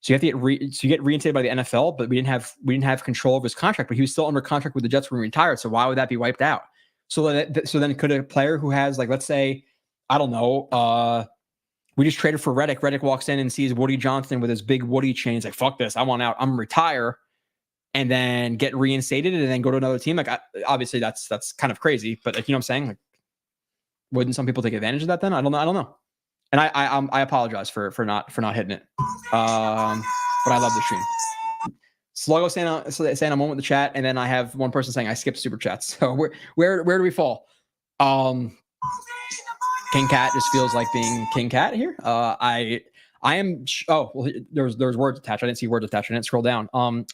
So you have to get reinstated by the NFL, but we didn't have control of his contract. But he was still under contract with the Jets when he retired. So why would that be wiped out? So then could a player who has like, let's say, I don't know, we just traded for Reddick. Reddick walks in and sees Woody Johnson with his big Woody chain. He's like, fuck this. I want out. I'm retire. And then get reinstated and then go to another team. Like, obviously that's kind of crazy, but like, you know what I'm saying? Like, wouldn't some people take advantage of that then? I don't know. And I apologize for not hitting it. But I love the stream. Sluggo saying I'm on with the chat. And then I have one person saying I skipped super chats. So where do we fall? King Cat just feels like being King Cat here. I I am. There's words attached. I didn't see words attached. I didn't scroll down.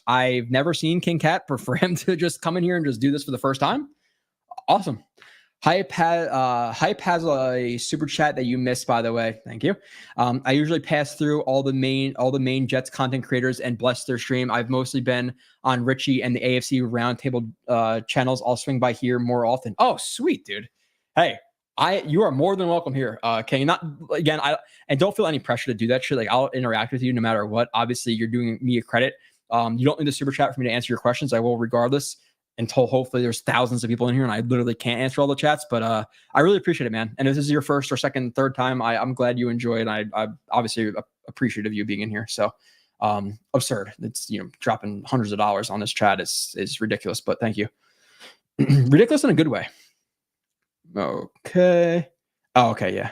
I've never seen King Cat, but for him to just come in here and just do this for the first time, awesome. Hype has a super chat that you missed, by the way. Thank you. I usually pass through all the main Jets content creators and bless their stream. I've mostly been on Richie and the AFC Roundtable channels. I'll swing by here more often. Oh, sweet, dude. Hey, you are more than welcome here. Can you not again? And don't feel any pressure to do that shit. Like, I'll interact with you no matter what. Obviously, you're doing me a credit. You don't need the super chat for me to answer your questions. I will regardless. Until hopefully there's thousands of people in here and I literally can't answer all the chats, but I really appreciate it, man. And if this is your first or second, third time, I'm glad you enjoy it. I obviously appreciative of you being in here. So absurd. It's, dropping hundreds of dollars on this chat is ridiculous, but thank you. Ridiculous in a good way. Okay. Oh, okay. Yeah.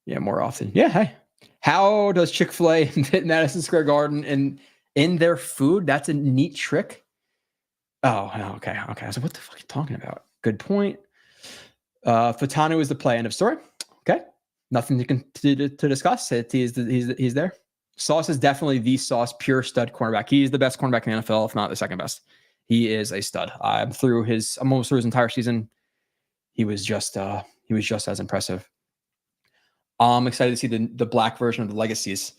Yeah. More often. Yeah. Hey, how does Chick-fil-A fit Madison Square Garden in their food? That's a neat trick. Oh, okay. I was like, what the fuck are you talking about? Good point. Fatanu is the play. End of story. Okay. Nothing to discuss. He's there. Sauce is definitely the Sauce, pure stud cornerback. He's the best cornerback in the NFL, if not the second best. He is a stud. I'm almost through his entire season. He was just as impressive. I'm excited to see the black version of the Legacies.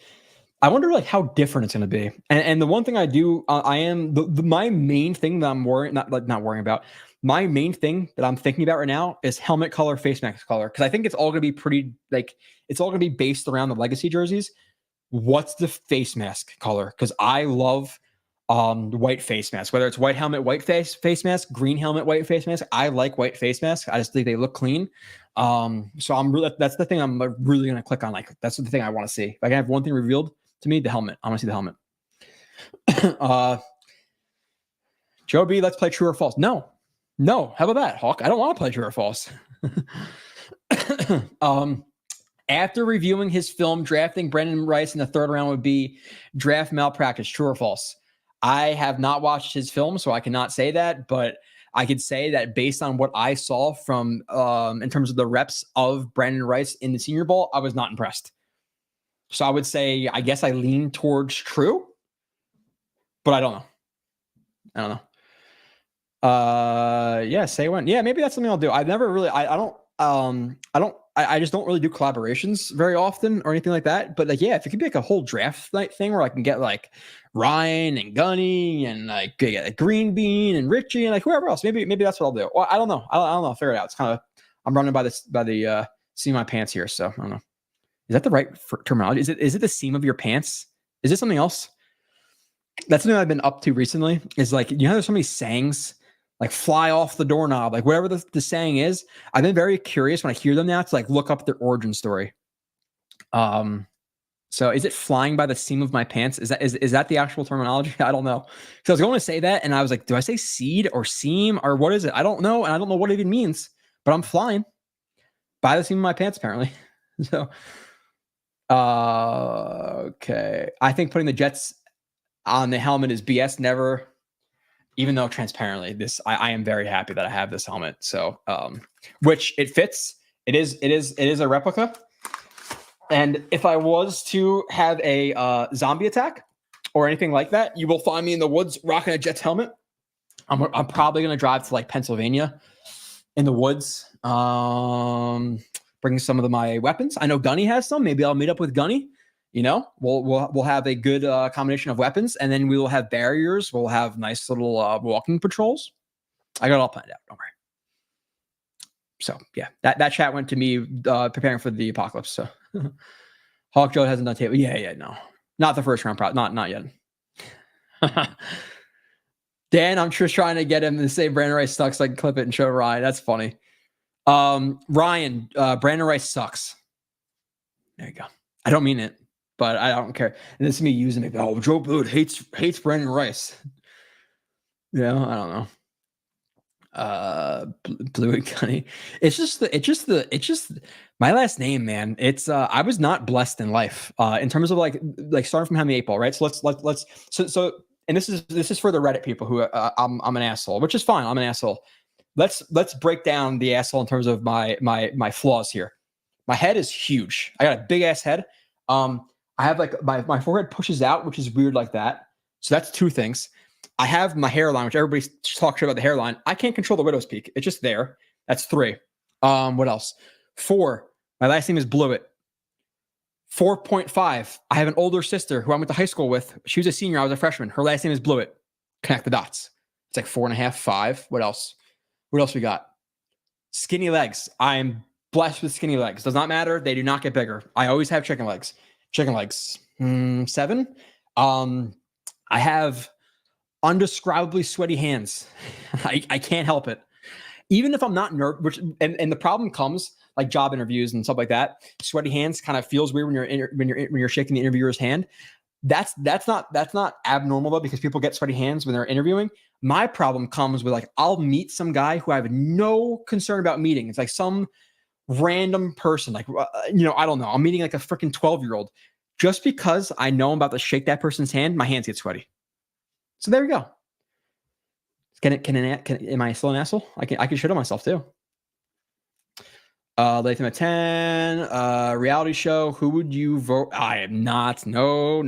I wonder like how different it's going to be. And the one thing I do, I am my main thing that I'm not worrying about. My main thing that I'm thinking about right now is helmet color, face mask color. Cause I think it's all going to be it's all going to be based around the Legacy jerseys. What's the face mask color? Cause I love white face mask, whether it's white helmet, white face mask, green helmet, white face mask. I like white face masks. I just think they look clean. So that's the thing I'm really going to click on. Like, that's the thing I want to see. If I can have one thing revealed to me, the helmet. I want to see the helmet. Joe B, let's play true or false. No. How about that, Hawk? I don't want to play true or false. After reviewing his film, drafting Brendan Rice in the third round would be draft malpractice. True or false? I have not watched his film, so I cannot say that, but I could say that based on what I saw from in terms of the reps of Brandon Rice in the Senior Bowl, I was not impressed. So I would say, I guess I lean towards true, but I don't know. Yeah, say when. Yeah, maybe that's something I'll do. I've never really, I just don't really do collaborations very often or anything like that. But like, yeah, if it could be like a whole draft night thing where I can get like Ryan and Gunny and like get Green Bean and Richie and like whoever else, maybe that's what I'll do. Well, I don't know. I don't know. I'll figure it out. It's kind of, I'm running by the seam of my pants here. So I don't know. Is that the right terminology? Is it the seam of your pants? Is it something else? That's something I've been up to recently is like, there's so many sayings like fly off the doorknob, like whatever the saying is. I've been very curious when I hear them now to like look up their origin story. So is it flying by the seam of my pants? Is that the actual terminology? I don't know. So I was going to say that and I was like, do I say seed or seam or what is it? I don't know. And I don't know what it even means, but I'm flying by the seam of my pants apparently. So, okay. I think putting the Jets on the helmet is BS. Never, even though transparently I am very happy that I have this helmet. So, which it fits. It is a replica. And if I was to have a zombie attack or anything like that, you will find me in the woods rocking a Jets helmet. I'm probably going to drive to like Pennsylvania in the woods, bring some of my weapons. I know Gunny has some. Maybe I'll meet up with Gunny. We'll have a good combination of weapons, and then we will have barriers. We'll have nice little walking patrols. I got it all planned out. Don't worry. So yeah, that chat went to me preparing for the apocalypse. So Hawk Joe hasn't done table. Yeah, no, not the first round. Not yet. Dan, I'm just trying to get him to say Brandon Rice sucks. So I can clip it and show Ryan. That's funny. Ryan, Brandon Rice sucks. There you go. I don't mean it, but I don't care. And this is me using it. Oh, Joe Blewett hates Brandon Rice. Yeah, I don't know. Blewett Gunny. It's just my last name, man. It's I was not blessed in life in terms of like starting from having the 8 ball, right? So let's and this is for the Reddit people who I'm an asshole, which is fine. I'm an asshole. Let's break down the asshole in terms of my flaws here. My head is huge. I got a big ass head. I have like my forehead pushes out, which is weird like that. So that's 2 things. I have my hairline, which everybody talks about the hairline. I can't control the widow's peak. It's just there. That's 3. What else? 4. My last name is Blewett. 4.5. I have an older sister who I went to high school with. She was a senior. I was a freshman. Her last name is Blewett. Connect the dots. It's like 4.5, 5. What else? What else we got? Skinny legs. I'm blessed with skinny legs. Does not matter. They do not get bigger. I always have chicken legs. 7. I have undescribably sweaty hands. I can't help it. Even if I'm not nervous, and the problem comes like job interviews and stuff like that. Sweaty hands kind of feels weird when you're shaking the interviewer's hand. That's not abnormal though, because people get sweaty hands when they're interviewing. My problem comes with like I'll meet some guy who I have no concern about meeting. It's like some random person, like I don't know. I'm meeting like a freaking 12-year-old. Just because I know I'm about to shake that person's hand, my hands get sweaty. So there we go. Am I still an asshole? I can shit on myself too. Latham at 10. Reality show. Who would you vote? I am not. No.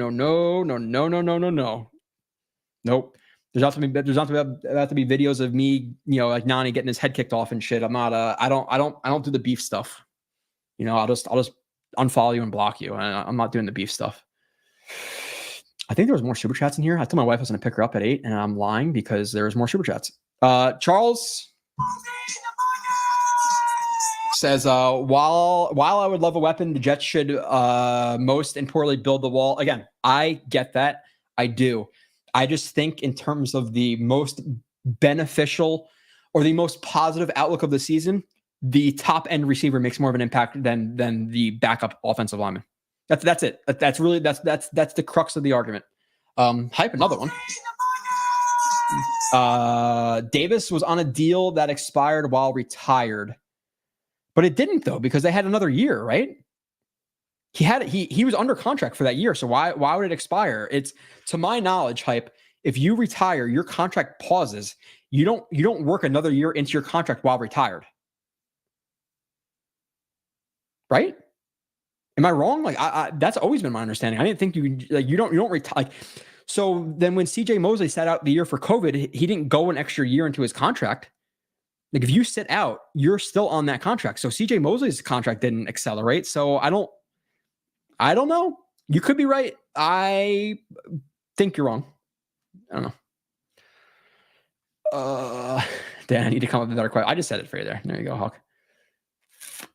Nope. There's about to be videos of me, like Nani getting his head kicked off and shit. I'm not. I don't do the beef stuff. I'll just unfollow you and block you. I'm not doing the beef stuff. I think there was more super chats in here. I told my wife I was going to pick her up at 8, and I'm lying because there's more super chats. Charles says, while I would love a weapon, the Jets should most importantly build the wall. Again, I get that. I do. I just think in terms of the most beneficial or the most positive outlook of the season, the top end receiver makes more of an impact than the backup offensive lineman. That's it. That's really that's the crux of the argument. Hype another one. Davis was on a deal that expired while retired, but it didn't though because they had another year, right? He was under contract for that year, so why would it expire? It's, to my knowledge, Hype, if you retire, your contract pauses. You don't work another year into your contract while retired, right? Am I wrong? Like that's always been my understanding. I didn't think you don't retire. Like, so then when CJ Mosley sat out the year for COVID, he didn't go an extra year into his contract. Like if you sit out, you're still on that contract. So CJ Mosley's contract didn't accelerate. So I don't know. You could be right. I think you're wrong. I don't know. Dan, I need to come up with a better question. I just said it for you there. There you go, Hawk.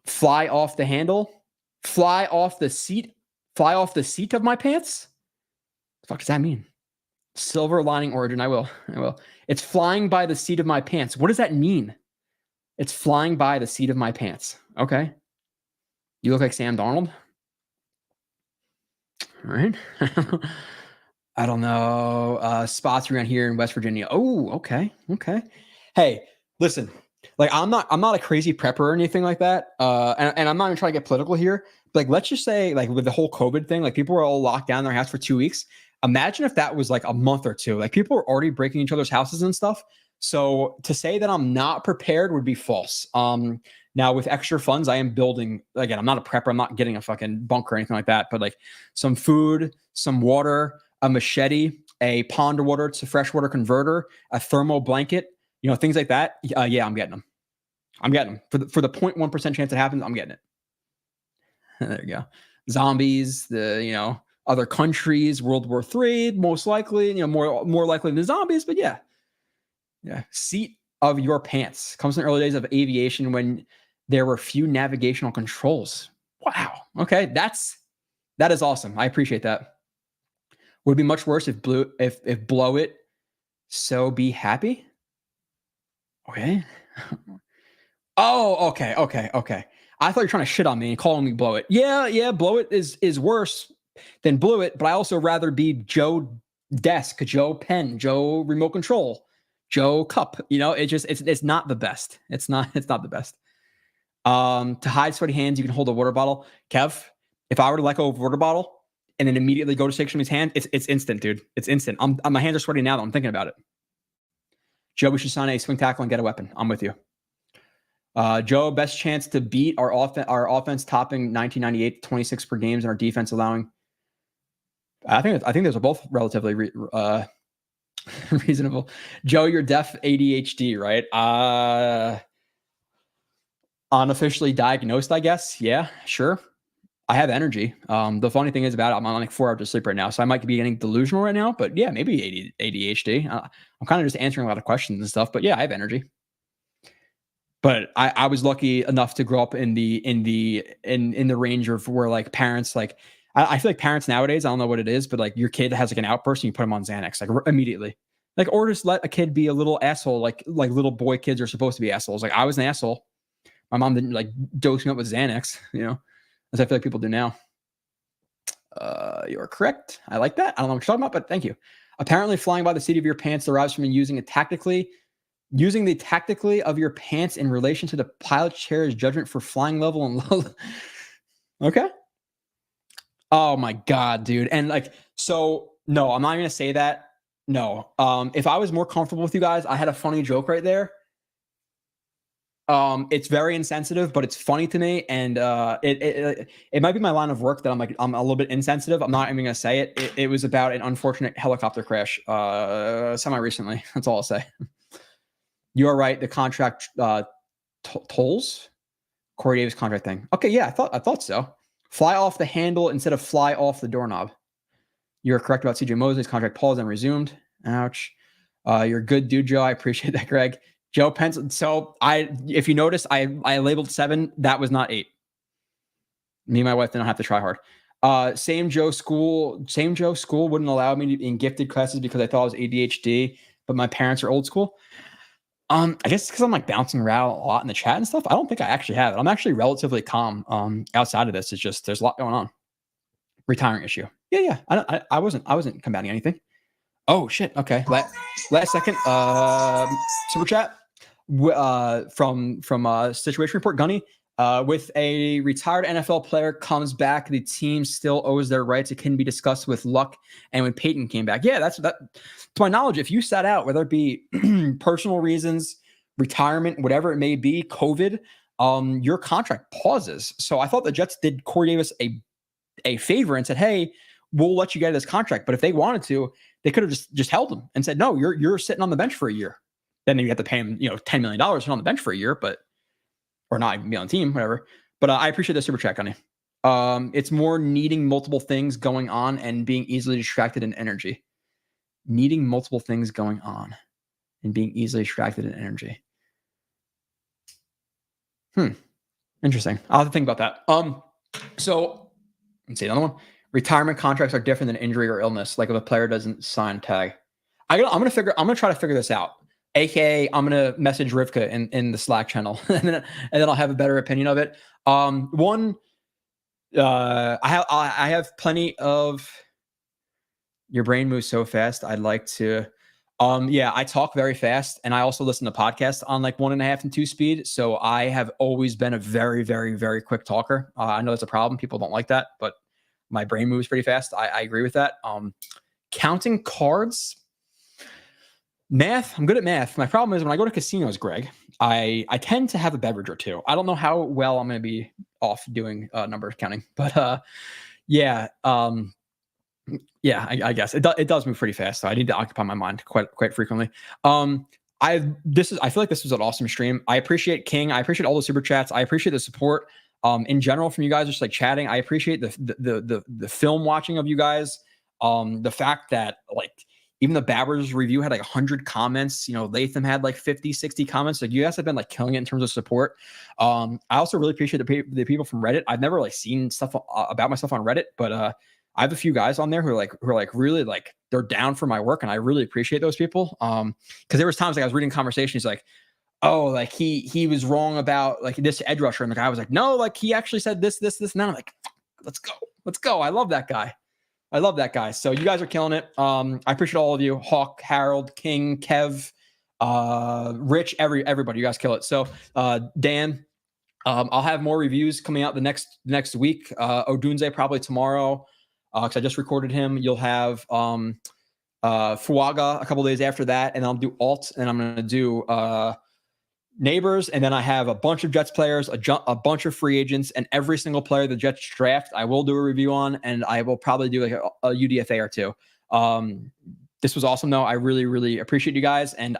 Fly off the handle. Fly off the seat. Fly off the seat of my pants. What the fuck does that mean? Silver lining origin. I will. It's flying by the seat of my pants. What does that mean? It's flying by the seat of my pants. Okay. You look like Sam Darnold. All right. I don't know. Spots around here in West Virginia. Oh, okay. Hey, listen. Like I'm not a crazy prepper or anything like that. And I'm not even trying to get political here. But like, let's just say, like with the whole COVID thing, like people were all locked down in their house for 2 weeks. Imagine if that was like a month or two. Like people were already breaking each other's houses and stuff. So to say that I'm not prepared would be false. Now with extra funds, I am building, again, I'm not a prepper. I'm not getting a fucking bunker or anything like that, but like some food, some water, a machete, a pond water to freshwater converter, a thermo blanket, things like that. Yeah, I'm getting them. For the 0.1% chance it happens, I'm getting it. There you go. Zombies, other countries, World War III, most likely, more likely than zombies, but yeah. Seat of your pants comes in the early days of aviation when there were few navigational controls. Wow. Okay. That is awesome. I appreciate that. Would it be much worse if Blewett so be happy? Okay. Oh, okay. I thought you were trying to shit on me and calling me Blewett. Yeah. Blewett is worse than Blewett, but I also rather be Joe Desk, Joe Pen, Joe Remote Control, Joe Cup. It's not the best. It's not the best. To hide sweaty hands, you can hold a water bottle. Kev, if I were to let go of a water bottle and then immediately go to shake somebody's hand, it's instant, dude. It's instant. My hands are sweaty now that I'm thinking about it. Joe, we should sign a swing tackle and get a weapon. I'm with you. Joe, best chance to beat our offense topping 1998, 26 per games, and our defense allowing I think those are both relatively reasonable. Joe, you're deaf ADHD, right? Unofficially diagnosed, I guess. Yeah, sure. I have energy. The funny thing is about it, I'm on like 4 hours of sleep right now, so I might be getting delusional right now. But yeah, maybe ADHD. I'm kind of just answering a lot of questions and stuff. But yeah, I have energy. But I was lucky enough to grow up in the range of where like parents like I feel like parents nowadays, I don't know what it is, but like your kid has like an outburst and you put them on Xanax like immediately. Like, or just let a kid be a little asshole, like little boy kids are supposed to be assholes. Like I was an asshole. My mom didn't like dose me up with Xanax, as I feel like people do now. You're correct. I like that. I don't know what you're talking about, but thank you. Apparently, flying by the seat of your pants derives from using the tactically of your pants in relation to the pilot chair's judgment for flying level and low. Okay. Oh my God, dude. And like, so no, I'm not going to say that. No. If I was more comfortable with you guys, I had a funny joke right there. It's very insensitive, but it's funny to me. And it might be my line of work that I'm a little bit insensitive. I'm not even going to say it. It was about an unfortunate helicopter crash semi-recently. That's all I'll say. You are right. The contract tolls. Corey Davis contract thing. Okay, yeah, I thought so. Fly off the handle instead of fly off the doorknob. You're correct about CJ Mosley's contract paused and resumed. Ouch. You're a good dude, Joe. I appreciate that, Greg. Joe Pence. So if you notice, I labeled 7. That was not 8. Me and my wife didn't have to try hard. Same Joe school wouldn't allow me to be in gifted classes because I thought I was ADHD, but my parents are old school. I guess because I'm like bouncing around a lot in the chat and stuff. I don't think I actually have it. I'm actually relatively calm. Outside of this, it's just there's a lot going on. Retiring issue. Yeah. I wasn't combating anything. Oh shit. Okay. Last second. Super chat. From Situation Report. Gunny. With a retired NFL player comes back, the team still owes their rights. It can be discussed with Luck and when Peyton came back. Yeah, that. To my knowledge, if you sat out, whether it be personal reasons, retirement, whatever it may be, COVID, your contract pauses. So I thought the Jets did Corey Davis a favor and said, "Hey, we'll let you get this contract." But if they wanted to, they could have just held him and said, "No, you're sitting on the bench for a year." Then you have to pay him, $10 million on the bench for a year, or not even be on the team, whatever. But I appreciate the super chat, Gunny. It's more needing multiple things going on and being easily distracted in energy. Needing multiple things going on and being easily distracted in energy. Interesting. I'll have to think about that. So let's see another one. Retirement contracts are different than injury or illness. Like if a player doesn't sign tag. I'm gonna try to figure this out. AKA, I'm gonna message Rivka in the Slack channel, and then I'll have a better opinion of it. I have plenty of. Your brain moves so fast. I'd like to. I talk very fast, and I also listen to podcasts on like 1.5 and 2 speed. So I have always been a very, very, very quick talker. I know that's a problem. People don't like that, but my brain moves pretty fast. I agree with that. Counting cards. Math, I'm good at math. My problem is when I go to casinos, Greg, I tend to have a beverage or two. I don't know how well I'm going to be off doing number counting, but I guess it does move pretty fast. So I need to occupy my mind quite frequently. I feel like this was an awesome stream. I appreciate King. I appreciate all the super chats. I appreciate the support in general from you guys, just like chatting. I appreciate the film watching of you guys. The fact that like even the Babbers review had like 100 comments. Latham had like 50, 60 comments. Like you guys have been like killing it in terms of support. I also really appreciate the people from Reddit. I've never like seen stuff about myself on Reddit, but I have a few guys on there who are really like they're down for my work, and I really appreciate those people. Because there was times like I was reading conversations like, oh, like he was wrong about like this edge rusher, and the guy was like, no, like he actually said this, and then I'm like, let's go. I love that guy. So you guys are killing it. I appreciate all of you, Hawk, Harold, King, Kev, Rich, everybody. You guys kill it. So Dan, I'll have more reviews coming out the next week. Odunze probably tomorrow. Because I just recorded him. You'll have Fuaga a couple days after that, and I'll do Alt, and I'm going to do Neighbors, and then I have a bunch of Jets players, a bunch of free agents, and every single player the Jets draft, I will do a review on, and I will probably do like a UDFA or two. This was awesome, though. I really, really appreciate you guys, and